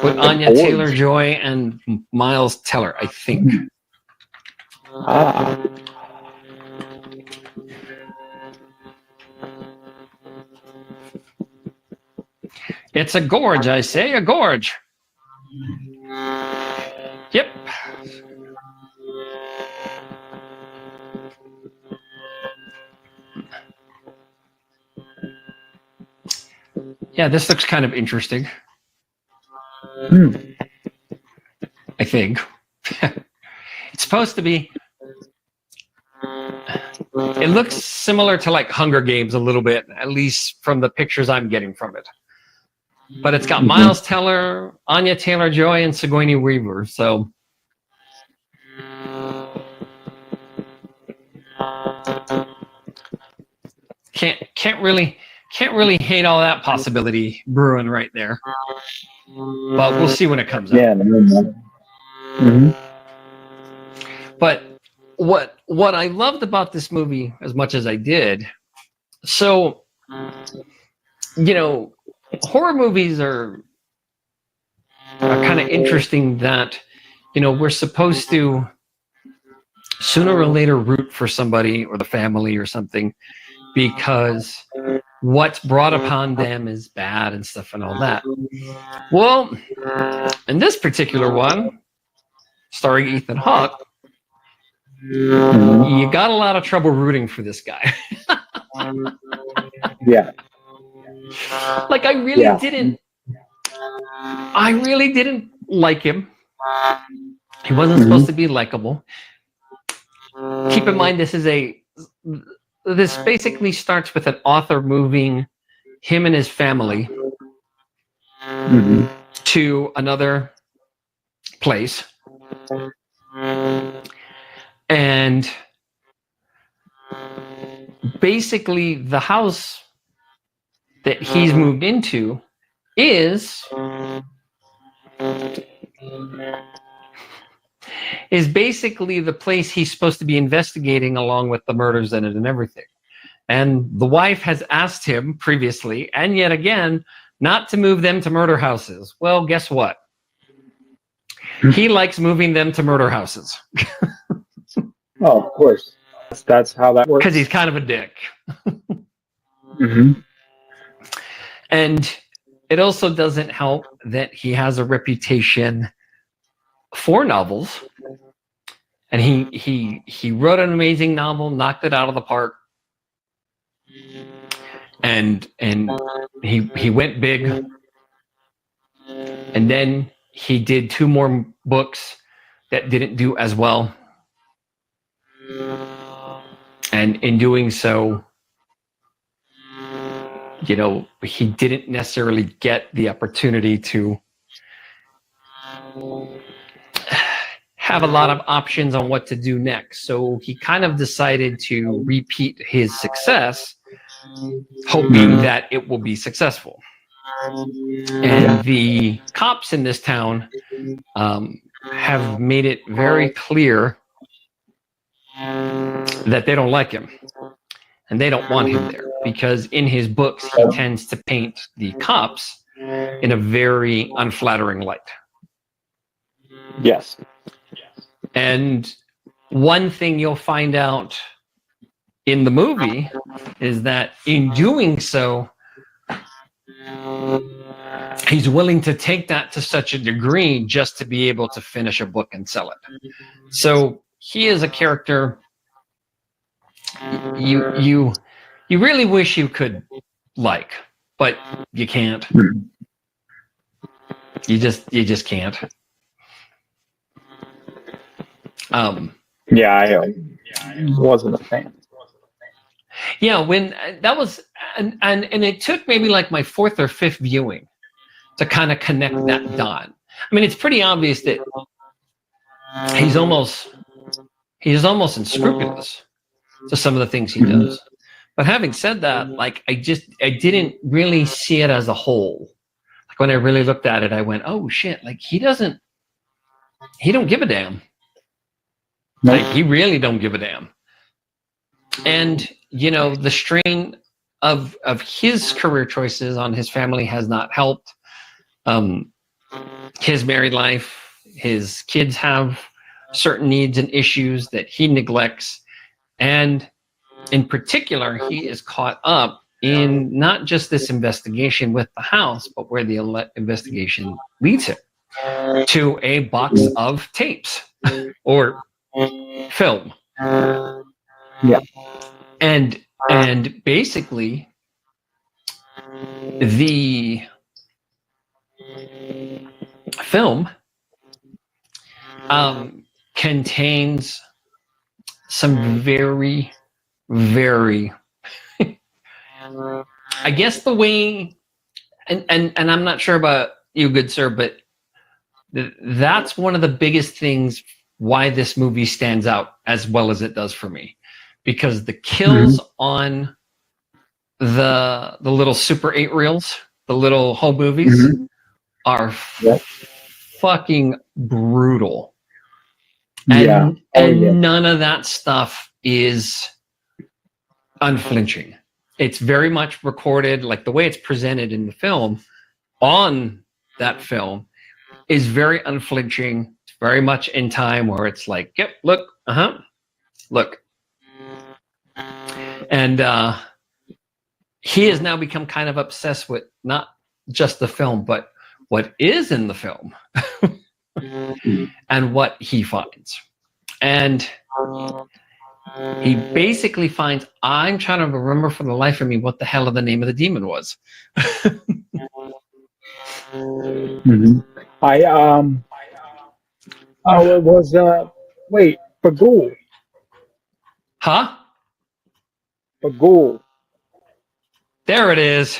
with Anya Taylor-Joy and Miles Teller, I think. It's a gorge, I say, a gorge. Yep. Yeah, this looks kind of interesting. I think. It's supposed to be. It looks similar to like Hunger Games a little bit, at least from the pictures I'm getting from it. But it's got Miles Teller, Anya Taylor-Joy, and Sigourney Weaver. So can't really hate all that possibility brewing right there. But we'll see when it comes out. But what I loved about this movie as much as I did, so horror movies are kind of interesting that we're supposed to sooner or later root for somebody or the family or something because what's brought upon them is bad and stuff and all that. Well, in this particular one, starring Ethan Hawke, you got a lot of trouble rooting for this guy. Yeah. Like I really didn't like him. He wasn't supposed to be likable. Keep in mind this basically starts with an author moving him and his family to another place. And basically the house that he's moved into is basically the place he's supposed to be investigating along with the murders in it and everything. And the wife has asked him previously and yet again not to move them to murder houses. Well, guess what? He likes moving them to murder houses. Oh, of course. That's how that works. Because he's kind of a dick. And it also doesn't help that he has a reputation for novels. And he wrote an amazing novel, knocked it out of the park. And he went big. And then he did 2 more books that didn't do as well. And in doing so, he didn't necessarily get the opportunity to have a lot of options on what to do next. So he kind of decided to repeat his success, hoping that it will be successful. And the cops in this town have made it very clear that they don't like him and they don't want him there, because in his books he tends to paint the cops in a very unflattering light. Yes. And one thing you'll find out in the movie is that in doing so, he's willing to take that to such a degree just to be able to finish a book and sell it. So he is a character you really wish you could like, but you can't. You just can't. Yeah, I wasn't a fan. Yeah, when that was, and it took maybe like my fourth or fifth viewing to kind of connect that dot. I mean, it's pretty obvious that he's almost unscrupulous to some of the things he does. But having said that, like I didn't really see it as a whole. Like when I really looked at it, I went, "Oh shit!" Like he don't give a damn. Like he really don't give a damn. And you know, the strain of his career choices on his family has not helped. His married life, his kids have certain needs and issues that he neglects, and in particular, he is caught up in not just this investigation with the house, but where the investigation leads him to a box of tapes or film. Yeah. And basically the film contains some very, very I guess the way and I'm not sure about you, good sir, but that's one of the biggest things why this movie stands out as well as it does for me, because the kills on the little Super 8 reels, the little home movies, are fucking brutal. And none of that stuff is unflinching. It's very much recorded, like the way it's presented in the film, on that film is very unflinching. It's very much in time where it's like, yep, look, look. And he has now become kind of obsessed with not just the film, but what is in the film and what he finds. And he basically finds, I'm trying to remember for the life of me what the hell the name of the demon was. It was Bagul. Huh? Bagul. There it is.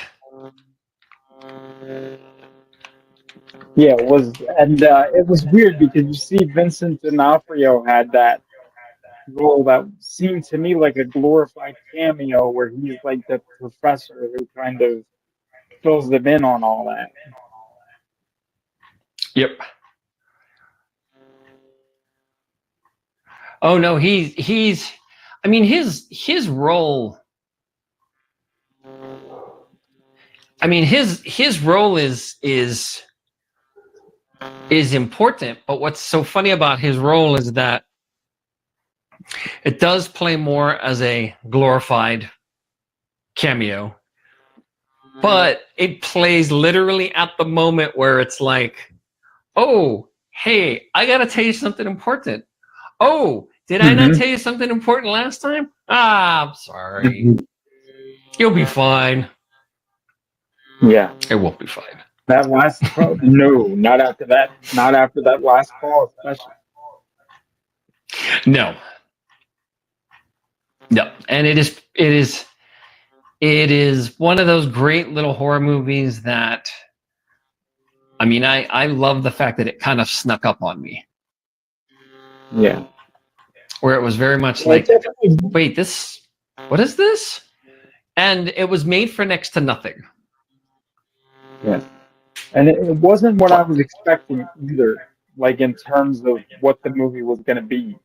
Yeah, it was, and it was weird because you see Vincent D'Onofrio had that role that seemed to me like a glorified cameo where he's like the professor who kind of fills them in on all that. Yep. Oh no, he's I mean his role, I mean his role is important, but what's so funny about his role is that it does play more as a glorified cameo, but it plays literally at the moment where it's like, oh, hey, I gotta tell you something important. Oh, did I not tell you something important last time? I'm sorry. You'll be fine. Yeah. It won't be fine. That last call? No, not after that. Not after that last call, especially. No. And it is one of those great little horror movies that, I mean, I love the fact that it kind of snuck up on me. Yeah. Where it was very much Well, like, wait, what is this? And it was made for next to nothing. Yeah. And it wasn't what I was expecting either, like in terms of what the movie was going to be.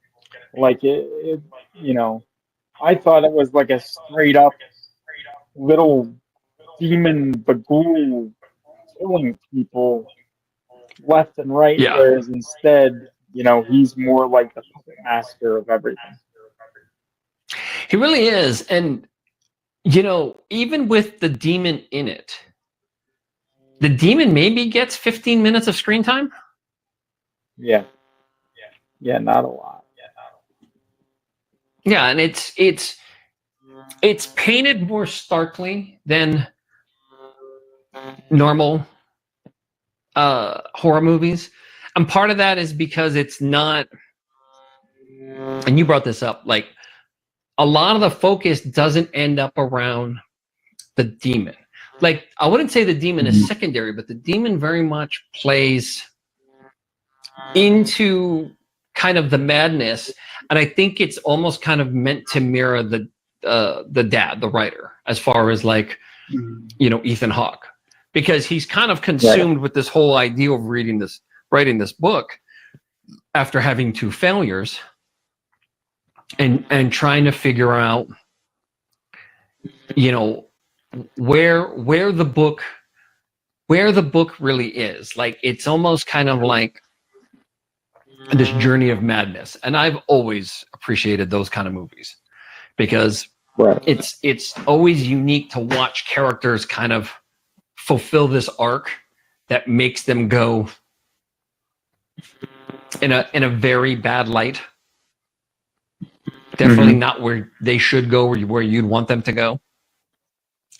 Like you know, I thought it was like a straight up little demon bagul killing people left and right, Yeah, whereas instead, he's more like the puppet master of everything. he really is. And, even with the demon in it, the demon maybe gets 15 minutes of screen time. Yeah. Yeah, not a lot. Yeah, and it's painted more starkly than normal horror movies. And part of that is because it's not, and you brought this up, like a lot of the focus doesn't end up around the demon. Like, I wouldn't say the demon is secondary, but the demon very much plays into kind of the madness. And I think it's almost kind of meant to mirror the dad, the writer, as far as like, Ethan Hawke, because he's kind of consumed with this whole idea of writing this book after having 2 failures and trying to figure out, where the book really is. Like, it's almost kind of like this journey of madness. And I've always appreciated those kind of movies because it's always unique to watch characters kind of fulfill this arc that makes them go in a very bad light. Definitely not where they should go, where you'd want them to go.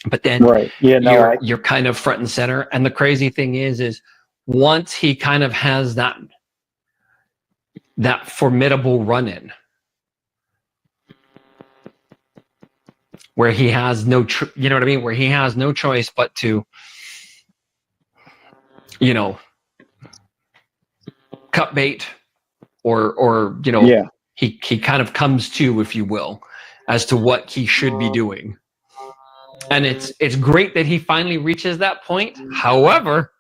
But then you're kind of front and center. And the crazy thing is once he kind of has that formidable run-in where he has no, where he has no choice but to, cut bait or he kind of comes to, if you will, as to what he should be doing. And it's great that he finally reaches that point. However,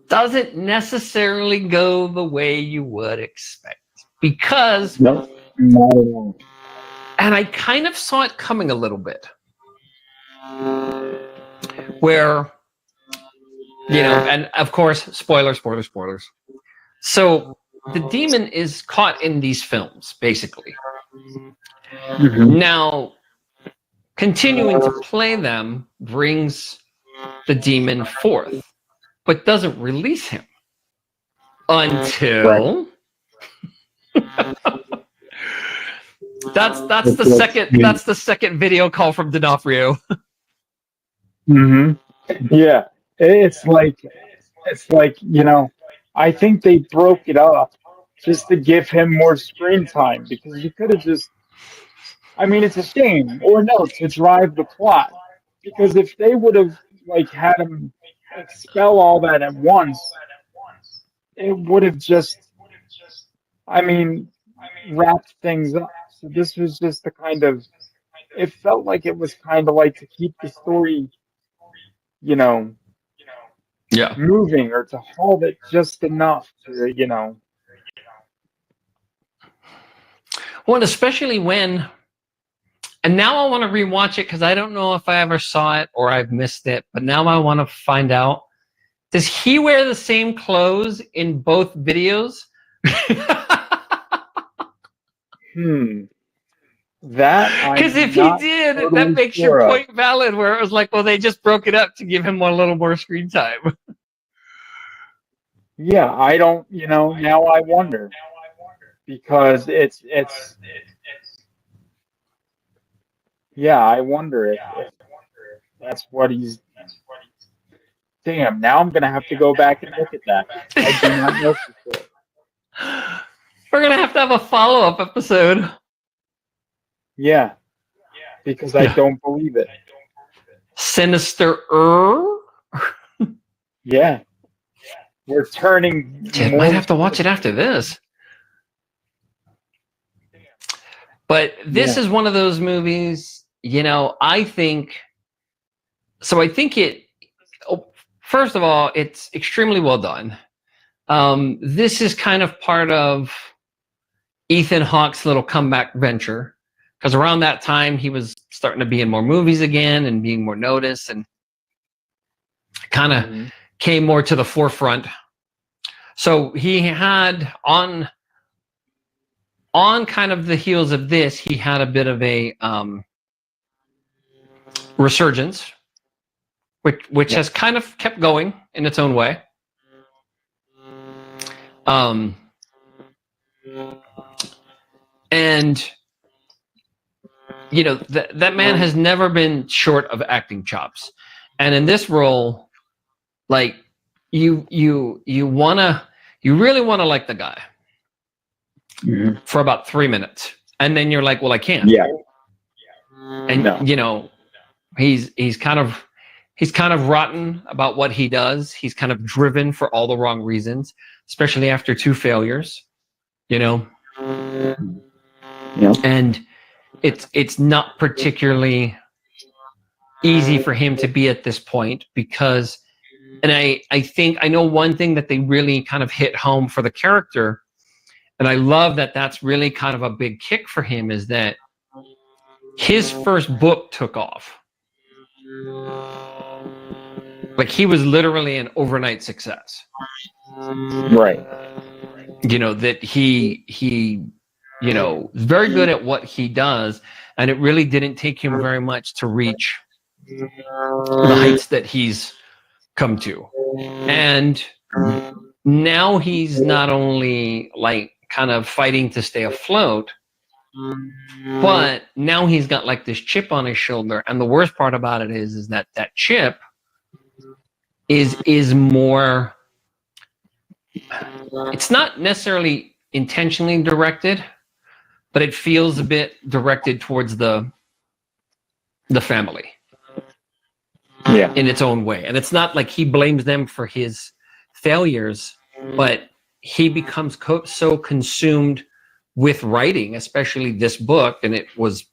doesn't necessarily go the way you would expect. Because, no. And I kind of saw it coming a little bit. Where, and of course, spoilers. So the demon is caught in these films, basically. Now, continuing to play them brings the demon forth, but doesn't release him until that's the second video call from D'Onofrio. Yeah, it's like I think they broke it up just to give him more screen time, because you could have just, it's a shame, or no, to drive the plot, because if they would have had him expel all that at once, it would have just wrapped things up. So this was just the kind of, it felt like it was kind of like to keep the story moving, or to hold it just enough to Well, and especially when, and now I want to rewatch it because I don't know if I ever saw it or I've missed it, but now I want to find out, does he wear the same clothes in both videos? That, because if he did, totally that makes your point valid, where it was like, well, they just broke it up to give him a little more screen time. Yeah, I don't, now I wonder, because it's yeah, I wonder if that's what he's. Damn, now I'm gonna have to go back and look at that. I do not know for sure. We're gonna have to have a follow-up episode. Yeah, because I don't believe it. Sinister. Yeah. we're turning. I might have to watch it after this. But this is one of those movies, I think it, first of all, it's extremely well done. This is kind of part of Ethan Hawke's little comeback venture, because around that time he was starting to be in more movies again and being more noticed, and kind of came more to the forefront. So he had on kind of the heels of this, he had a bit of a resurgence, which has kind of kept going in its own way. And that man has never been short of acting chops, and in this role, like you really want to like the guy for about 3 minutes, and then you're like, well, I can't. Yeah. And he's kind of rotten about what he does. He's kind of driven for all the wrong reasons, especially after 2 failures. Yeah. And it's not particularly easy for him to be at this point, because, and I know one thing that they really kind of hit home for the character, and I love that's really kind of a big kick for him, is that his first book took off. Like, he was literally an overnight success. Right. That he is very good at what he does, and it really didn't take him very much to reach the heights that he's come to. And now he's not only like kind of fighting to stay afloat, but now he's got like this chip on his shoulder. And the worst part about it is that chip is more, it's not necessarily intentionally directed, but it feels a bit directed towards the family. Yeah. In its own way. And it's not like he blames them for his failures, but he becomes so consumed with writing, especially this book, and it was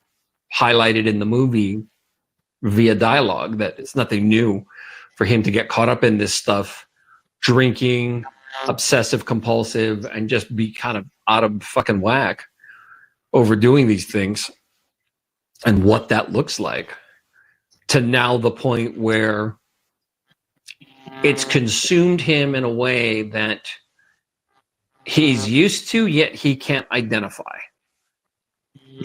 highlighted in the movie via dialogue, that it's nothing new for him to get caught up in this stuff, drinking, obsessive compulsive, and just be kind of out of fucking whack overdoing these things, and what that looks like, to now the point where it's consumed him in a way that he's used to, yet he can't identify.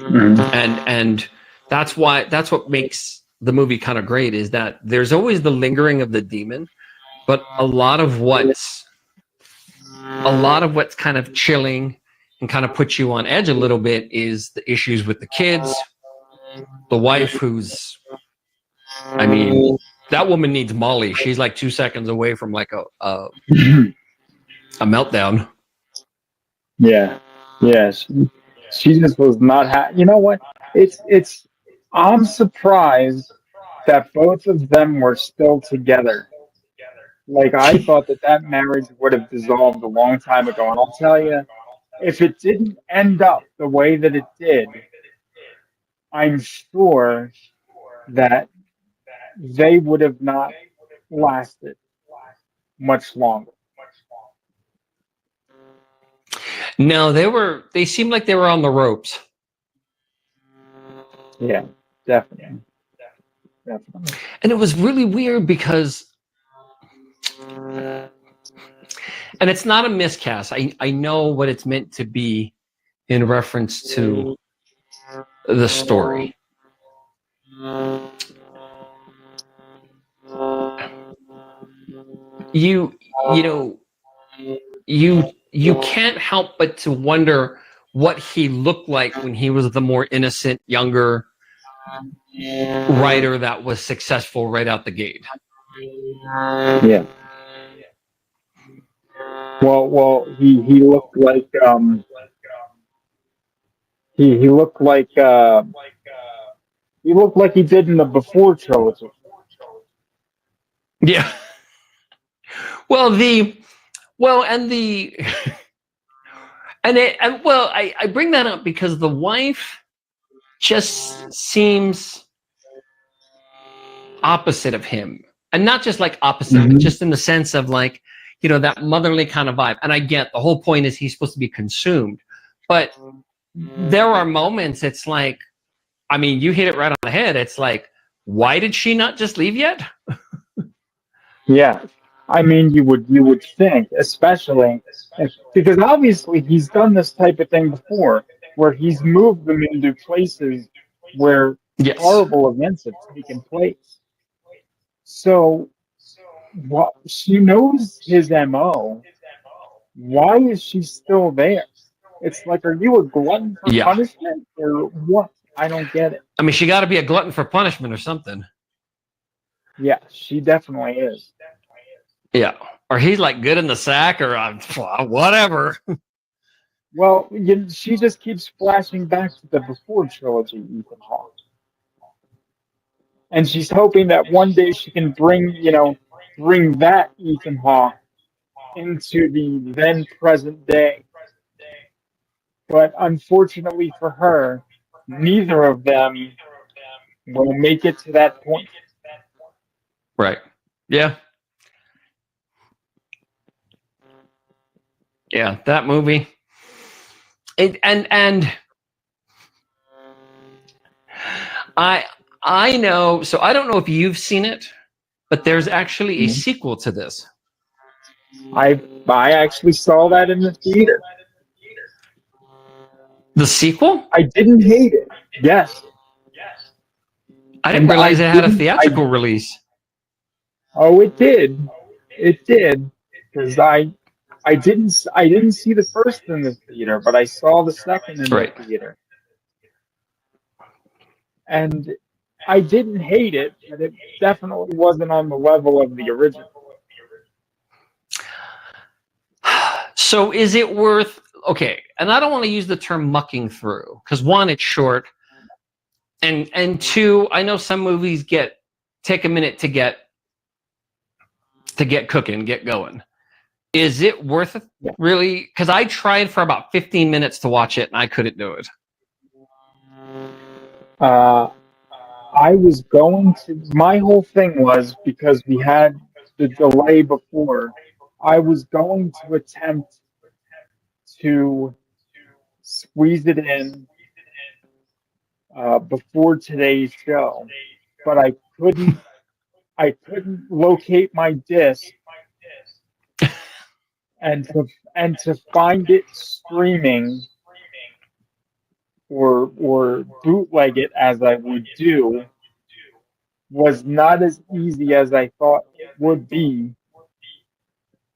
And that's what makes the movie kind of great, is that there's always the lingering of the demon, but a lot of what's kind of chilling and kind of puts you on edge a little bit is the issues with the kids, the wife, who's, I mean, that woman needs Molly. She's like 2 seconds away from like a meltdown. Yeah. Yes. She just was not you know what? I'm surprised that both of them were still together. Like, I thought that marriage would have dissolved a long time ago. And I'll tell you, if it didn't end up the way that it did, I'm sure that they would have not lasted much longer. No, they seemed like they were on the ropes. Yeah, definitely. And it was really weird because, and it's not a miscast. I know what it's meant to be in reference to the story. You can't help but to wonder what he looked like when he was the more innocent, younger writer that was successful right out the gate. Yeah. Well, he looked like he looked like he did in the Before trilogy. Yeah. Well, Well, and the I bring that up because the wife just seems opposite of him, and not just like opposite, but just in the sense of like, that motherly kind of vibe. And I get the whole point is he's supposed to be consumed, but there are moments it's like, I mean, you hit it right on the head. It's like, why did she not just leave yet? Yeah. I mean, you would think, especially because obviously he's done this type of thing before, where he's moved them into places where Yes. horrible events have taken place. So, what she knows his MO. Why is she still there? It's like, are you a glutton for Yeah. punishment or what? I don't get it. I mean, she got to be a glutton for punishment or something. Yeah, she definitely is. Yeah. Or he's like good in the sack or whatever. Well, she just keeps flashing back to the before trilogy, Ethan Hawke. And she's hoping that one day she can bring that Ethan Hawke into the then present day. But unfortunately for her, neither of them will make it to that point. Right. Yeah. Yeah, that movie. And I know, so I don't know if you've seen it, but there's actually a sequel to this. I actually saw that in the theater. The sequel? I didn't hate it. Yes. I didn't realize it had a theatrical release. Oh, it did. It did. Because I didn't see the first in the theater, but I saw the second in the theater. And I didn't hate it, but it definitely wasn't on the level of the original. So is it worth, okay, and I don't want to use the term mucking through, because one, it's short, and two, I know some movies take a minute to get cooking, get going. Is it worth it, really? Because I tried for about 15 minutes to watch it, and I couldn't do it. I was going to, my whole thing was, because we had the delay before, I was going to attempt to squeeze it in before today's show, but I couldn't locate my disc, and to find it streaming or bootleg it as I would do was not as easy as I thought it would be.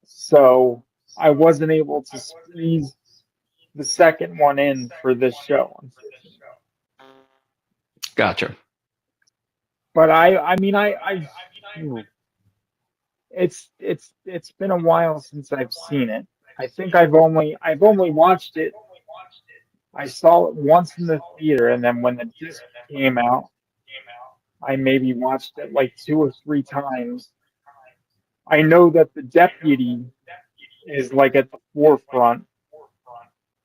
So I wasn't able to squeeze the second one in for this show. Gotcha. But it's been a while since I've seen it. I think I've only watched it. I saw it once in the theater, and then when the disc came out, I maybe watched it like 2 or 3 times. I know that the deputy is like at the forefront.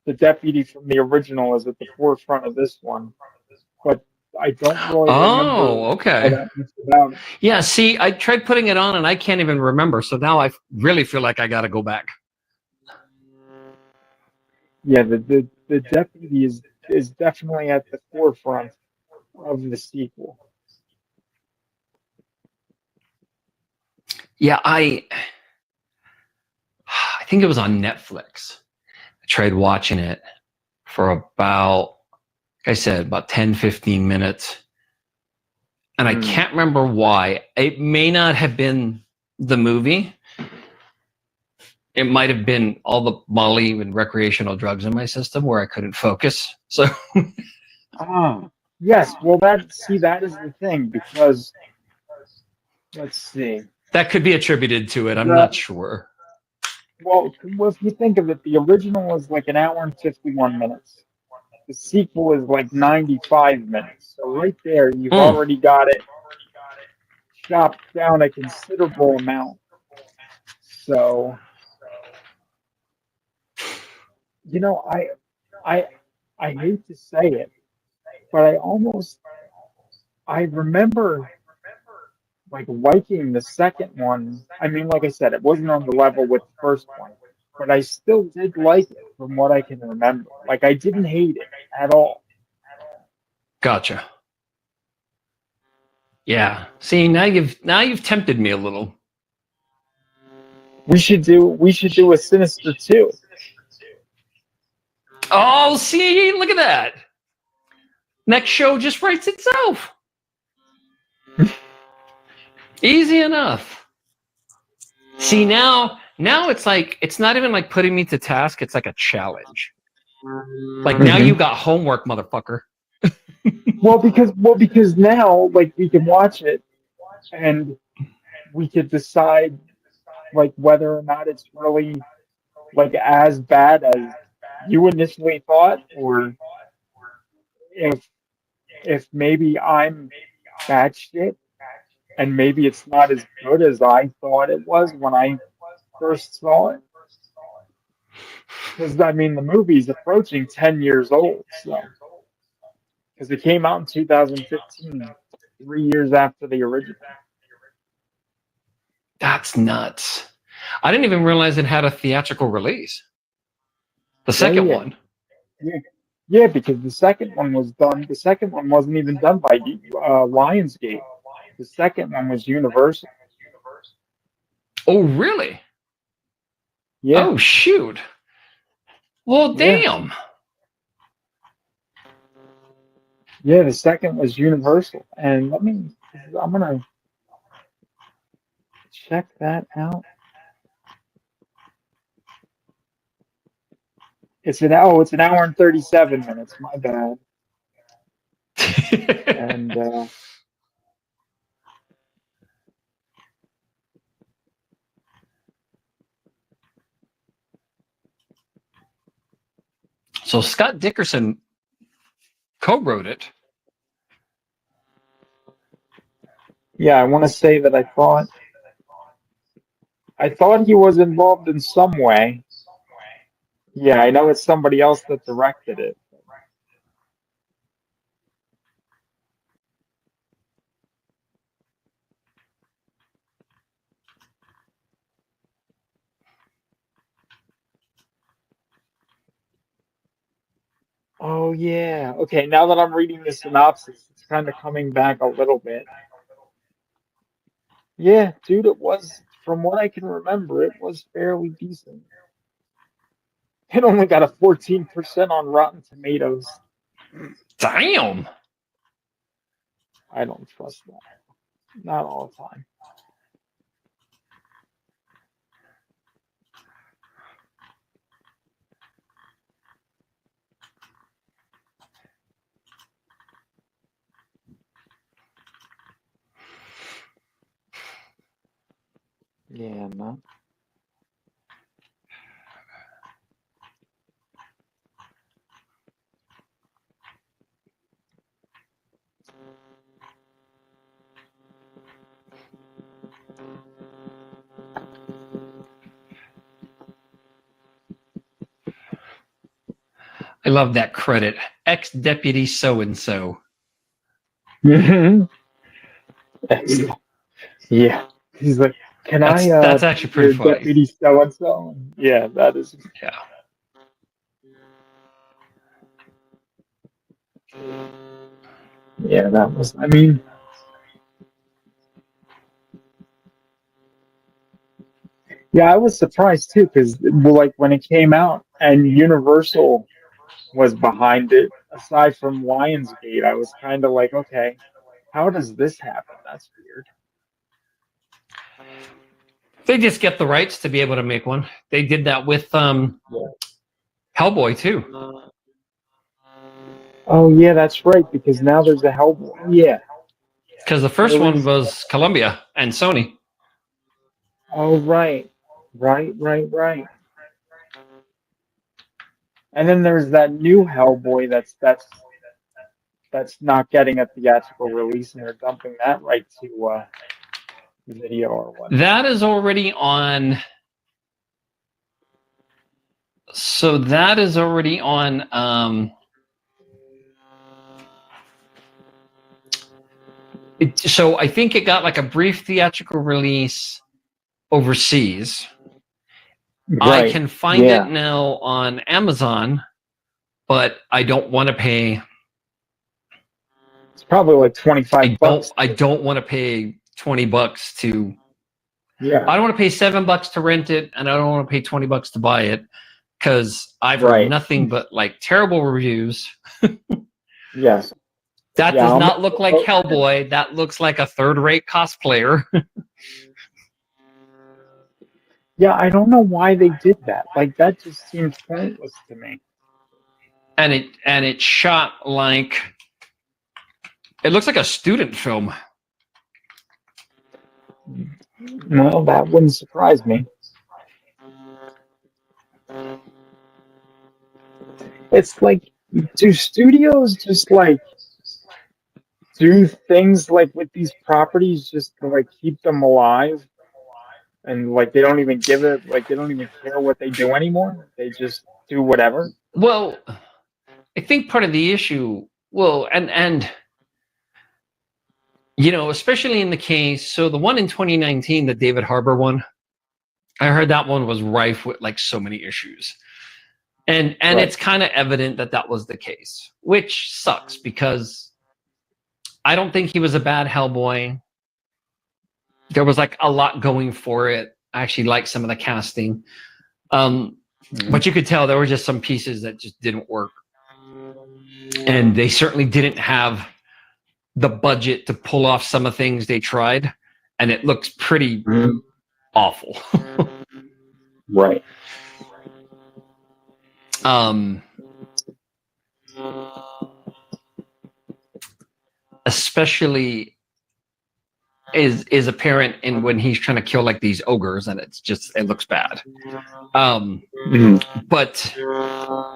The deputy from the original is at the forefront of this one, but I don't really remember. Oh, okay. Yeah, see, I tried putting it on and I can't even remember. So now I really feel like I got to go back. Yeah, the deputy is definitely at the forefront of the sequel. Yeah, I think it was on Netflix. I tried watching it for about, like I said, about 10, 15 minutes. And I can't remember why. It may not have been the movie. It might have been all the Molly and recreational drugs in my system where I couldn't focus. So, yes. Well, that is the thing, because let's see. That could be attributed to it. I'm not sure. Well, if you think of it, the original is like 1 hour and 51 minutes. The sequel is like 95 minutes. So right there, you've already got it chopped down a considerable amount. So you know, I, I hate to say it, but I remember like liking the second one. I mean, like I said, it wasn't on the level with the first one, but I still did like it from what I can remember. Like I didn't hate it at all. Gotcha. Yeah. See, now you've tempted me a little. We should do a Sinister too. Oh, see, look at that. Next show just writes itself. Easy enough. See, now it's like, it's not even like putting me to task. It's like a challenge. Like now you got homework, motherfucker. Well, because now like we can watch it and we could decide like whether or not it's really like as bad as you initially thought, or if maybe I'm bad shit and maybe it's not as good as I thought it was when I first saw it. Because I mean, the movie's approaching 10 years old, so because it came out in 2015, 3 years after the original. That's nuts. I didn't even realize it had a theatrical release. The Oh second yeah, one. yeah, yeah. Because the second one was done. The second one wasn't even done by Lionsgate. The second one was Universal. Oh, really? Yeah, Oh, shoot. Well, yeah, damn. yeah. The second was Universal, and I'm gonna check that out. It's an hour and 37 minutes. My bad. And So Scott Dickerson co-wrote it. yeah, I want to say that I thought he was involved in some way. Yeah, I know it's somebody else that directed it. Oh yeah. Okay, now that I'm reading the synopsis, it's kind of coming back a little bit. Yeah, dude, it was, from what I can remember, it was fairly decent. It only got a 14% on Rotten Tomatoes. Damn. I don't trust that. Not all the time. Yeah, no. I love that credit. Ex-deputy so-and-so. Yeah. He's like, can I That's be actually pretty your funny. deputy so and so? Yeah, that is. Yeah. Yeah, that was. I mean, yeah, I was surprised too because, well, like when it came out and Universal was behind it, aside from Lionsgate, I was kind of like, okay, how does this happen? That's weird. They just get the rights to be able to make one. They did that with Hellboy too. Oh yeah, that's right. Because now there's a Hellboy. Yeah, Because the first there one is. was Columbia and Sony. Oh right, right. And then there's that new Hellboy that's not getting a theatrical release, and they're dumping that right to video or whatnot. That is already on So that is already on. So I think it got like a brief theatrical release overseas. Right. I can find it now on Amazon, but I don't want to pay. It's probably like $25. I don't want to pay $20 to. Yeah. I don't want to pay $7 to rent it, and I don't want to pay $20 to buy it, because I've heard nothing but like terrible reviews. Yes. That does not look like Hellboy. That looks like a third-rate cosplayer. Yeah, I don't know why they did that. Like, that just seems pointless to me. And it shot like, it looks like a student film. Well, that wouldn't surprise me. It's like, do studios just like do things like with these properties just to like keep them alive? And like they don't even give it, like they don't even care what they do anymore. They just do whatever. Well, I think part of the issue, and you know, especially in the case, so the one in 2019, the David Harbour one, I heard that one was rife with like so many issues. And it's kind of evident that that was the case, which sucks because I don't think he was a bad Hellboy. There was like a lot going for it. I actually liked some of the casting. But you could tell there were just some pieces that just didn't work. And they certainly didn't have the budget to pull off some of the things they tried. And it looks pretty awful. Right. Especially is apparent in when he's trying to kill like these ogres, and it looks bad. But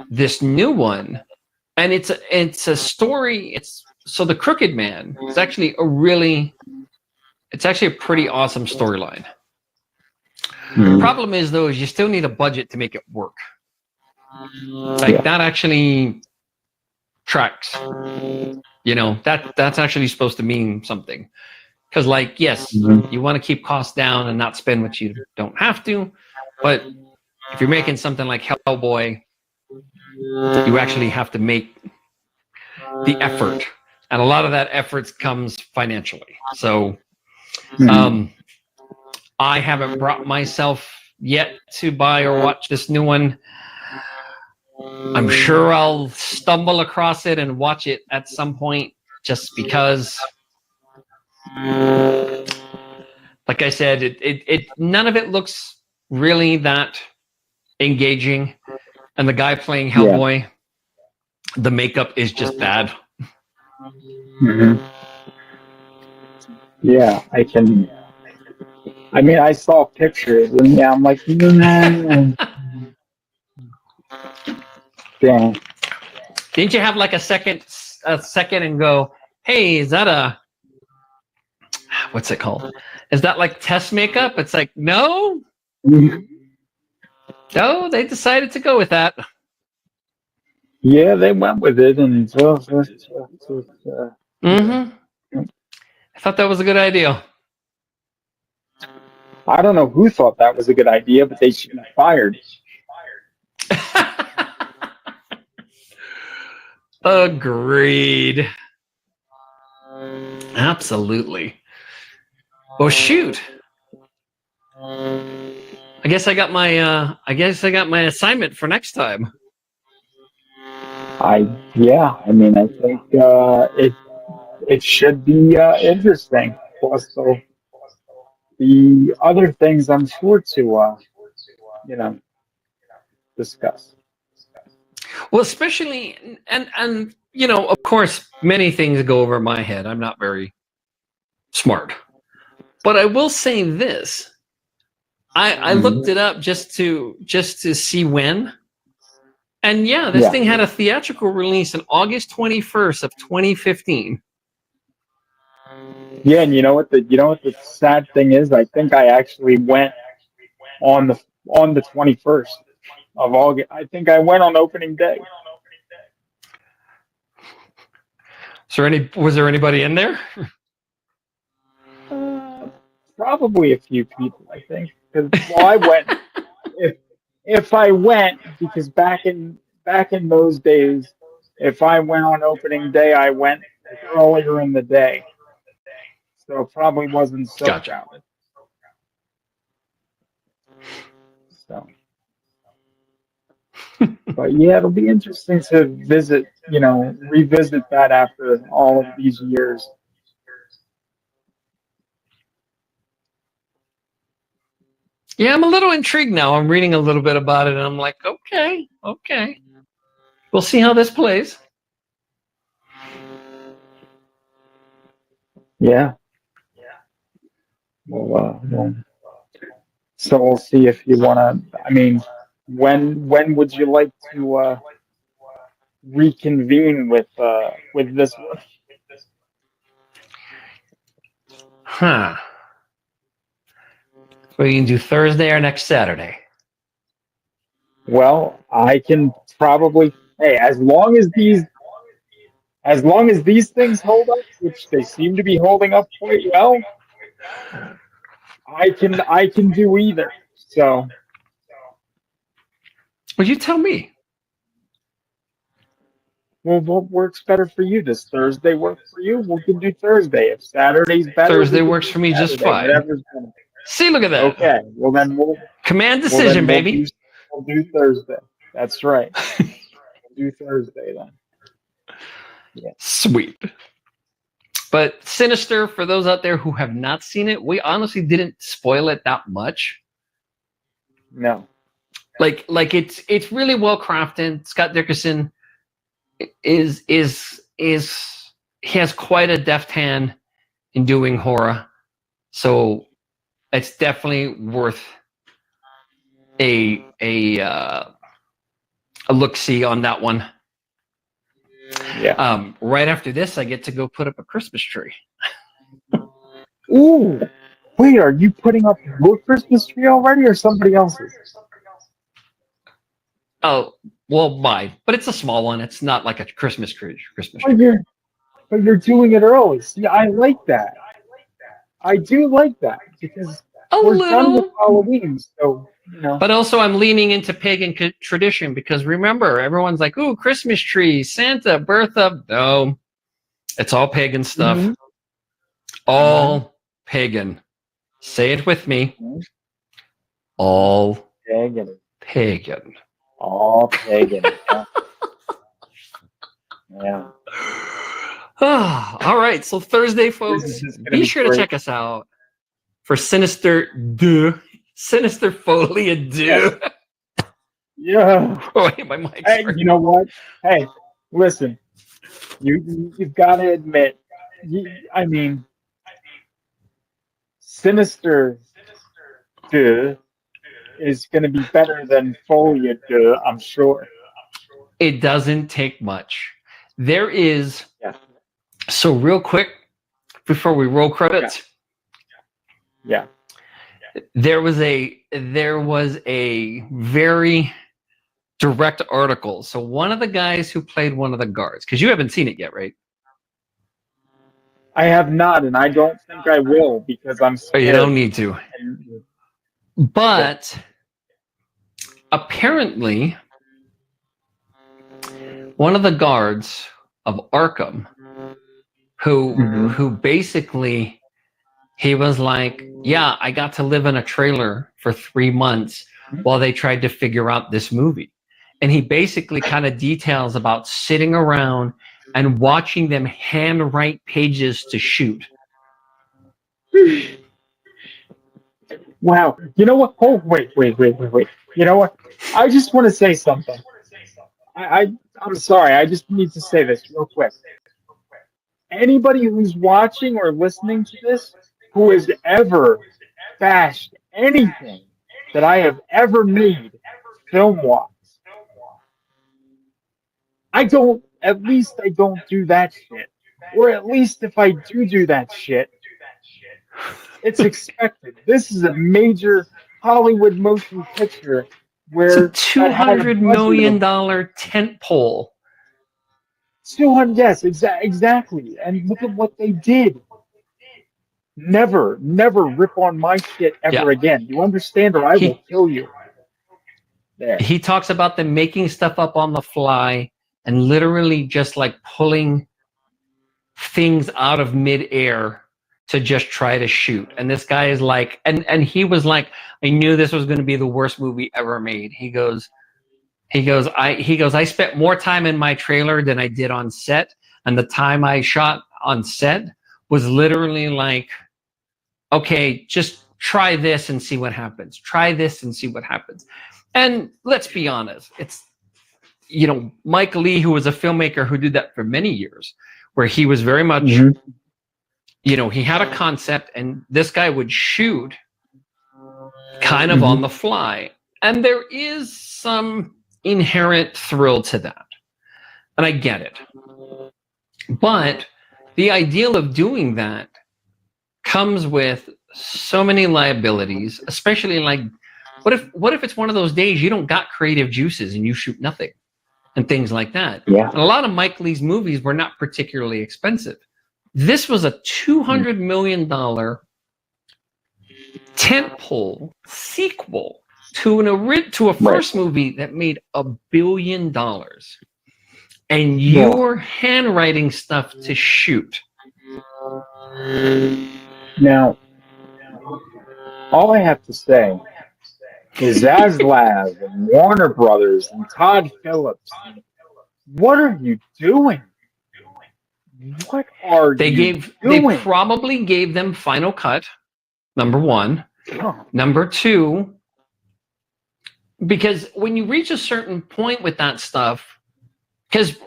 this new one, and it's a story. So the Crooked Man is actually a pretty awesome storyline. The problem is though, is you still need a budget to make it work. Like that actually tracks. You know, that's actually supposed to mean something. Because like, yes, you want to keep costs down and not spend what you don't have to. But if you're making something like Hellboy, you actually have to make the effort. And a lot of that effort comes financially. So I haven't brought myself yet to buy or watch this new one. I'm sure I'll stumble across it and watch it at some point, just because, like I said, it none of it looks really that engaging. And the guy playing Hellboy, the makeup is just bad. Yeah, I saw pictures and I'm like, damn. Didn't you have like a second and go, hey, is that what's it called? Is that like test makeup? It's like, no. No, they decided to go with that. Yeah, they went with it, and I thought that was a good idea. I don't know who thought that was a good idea, but they should be fired. Agreed. Absolutely. Well, shoot. I guess I got my assignment for next time. I think it should be interesting. Plus, so the other things I'm sure to discuss. Well, especially and you know, of course, many things go over my head. I'm not very smart, but I will say this: I looked it up just to see when. And this thing had a theatrical release on August 21st of 2015. Yeah, and you know what the sad thing is? I think I actually went on the 21st of August. I think I went on opening day. Was there anybody in there? Probably a few people, I think. Because I went. If I went, because back in those days, if I went on opening day, I went earlier in the day, so it probably wasn't so Gotcha. crowded. So, but yeah, it'll be interesting to revisit that after all of these years. Yeah, I'm a little intrigued now. I'm reading a little bit about it, and I'm like, okay. We'll see how this plays. Yeah. Well, so we'll see if you want to. I mean, when would you like to reconvene with this one? Huh. So we can do Thursday or next Saturday. Well, I can probably. Hey, as long as these things hold up, which they seem to be holding up quite well, I can do either. So, Well, you tell me. well, what works better for you? Does Thursday work for you? We can do Thursday. If Saturday's better, Thursday we can works do for me just Saturday, fine. whatever's better. See, look at that. Okay. Well, then Command decision, baby. We'll do Thursday. That's right. We'll do Thursday then. Yeah. Sweet. But Sinister, for those out there who have not seen it, we honestly didn't spoil it that much. No. Like it's really well crafted. Scott Derrickson is he has quite a deft hand in doing horror, so it's definitely worth a look-see on that one. Yeah. Right after this, I get to go put up a Christmas tree. Ooh. Wait, are you putting up your Christmas tree already or somebody else's? Oh, well, mine, but it's a small one. It's not like a Christmas tree. But you're doing it early. See, I like that. I do like that because we're done with Halloween, so But also, I'm leaning into pagan tradition because remember, everyone's like, "Ooh, Christmas tree, Santa, birth of." No, it's all pagan stuff. Mm-hmm. All pagan. Say it with me. All pagan. Pagan. All pagan. Yeah. All right. So Thursday, folks, be sure to check us out for Sinister Folie à Deux. Yeah. Oh, wait, my mic's Hey, you know what? Hey, listen. You've got to admit. I mean, Sinister is going to be better than Folie à Deux, I'm sure. It doesn't take much. There is. Yeah. So real quick, before we roll credits. Yeah. There was a very direct article. So one of the guys who played one of the guards, because you haven't seen it yet, right? I have not, and I don't think I will because I'm scared. Oh, you don't need to. But apparently, one of the guards of Arkham, who basically, he was like, yeah, I got to live in a trailer for 3 months while they tried to figure out this movie. And he basically kind of details about sitting around and watching them handwrite pages to shoot. Wow. You know what? Oh, wait. You know what? I just want to say something. I'm sorry. I just need to say this real quick. Anybody who's watching or listening to this who has ever bashed anything that I have ever made film-wise, I don't do that shit. Or at least if I do that shit, it's expected. This is a major Hollywood motion picture, where It's a $200 million tent pole. 200, yes, exactly. And look at what they did. Never rip on my shit ever again. You understand, or I will kill you. There. He talks about them making stuff up on the fly and literally just like pulling things out of midair to just try to shoot. And this guy is like, and he was like, I knew this was going to be the worst movie ever made. He goes, I spent more time in my trailer than I did on set. And the time I shot on set was literally like, okay, just try this and see what happens. Try this and see what happens. And let's be honest, it's, Mike Lee, who was a filmmaker who did that for many years, where he was very much, he had a concept and this guy would shoot kind of on the fly. And there is some inherent thrill to that. And I get it. But the ideal of doing that comes with so many liabilities, especially like, what if it's one of those days you don't got creative juices and you shoot nothing and things like that? Yeah. And a lot of Mike Lee's movies were not particularly expensive. This was a $200 million tentpole sequel to a first movie that made $1 billion, and you're handwriting stuff to shoot. Now, all I have to say is Zaslav and Warner Brothers and Todd Phillips, what are you doing? What are you doing? They probably gave them final cut, number one. Number two, because when you reach a certain point with that stuff, because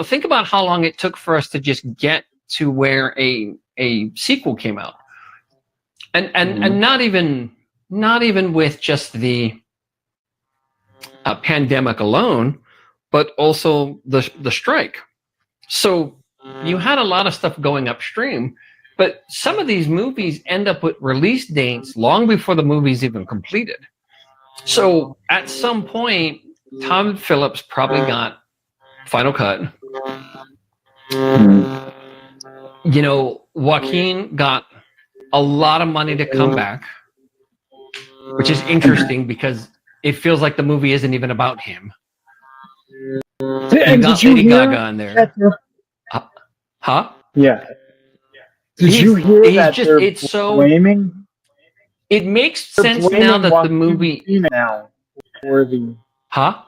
think about how long it took for us to just get to where a sequel came out, and not even with just the pandemic alone, but also the strike. So you had a lot of stuff going upstream, but some of these movies end up with release dates long before the movie's even completed. So at some point, Tom Phillips probably got final cut. Joaquin got a lot of money to come back, which is interesting because it feels like the movie isn't even about him. And got Lady Gaga in there. Huh? Yeah. Did you hear that? It's so blaming. It makes sense now that the movie now for the huh?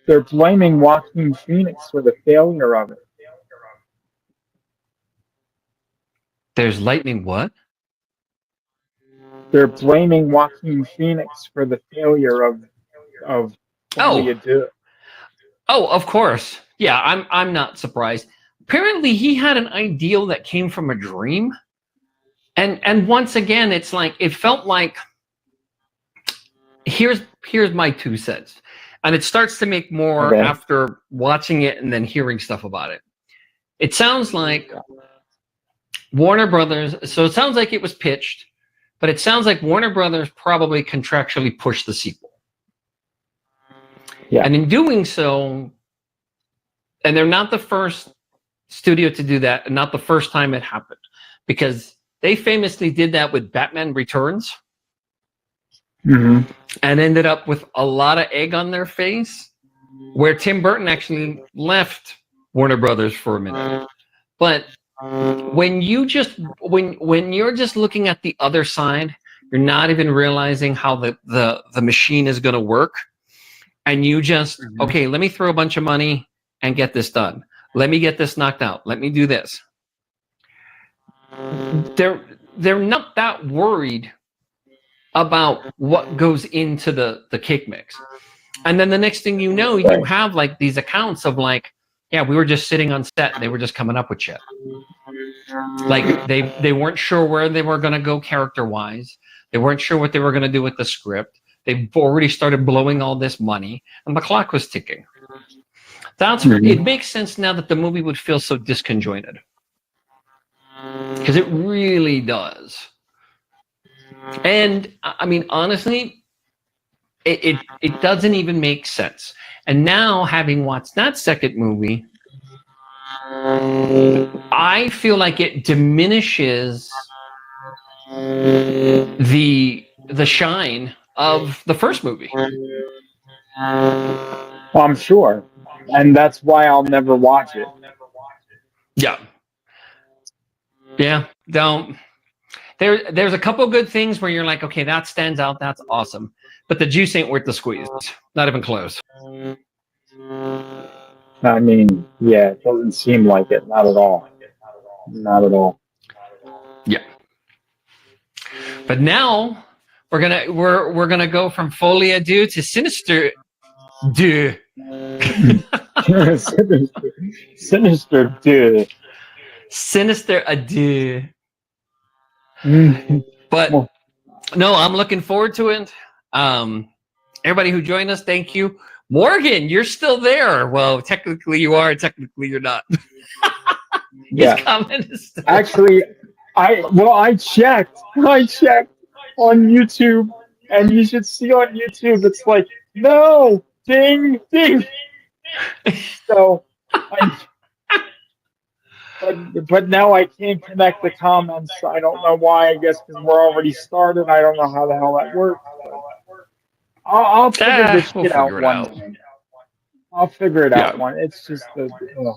They're blaming Joaquin Phoenix for the failure of it. There's lightning. What? They're blaming Joaquin Phoenix for the failure of you do it. Oh, of course. Yeah, I'm not surprised. Apparently, he had an ideal that came from a dream, and once again, it's like it felt like. Here's my 2 cents, and it starts to make more after watching it and then hearing stuff about it. It sounds like Warner Brothers. So it sounds like it was pitched, but it sounds like Warner Brothers probably contractually pushed the sequel. Yeah, and in doing so, and they're not the first studio to do that, and not the first time it happened, because they famously did that with Batman Returns, and ended up with a lot of egg on their face, where Tim Burton actually left Warner Brothers for a minute. But when you're just looking at the other side, you're not even realizing how the machine is going to work, and you just okay, let me throw a bunch of money and get this done. Let me get this knocked out. Let me do this. They're not that worried about what goes into the cake mix. And then the next thing you know, you have like these accounts of like, yeah, we were just sitting on set and they were just coming up with shit. Like they weren't sure where they were going to go character-wise. They weren't sure what they were going to do with the script. They've already started blowing all this money and the clock was ticking. It makes sense now that the movie would feel so disconjointed. Because it really does. And I mean, honestly, It doesn't even make sense. And now, having watched that second movie, I feel like it diminishes the shine of the first movie. Well, I'm sure, and that's why I'll never watch it. Yeah. Don't. There's a couple good things where you're like, okay, that stands out. That's awesome. But the juice ain't worth the squeeze. Not even close. I mean, yeah, it doesn't seem like it. Not at all. Not at all. Yeah. But now we're gonna go from Folie à Deux to Sinister Deux. Sinister, dude. Sinister à Deux. But no, I'm looking forward to it. Everybody who joined us, thank you. Morgan, you're still there. Well, technically you are, technically you're not. Yeah. His comment is still Actually, I checked on YouTube, and you should see on YouTube, it's like, no, ding, ding. So, but now I can't connect the comments. I don't know why. I guess because we're already started. I don't know how the hell that works. I'll figure this shit out one day. I'll figure it out one. It's just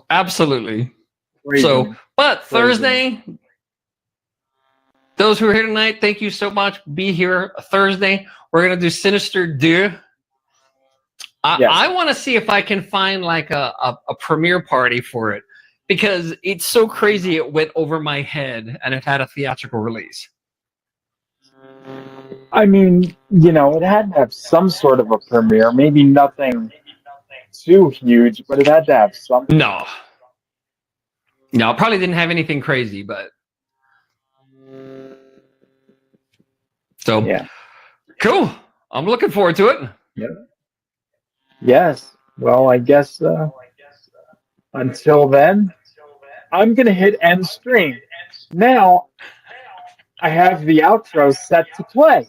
absolutely. crazy. So, but Thursday, those who are here tonight, thank you so much. Be here Thursday. We're gonna do Sinister Deux. I want to see if I can find like a premiere party for it, because it's so crazy it went over my head and it had a theatrical release. I mean, it had to have some sort of a premiere. Maybe nothing too huge, but it had to have something. No, it probably didn't have anything crazy, but so yeah, cool. I'm looking forward to it. Yep. Yes. Well, I guess until then, I'm gonna hit end stream. Now, I have the outro set to play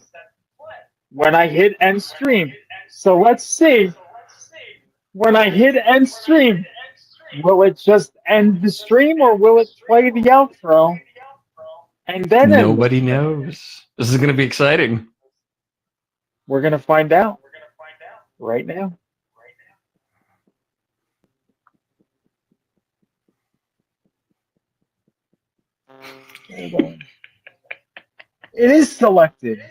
when I hit end stream. So let's see. When I hit end stream, will it just end the stream, or will it play the outro? And then nobody knows. This is going to be exciting. We're going to find out right now. It is selected.